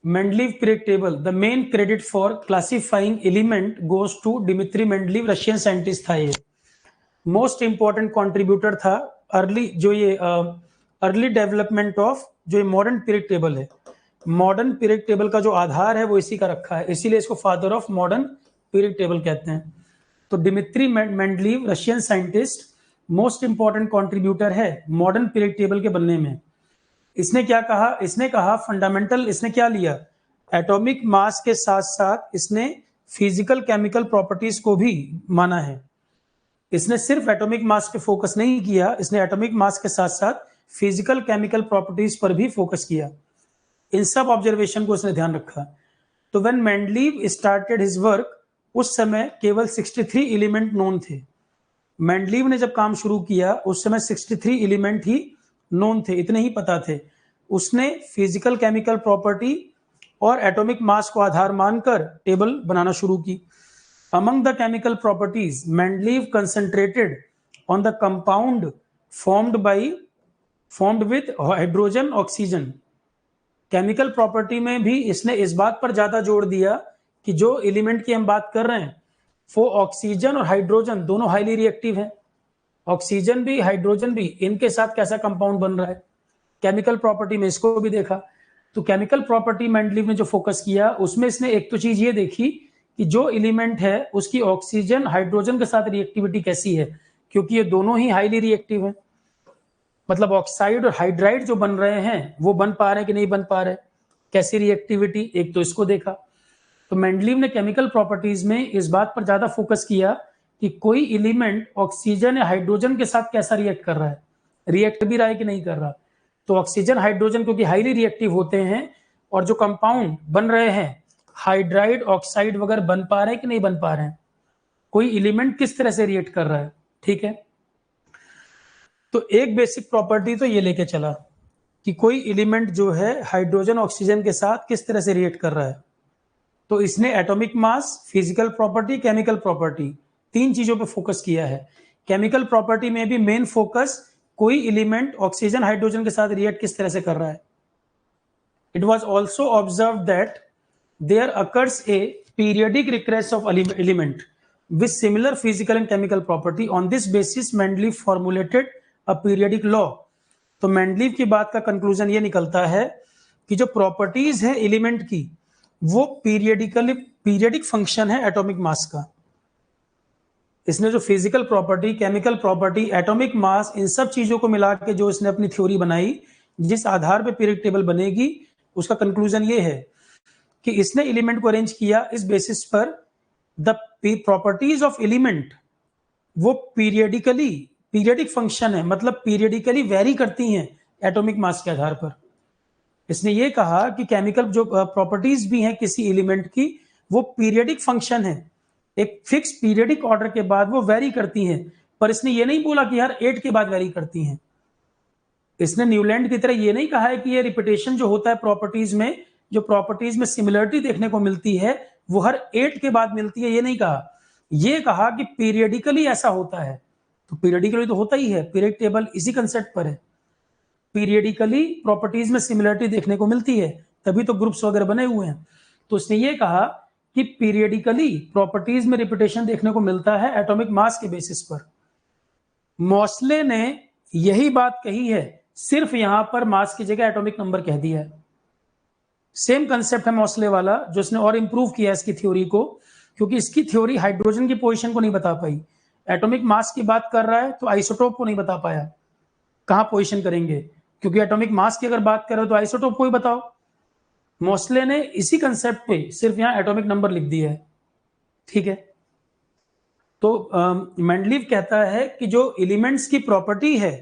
Mendeleev periodic table, the main credit for classifying element goes to Dmitry Mendeleev, Russian scientist था ये। मोस्ट इंपॉर्टेंट कंट्रीब्यूटर था अर्ली, जो ये अर्ली डेवलपमेंट ऑफ जो ये मॉडर्न पीरियड टेबल है, मॉडर्न पीरियड टेबल का जो आधार है वो इसी का रखा है, इसीलिए इसको father of modern period table कहते हैं। तो Dmitri Mendeleev Russian scientist most important contributor है मॉडर्न पीरियड टेबल के बनने में। इसने क्या कहा, इसने कहा फंडामेंटल, इसने क्या लिया, एटॉमिक मास के साथ साथ इसने फिजिकल केमिकल प्रॉपर्टीज को भी माना है। इसने सिर्फ एटॉमिक मास पे फोकस नहीं किया, इसने एटॉमिक मास के साथ साथ फिजिकल केमिकल प्रॉपर्टीज पर भी फोकस किया। इन सब ऑब्जर्वेशन को इसने ध्यान रखा। तो when Mendeleev started his work, उस समय केवल 63 एलिमेंट नोन थे। मेंडलीव ने जब काम शुरू किया उस समय 63 एलिमेंट ही नोन थे, इतने ही पता थे। उसने फिजिकल केमिकल प्रॉपर्टी और एटॉमिक मास को आधार मानकर टेबल बनाना शुरू की। Among the chemical properties Mendeleev concentrated on the compound formed with hydrogen oxygen. Chemical property में भी इसने इस बात पर ज्यादा जोर दिया कि जो एलिमेंट की हम बात कर रहे हैं वो ऑक्सीजन और हाइड्रोजन दोनों हाईली रिएक्टिव हैं। ऑक्सीजन भी हाइड्रोजन भी, इनके साथ कैसा कंपाउंड बन रहा है, केमिकल प्रॉपर्टी में इसको भी देखा। तो केमिकल प्रॉपर्टी मेंडलीव ने जो फोकस किया उसमें इसने एक तो चीज ये देखी कि जो एलिमेंट है उसकी ऑक्सीजन हाइड्रोजन के साथ रिएक्टिविटी कैसी है, क्योंकि ये दोनों ही हाईली रिएक्टिव हैं। मतलब ऑक्साइड और हाइड्राइड जो बन रहे हैं वो बन पा रहे हैं कि नहीं बन पा रहे, कैसी रिएक्टिविटी, एक तो इसको देखा। तो मेंडलीव ने केमिकल प्रॉपर्टीज में इस बात पर ज्यादा फोकस किया कि कोई एलिमेंट ऑक्सीजन या हाइड्रोजन के साथ कैसा रिएक्ट कर रहा है, रिएक्ट भी रहा है कि नहीं कर रहा। तो ऑक्सीजन हाइड्रोजन क्योंकि हाईली रिएक्टिव होते हैं, और जो कंपाउंड बन रहे हैं हाइड्राइड ऑक्साइड वगैरह बन पा रहे हैं कि नहीं बन पा रहे हैं, कोई एलिमेंट किस तरह से रिएक्ट कर रहा है। ठीक है, तो एक बेसिक प्रॉपर्टी तो ये लेके चला कि कोई एलिमेंट जो है हाइड्रोजन ऑक्सीजन के साथ किस तरह से रिएक्ट कर रहा है। तो इसने atomic mass, physical property, chemical property, तीन चीजों पे फोकस किया है। केमिकल प्रॉपर्टी में भी मेन फोकस कोई एलिमेंट ऑक्सीजन हाइड्रोजन के साथ रिएक्ट किस तरह से कर रहा है। It was also observe that there occurs a periodic recurrence of element with similar physical and chemical property. On this basis Mendeleev formulated a periodic law. तो मेंडलीव की बात का कंक्लूजन ये निकलता है कि जो प्रॉपर्टीज है एलिमेंट की वो पीरियडिक फंक्शन है एटॉमिक मास का। इसने जो physical property, chemical property, atomic mass, इन सब चीजों को मिला के जो इसने अपनी थ्योरी बनाई, जिस आधार पे पीरियड टेबल बनेगी, उसका कंक्लूजन ये है कि इसने एलिमेंट को अरेंज किया इस बेसिस पर द प्रॉपर्टीज ऑफ एलिमेंट वो पीरियडिक फंक्शन है, मतलब पीरियडिकली वेरी करती हैं एटॉमिक मास के आधार पर। इसने ये कहा कि केमिकल जो प्रॉपर्टीज भी हैं किसी एलिमेंट की, वो पीरियडिक फंक्शन है, एक फिक्स पीरियडिक ऑर्डर के बाद वो वेरी करती हैं, पर इसने ये नहीं बोला कि हर 8 के बाद वेरी करती हैं। इसने न्यूलैंड की तरह ये नहीं कहा है कि ये रिपीटेशन जो होता है प्रॉपर्टीज में, जो प्रॉपर्टीज में सिमिलरिटी देखने को मिलती है वो हर 8 के बाद मिलती है, ये नहीं कहा। ये कहा कि पीरियडिकली ऐसा होता है। तो पीरियडिकली तो होता ही है, पीरियड टेबल इसी कंसेप्ट पर है। पीरियडिकली प्रॉपर्टीज में सिमिलरिटी देखने को मिलती है, तभी तो ग्रुप्स वगैरह बने हुए हैं। तो उसने ये कहा कि पीरियडिकली प्रॉपर्टीज में रिपीटेशन देखने को मिलता है एटॉमिक मास के बेसिस पर। मोस्ले ने यही बात कही है, सिर्फ यहां पर मास की जगह एटॉमिक नंबर कह दिया है। सेम कंसेप्ट है मोस्ले वाला, जो इसने और इंप्रूव किया इसकी थ्योरी को, क्योंकि इसकी थ्योरी हाइड्रोजन की पोजीशन को नहीं बता पाई। एटॉमिक मास की बात कर रहा है तो आइसोटोप को नहीं बता पाया, कहां पोजीशन करेंगे, क्योंकि एटॉमिक मास की अगर बात करें तो आइसोटोप को ही बताओ। मोस्ले ने इसी कंसेप्ट पे सिर्फ यहां एटॉमिक नंबर लिख दिया है। ठीक है, तो मेंडलीव कहता है कि जो एलिमेंट्स की प्रॉपर्टी है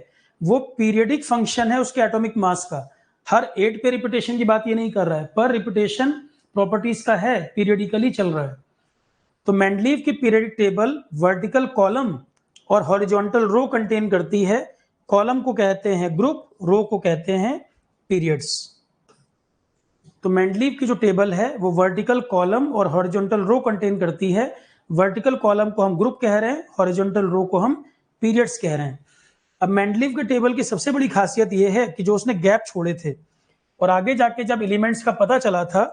वो पीरियडिक फंक्शन है उसके एटॉमिक मास का। हर 8 पे रिपीटेशन की बात ये नहीं कर रहा है, पर रिपीटेशन प्रॉपर्टीज का है, पीरियडिकली चल रहा है। तो मेंडलीव की पीरियडिक टेबल वर्टिकल कॉलम और हॉरिजॉन्टल रो कंटेन करती है। कॉलम को कहते हैं ग्रुप, रो को कहते हैं पीरियड्स। तो मेंडलीव की जो टेबल है वो वर्टिकल कॉलम और हॉरिजॉन्टल रो कंटेन करती है। वर्टिकल कॉलम को हम ग्रुप कह रहे हैं, हॉरिजॉन्टल रो को हम पीरियड्स कह रहे हैं। अब मेंडलीव के टेबल की सबसे बड़ी खासियत यह है कि जो उसने गैप छोड़े थे और आगे जाके जब एलिमेंट्स का पता चला था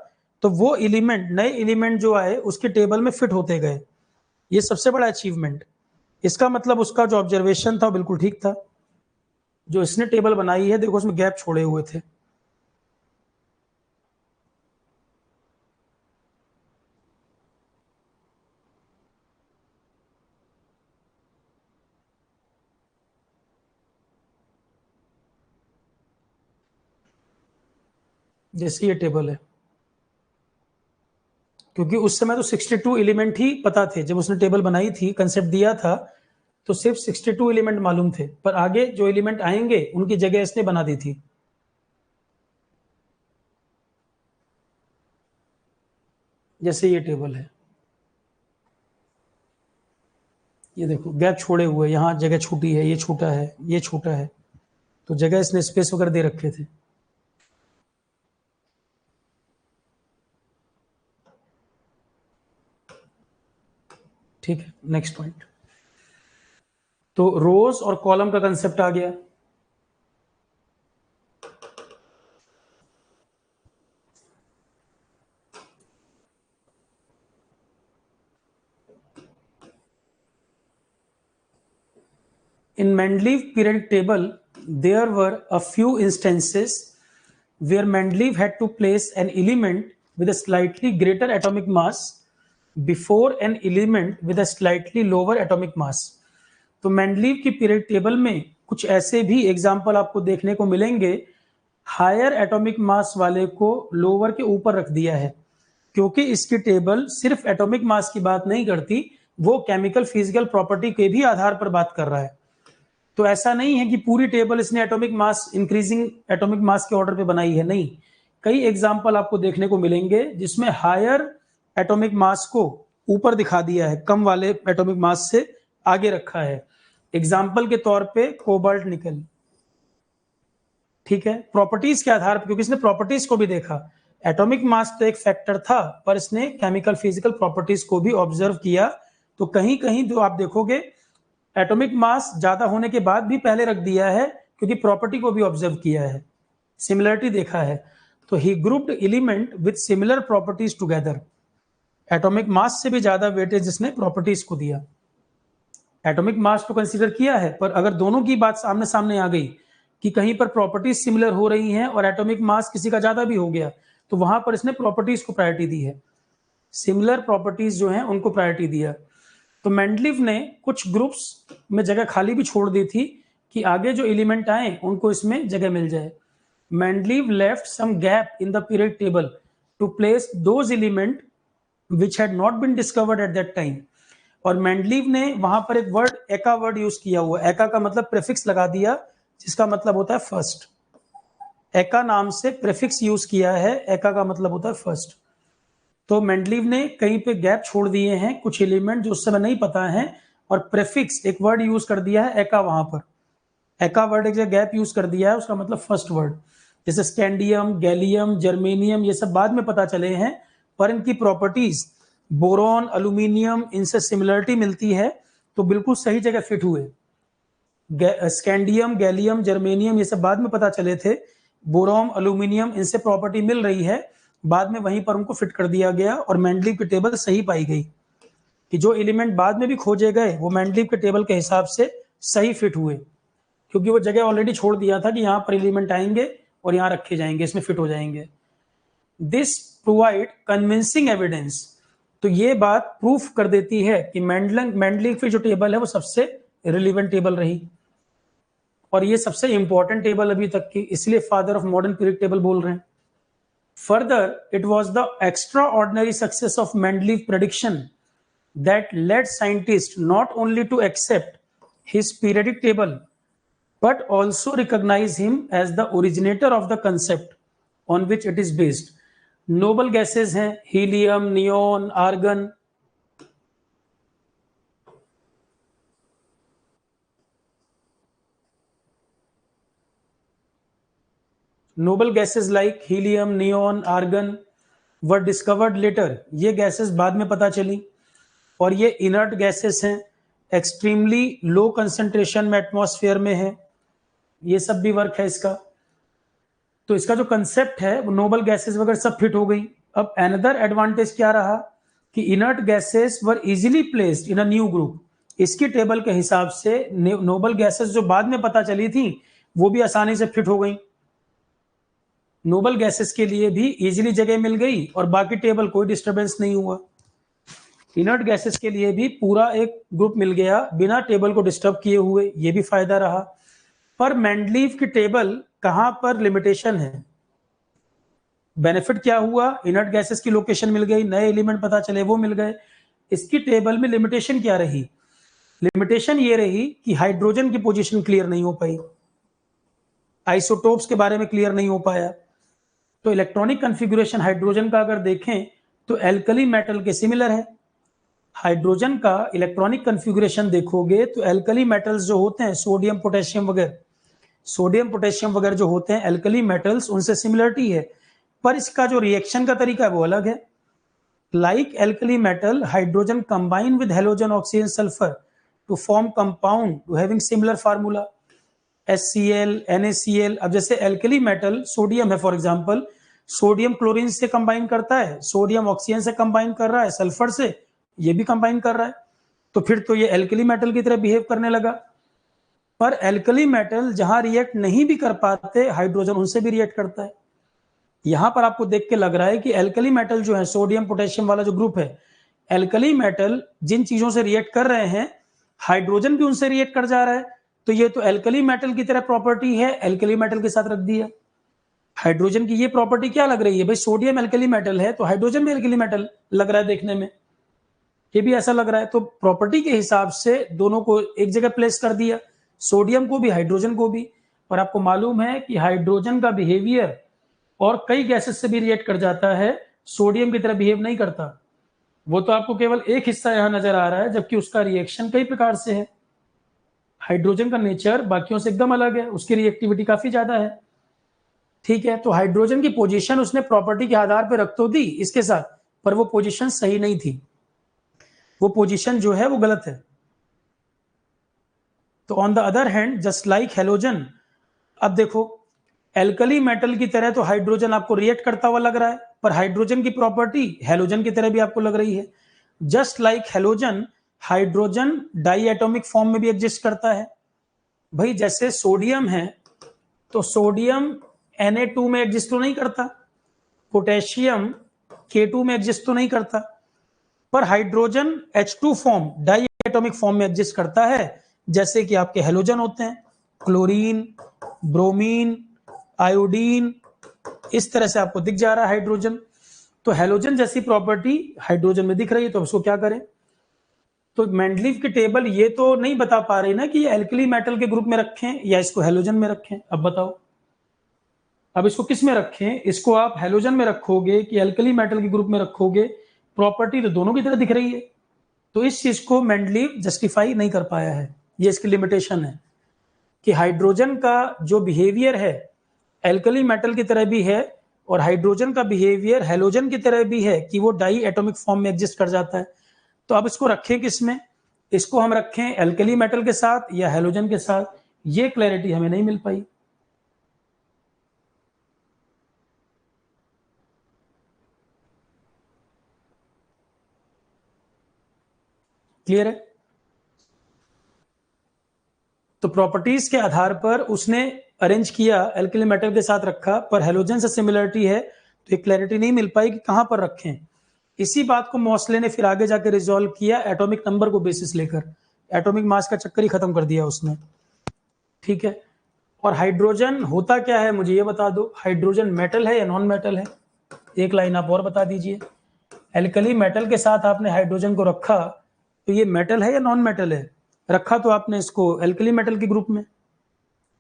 तो वो एलिमेंट, नए एलिमेंट जो आए उसके टेबल में फिट होते गए। ये सबसे बड़ा अचीवमेंट। इसका मतलब उसका जो ऑब्जर्वेशन था बिल्कुल ठीक था। जो इसने टेबल बनाई है देखो उसमें गैप छोड़े हुए थे। जैसे ये टेबल है, क्योंकि उस समय तो 62 एलिमेंट ही पता थे जब उसने टेबल बनाई थी, कंसेप्ट दिया था तो सिर्फ 62 एलिमेंट मालूम थे, पर आगे जो एलिमेंट आएंगे उनकी जगह इसने बना दी थी। जैसे ये टेबल है, ये देखो गैप छोड़े हुए, यहाँ जगह छूटी है, ये छूटा है, ये छूटा है, तो जगह इसने स्पेस वगैरह दे रखे थे। ठीक है, नेक्स्ट पॉइंट। तो रोज और कॉलम का कंसेप्ट आ गया। In Mendeleev periodic table, there were a few instances where Mendeleev had to place an element with a slightly greater atomic mass before an element with a slightly lower atomic mass. तो Mendeleev की period table में कुछ ऐसे भी example आपको देखने को मिलेंगे, हायर एटॉमिक मास वाले को लोअर के ऊपर रख दिया है, क्योंकि इसकी टेबल सिर्फ एटॉमिक मास की बात नहीं करती, वो केमिकल फिजिकल प्रॉपर्टी के भी आधार पर बात कर रहा है। तो ऐसा नहीं है कि पूरी टेबल इसने atomic mass, increasing atomic mass के ऑर्डर पे बनाई है, नहीं। कई एग्जाम्पल आपको देखने को मिलेंगे जिसमें हायर एटॉमिक मास को ऊपर दिखा दिया है, कम वाले एटॉमिक मास से आगे रखा है। एग्जाम्पल के तौर पे कोबाल्ट निकल। ठीक है, प्रॉपर्टीज के आधार पर, क्योंकि इसने प्रॉपर्टीज को भी देखा। एटॉमिक मास तो एक फैक्टर था, पर इसने केमिकल फिजिकल प्रॉपर्टीज को भी ऑब्जर्व किया। तो कहीं कहीं जो आप देखोगे एटॉमिक मास ज्यादा होने के बाद भी पहले रख दिया है, क्योंकि प्रॉपर्टी को भी ऑब्जर्व किया है, सिमिलरिटी देखा है। तो ही grouped element with similar properties together. Atomic mass से भी ज्यादा वेटेज इसने प्रॉपर्टीज को दिया। एटॉमिक मास तो कंसीडर किया है, पर अगर दोनों की बात सामने सामने आ गई कि कहीं पर प्रॉपर्टीज सिमिलर हो रही हैं और एटॉमिक मास किसी का ज्यादा भी हो गया, तो वहां पर इसने प्रॉपर्टीज को प्रायोरिटी दी है, सिमिलर प्रॉपर्टीज जो हैं उनको प्रायोरिटी दिया। तो मेंडलीव ने कुछ ग्रुप्स में जगह खाली भी छोड़ दी थी कि आगे जो एलिमेंट आए उनको इसमें जगह मिल जाए। Mendeleev left some gap in the period table to place those element which had not been discovered at that time. और मेंडलीव ने वहां पर एक वर्ड एका वर्ड यूज किया हुआ। एका का मतलब प्रीफिक्स लगा दिया, जिसका मतलब होता है फर्स्ट। एका नाम से प्रेफिक्स यूज किया है, एका का मतलब होता है फर्स्ट। तो मेंडलीव ने कहीं पे गैप छोड़ दिए हैं, कुछ एलिमेंट जो उस समय नहीं पता है, और प्रेफिक्स एक वर्ड यूज कर दिया है एका, वहां पर एका वर्ड एक जगह गैप यूज कर दिया है, उसका मतलब फर्स्ट वर्ड। जैसे स्कैंडियम, गैलियम, जर्मेनियम, ये सब बाद में पता चले हैं, पर इनकी प्रॉपर्टीज बोरॉन, एल्यूमिनियम, इनसे सिमिलरिटी मिलती है, तो बिल्कुल सही जगह फिट हुए। स्कैंडियम, गैलियम, जर्मेनियम ये सब बाद में पता चले थे, बोरॉन, एल्यूमिनियम, इनसे प्रॉपर्टी मिल रही है, बाद में वहीं पर उनको फिट कर दिया गया और मेंडलीव की टेबल सही पाई गई कि जो एलिमेंट बाद में भी खोजे गए वो मेंडलीव के टेबल के हिसाब से सही फिट हुए, क्योंकि वो जगह ऑलरेडी छोड़ दिया था कि यहाँ पर एलिमेंट आएंगे और यहाँ रखे जाएंगे, इसमें फिट हो जाएंगे। दिस प्रोवाइड कन्विंसिंग एविडेंस, तो ये बात प्रूफ कर देती है कि मेंडलीव की जो टेबल है वो सबसे रिलेवेंट टेबल रही, और ये सबसे इंपॉर्टेंट टेबल अभी तक की, इसलिए father of modern period table बोल रहे हैं। Further, it was the extraordinary success of Mendeleev prediction that led scientists not only to accept his periodic table, but also recognize him as the originator of the concept on which it is based. Noble gases हैं helium, neon, argon. Noble gases like helium, neon, argon were discovered later. ये gases बाद में पता चली, और ये inert gases हैं, extremely low concentration में एटमॉस्फेयर में है, ये सब भी वर्क है इसका। तो इसका जो कंसेप्ट है वो नोबल गैसेस वगैरह सब फिट हो गई। अब अनदर एडवांटेज क्या रहा कि inert gases were easily placed in a new group. इसकी टेबल के हिसाब से नोबल गैसेस जो बाद में पता चली थी वो भी आसानी से फिट हो गई, नोबल गैसेस के लिए भी इजीली जगह मिल गई और बाकी टेबल कोई डिस्टर्बेंस नहीं हुआ। इनर्ट गैसेस के लिए भी पूरा एक ग्रुप मिल गया बिना टेबल को डिस्टर्ब किए हुए, ये भी फायदा रहा। पर मेंडलीव की टेबल कहां पर लिमिटेशन है? बेनिफिट क्या हुआ? इनर्ट गैसेस की लोकेशन मिल गई, नए एलिमेंट पता चले वो मिल गए। इसकी टेबल में लिमिटेशन क्या रही? लिमिटेशन ये रही कि हाइड्रोजन की पोजीशन क्लियर नहीं हो पाई, आइसोटोप्स के बारे में क्लियर नहीं हो पाया। तो इलेक्ट्रॉनिक कॉन्फ़िगरेशन हाइड्रोजन का अगर देखें तो एल्कली मेटल के सिमिलर है। हाइड्रोजन का इलेक्ट्रॉनिक कॉन्फ़िगरेशन देखोगे तो एल्कली मेटल्स जो होते हैं सोडियम पोटेशियम वगैरह जो होते हैं एल्कली मेटल्स, उनसे सिमिलरिटी है, पर इसका जो रिएक्शन का तरीका है वो अलग है। Like alkali metal, hydrogen combine with halogen, oxygen, sulphur to form compound to having similar formula HCl, NaCl। अब जैसे एल्कली मेटल सोडियम है फॉर एग्जांपल, सोडियम क्लोरीन से कंबाइन करता है, सोडियम ऑक्सीजन से कंबाइन कर रहा है, सल्फर से ये भी कंबाइन कर रहा है, तो फिर तो ये एल्कली मेटल की तरह बिहेव करने लगा। पर एल्कली मेटल जहां रिएक्ट नहीं भी कर पाते हाइड्रोजन उनसे भी रिएक्ट करता है। यहां पर आपको देख के लग रहा है कि एल्कली मेटल जो है सोडियम पोटेशियम वाला जो ग्रुप है, एल्कली मेटल जिन चीजों से रिएक्ट कर रहे हैं हाइड्रोजन भी उनसे रिएक्ट कर जा रहा है, तो ये तो एल्कली मेटल की तरह प्रॉपर्टी है, एल्कली मेटल के साथ रख दिया। हाइड्रोजन की ये प्रॉपर्टी क्या लग रही है भाई, सोडियम एल्कली मेटल है तो हाइड्रोजन भी एल्कली मेटल लग रहा है देखने में, ये भी ऐसा लग रहा है। तो प्रॉपर्टी के हिसाब से दोनों को एक जगह प्लेस कर दिया, सोडियम को भी हाइड्रोजन को भी। और आपको मालूम है कि हाइड्रोजन का बिहेवियर और कई गैसेस से भी रिएक्ट कर जाता है, सोडियम की तरह बिहेव नहीं करता। वो तो आपको केवल एक हिस्सा यहां नजर आ रहा है, जबकि उसका रिएक्शन कई प्रकार से है। हाइड्रोजन का नेचर बाकियों से एकदम अलग है, उसकी रिएक्टिविटी काफी ज्यादा है। ठीक है, तो हाइड्रोजन की पोजीशन उसने प्रॉपर्टी के आधार पर रख तो दी इसके साथ, पर वो पोजीशन सही नहीं थी, वो पोजीशन जो है वो गलत है। तो on the other hand just like halogen, अब देखो एल्कली मेटल की तरह तो हाइड्रोजन आपको रिएक्ट करता हुआ लग रहा है, पर हाइड्रोजन की प्रॉपर्टी हेलोजन की तरह भी आपको लग रही है। Just like halogen, hydrogen diatomic form में भी एग्जिस्ट करता है। भाई जैसे सोडियम है तो सोडियम Na2 में एग्जिस्ट तो नहीं करता, पोटेशियम K2 में एग्जिस्ट तो नहीं करता, पर hydrogen H2 form diatomic form में एग्जिस्ट करता है, जैसे कि आपके हेलोजन होते हैं, क्लोरीन, ब्रोमीन, आयोडीन, इस तरह से आपको दिख जा रहा है हाइड्रोजन। तो हेलोजन जैसी प्रॉपर्टी हाइड्रोजन में दिख रही है, तो उसको क्या करें? तो मेंडलीव की टेबल ये तो नहीं बता पा रही ना कि ये एल्कली मेटल के ग्रुप में रखें या इसको हेलोजन में रखें। अब बताओ, अब इसको किस में रखें, इसको आप हेलोजन में रखोगे कि एल्कली मेटल के ग्रुप में रखोगे, प्रॉपर्टी तो दोनों की तरह दिख रही है। तो इस चीज को मेंडलीव जस्टिफाई नहीं कर पाया है, ये इसकी लिमिटेशन है कि हाइड्रोजन का जो बिहेवियर है एल्कली मेटल की तरह भी है और हाइड्रोजन का बिहेवियर हेलोजन की तरह भी है कि वो डाई एटॉमिक फॉर्म में एग्जिस्ट कर जाता है। तो अब इसको रखें किसमें, इसको हम रखें एल्कली मेटल के साथ या हेलोजन के साथ, ये क्लैरिटी हमें नहीं मिल पाई। क्लियर है? तो प्रॉपर्टीज के आधार पर उसने अरेंज किया, एल्कली मेटल के साथ रखा, पर हेलोजन से सिमिलरिटी है तो एक क्लैरिटी नहीं मिल पाई कि कहां पर रखें। इसी बात को मोस्ले ने फिर आगे जाकर रिजॉल्व किया एटॉमिक नंबर को बेसिस लेकर, एटॉमिक मास का चक्कर ही खत्म कर दिया उसने। ठीक है, और हाइड्रोजन होता क्या है मुझे ये बता दो, हाइड्रोजन मेटल है या नॉन मेटल है? एक लाइन आप और बता दीजिए। एल्कली मेटल के साथ आपने हाइड्रोजन को रखा तो ये मेटल है या नॉन मेटल है? रखा तो आपने इसको एल्कली मेटल के ग्रुप में।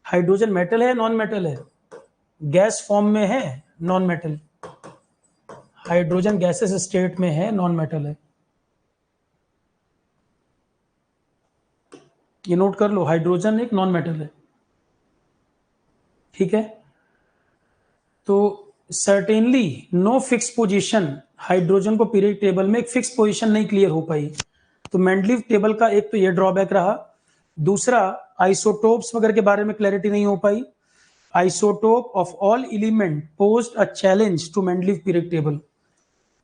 हाइड्रोजन मेटल है या नॉन मेटल है? गैस फॉर्म में है, non metal. Hydrogen gaseous state में है, नॉन मेटल है। ये नोट कर लो, हाइड्रोजन एक नॉन मेटल है। ठीक है, तो certainly no fix position, hydrogen को पीरियड टेबल में एक फिक्स पोजीशन नहीं क्लियर हो पाई। तो मेंडलीव टेबल का एक तो ये ड्रॉबैक रहा, दूसरा आइसोटोप्स वगैरह के बारे में क्लैरिटी नहीं हो पाई। Isotope of all element posed a challenge to Mendeleev period table.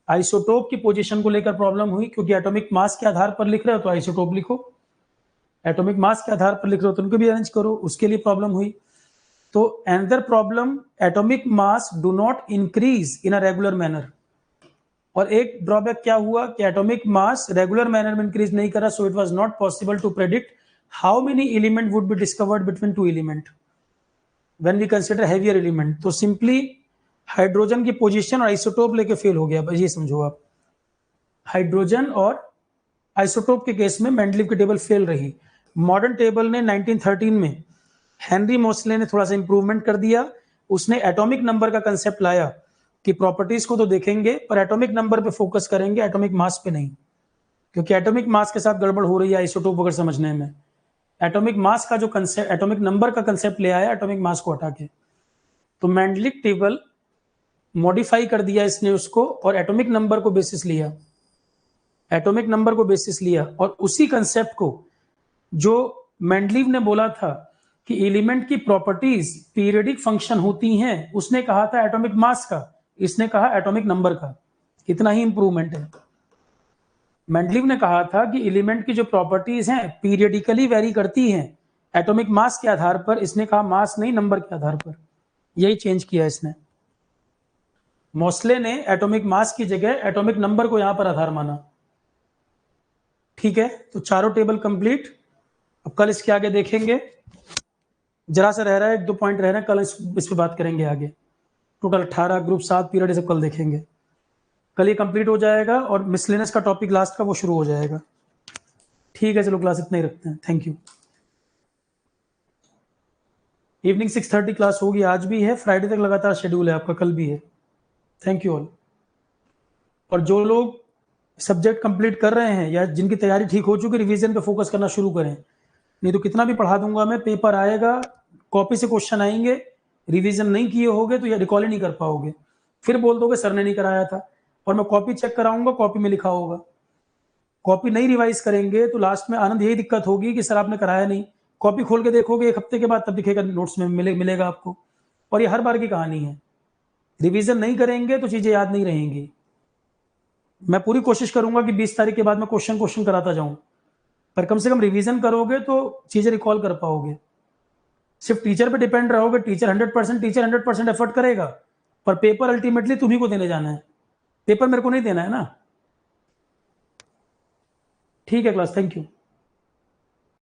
Isotope की पोजीशन को लेकर प्रॉब्लम हुई, क्योंकि एटॉमिक मास के आधार पर लिख रहे हो तो आइसोटोप लिखो, एटॉमिक मास के आधार पर लिख रहे हो तो उनको भी अरेंज करो, उसके लिए प्रॉब्लम हुई। तो another problem, atomic mass do not increase in a regular manner. और एक ड्रॉबैक क्या हुआ कि एटॉमिक मास रेगुलर मैनर में इंक्रीज नहीं करा, so it was not possible to predict how many element would be discovered between two element when we consider heavier element. तो simply hydrogen की पोजीशन और आइसोटोप लेके फेल हो गया, बस ये समझो आप। हाइड्रोजन और आइसोटोप के केस में मेंडलीव की टेबल फेल रही। मॉडर्न टेबल ने 1913 में हेनरी मोस्ले ने थोड़ा सा इंप्रूवमेंट कर दिया, उसने एटॉमिक नंबर का कंसेप्ट लाया कि प्रॉपर्टीज को तो देखेंगे पर एटॉमिक नंबर पे फोकस करेंगे, एटॉमिक मास पे नहीं, क्योंकि एटॉमिक मास के साथ गड़बड़ हो रही है आइसोटोप वगैरह समझने में। एटॉमिक मास का जो कंसेप्ट, एटॉमिक नंबर का कंसेप्ट ले आया एटॉमिक मास को हटा के। तो मेंडलीव टेबल मॉडिफाई कर दिया इसने उसको और एटॉमिक नंबर को बेसिस लिया, एटॉमिक नंबर को बेसिस लिया, और उसी कंसेप्ट को जो मेंडलीव ने बोला था कि एलिमेंट की प्रॉपर्टीज पीरियडिक फंक्शन होती हैं, उसने कहा था एटॉमिक मास का, इसने कहा एटॉमिक नंबर का। इतना ही इंप्रूवमेंट है। मेंडलीव ने कहा था कि एलिमेंट की जो प्रॉपर्टीज हैं पीरियडिकली वेरी करती हैं एटॉमिक मास के आधार पर, इसने कहा मास नहीं नंबर के आधार पर। यही चेंज किया इसने। मोस्ले ने एटॉमिक मास की जगह एटॉमिक नंबर को यहां पर आधार माना। ठीक है, तो चारों टेबल कंप्लीट। अब कल इसके आगे देखेंगे, जरा सा रह रहा है, एक दो पॉइंट रह रहे हैं, कल इस पे बात करेंगे आगे। टोटल 18 ग्रुप 7 पीरियड सब कल देखेंगे। कल ये कंप्लीट हो जाएगा और मिसलेनियस का टॉपिक लास्ट का वो शुरू हो जाएगा। ठीक है, चलो क्लास इतना ही रखते हैं। Thank you. इवनिंग 6:30 क्लास होगी, आज भी है, फ्राइडे तक लगातार शेड्यूल है आपका, कल भी है। Thank you all. और जो लोग सब्जेक्ट कंप्लीट कर रहे हैं या जिनकी तैयारी ठीक हो चुकी, रिवीजन पे फोकस करना शुरू करें, नहीं तो कितना भी पढ़ा दूंगा मैं, पेपर आएगा, कॉपी से क्वेश्चन आएंगे, रिवीजन नहीं किए होगे तो या रिकॉल ही नहीं कर पाओगे, फिर बोल दोगे सर ने नहीं कराया था, और मैं कॉपी चेक कराऊंगा, कॉपी में लिखा होगा। कॉपी नहीं रिवाइज करेंगे तो लास्ट में आनंद यही दिक्कत होगी कि सर आपने कराया नहीं। कॉपी खोल के देखोगे एक हफ्ते के बाद, तब दिखेगा नोट्स में मिलेगा आपको। और ये हर बार की कहानी है, रिवीजन नहीं करेंगे तो चीजें याद नहीं रहेंगी। मैं पूरी कोशिश करूंगा कि 20 तारीख के बाद मैं क्वेश्चन कराता जाऊं, पर कम से कम रिवीजन करोगे तो चीजें रिकॉल कर पाओगे। सिर्फ टीचर पे डिपेंड रहोगे, टीचर 100% एफर्ट करेगा, पर पेपर अल्टीमेटली तुम्ही को देने जाना है, पेपर मेरे को नहीं देना है ना। ठीक है क्लास, थैंक यू।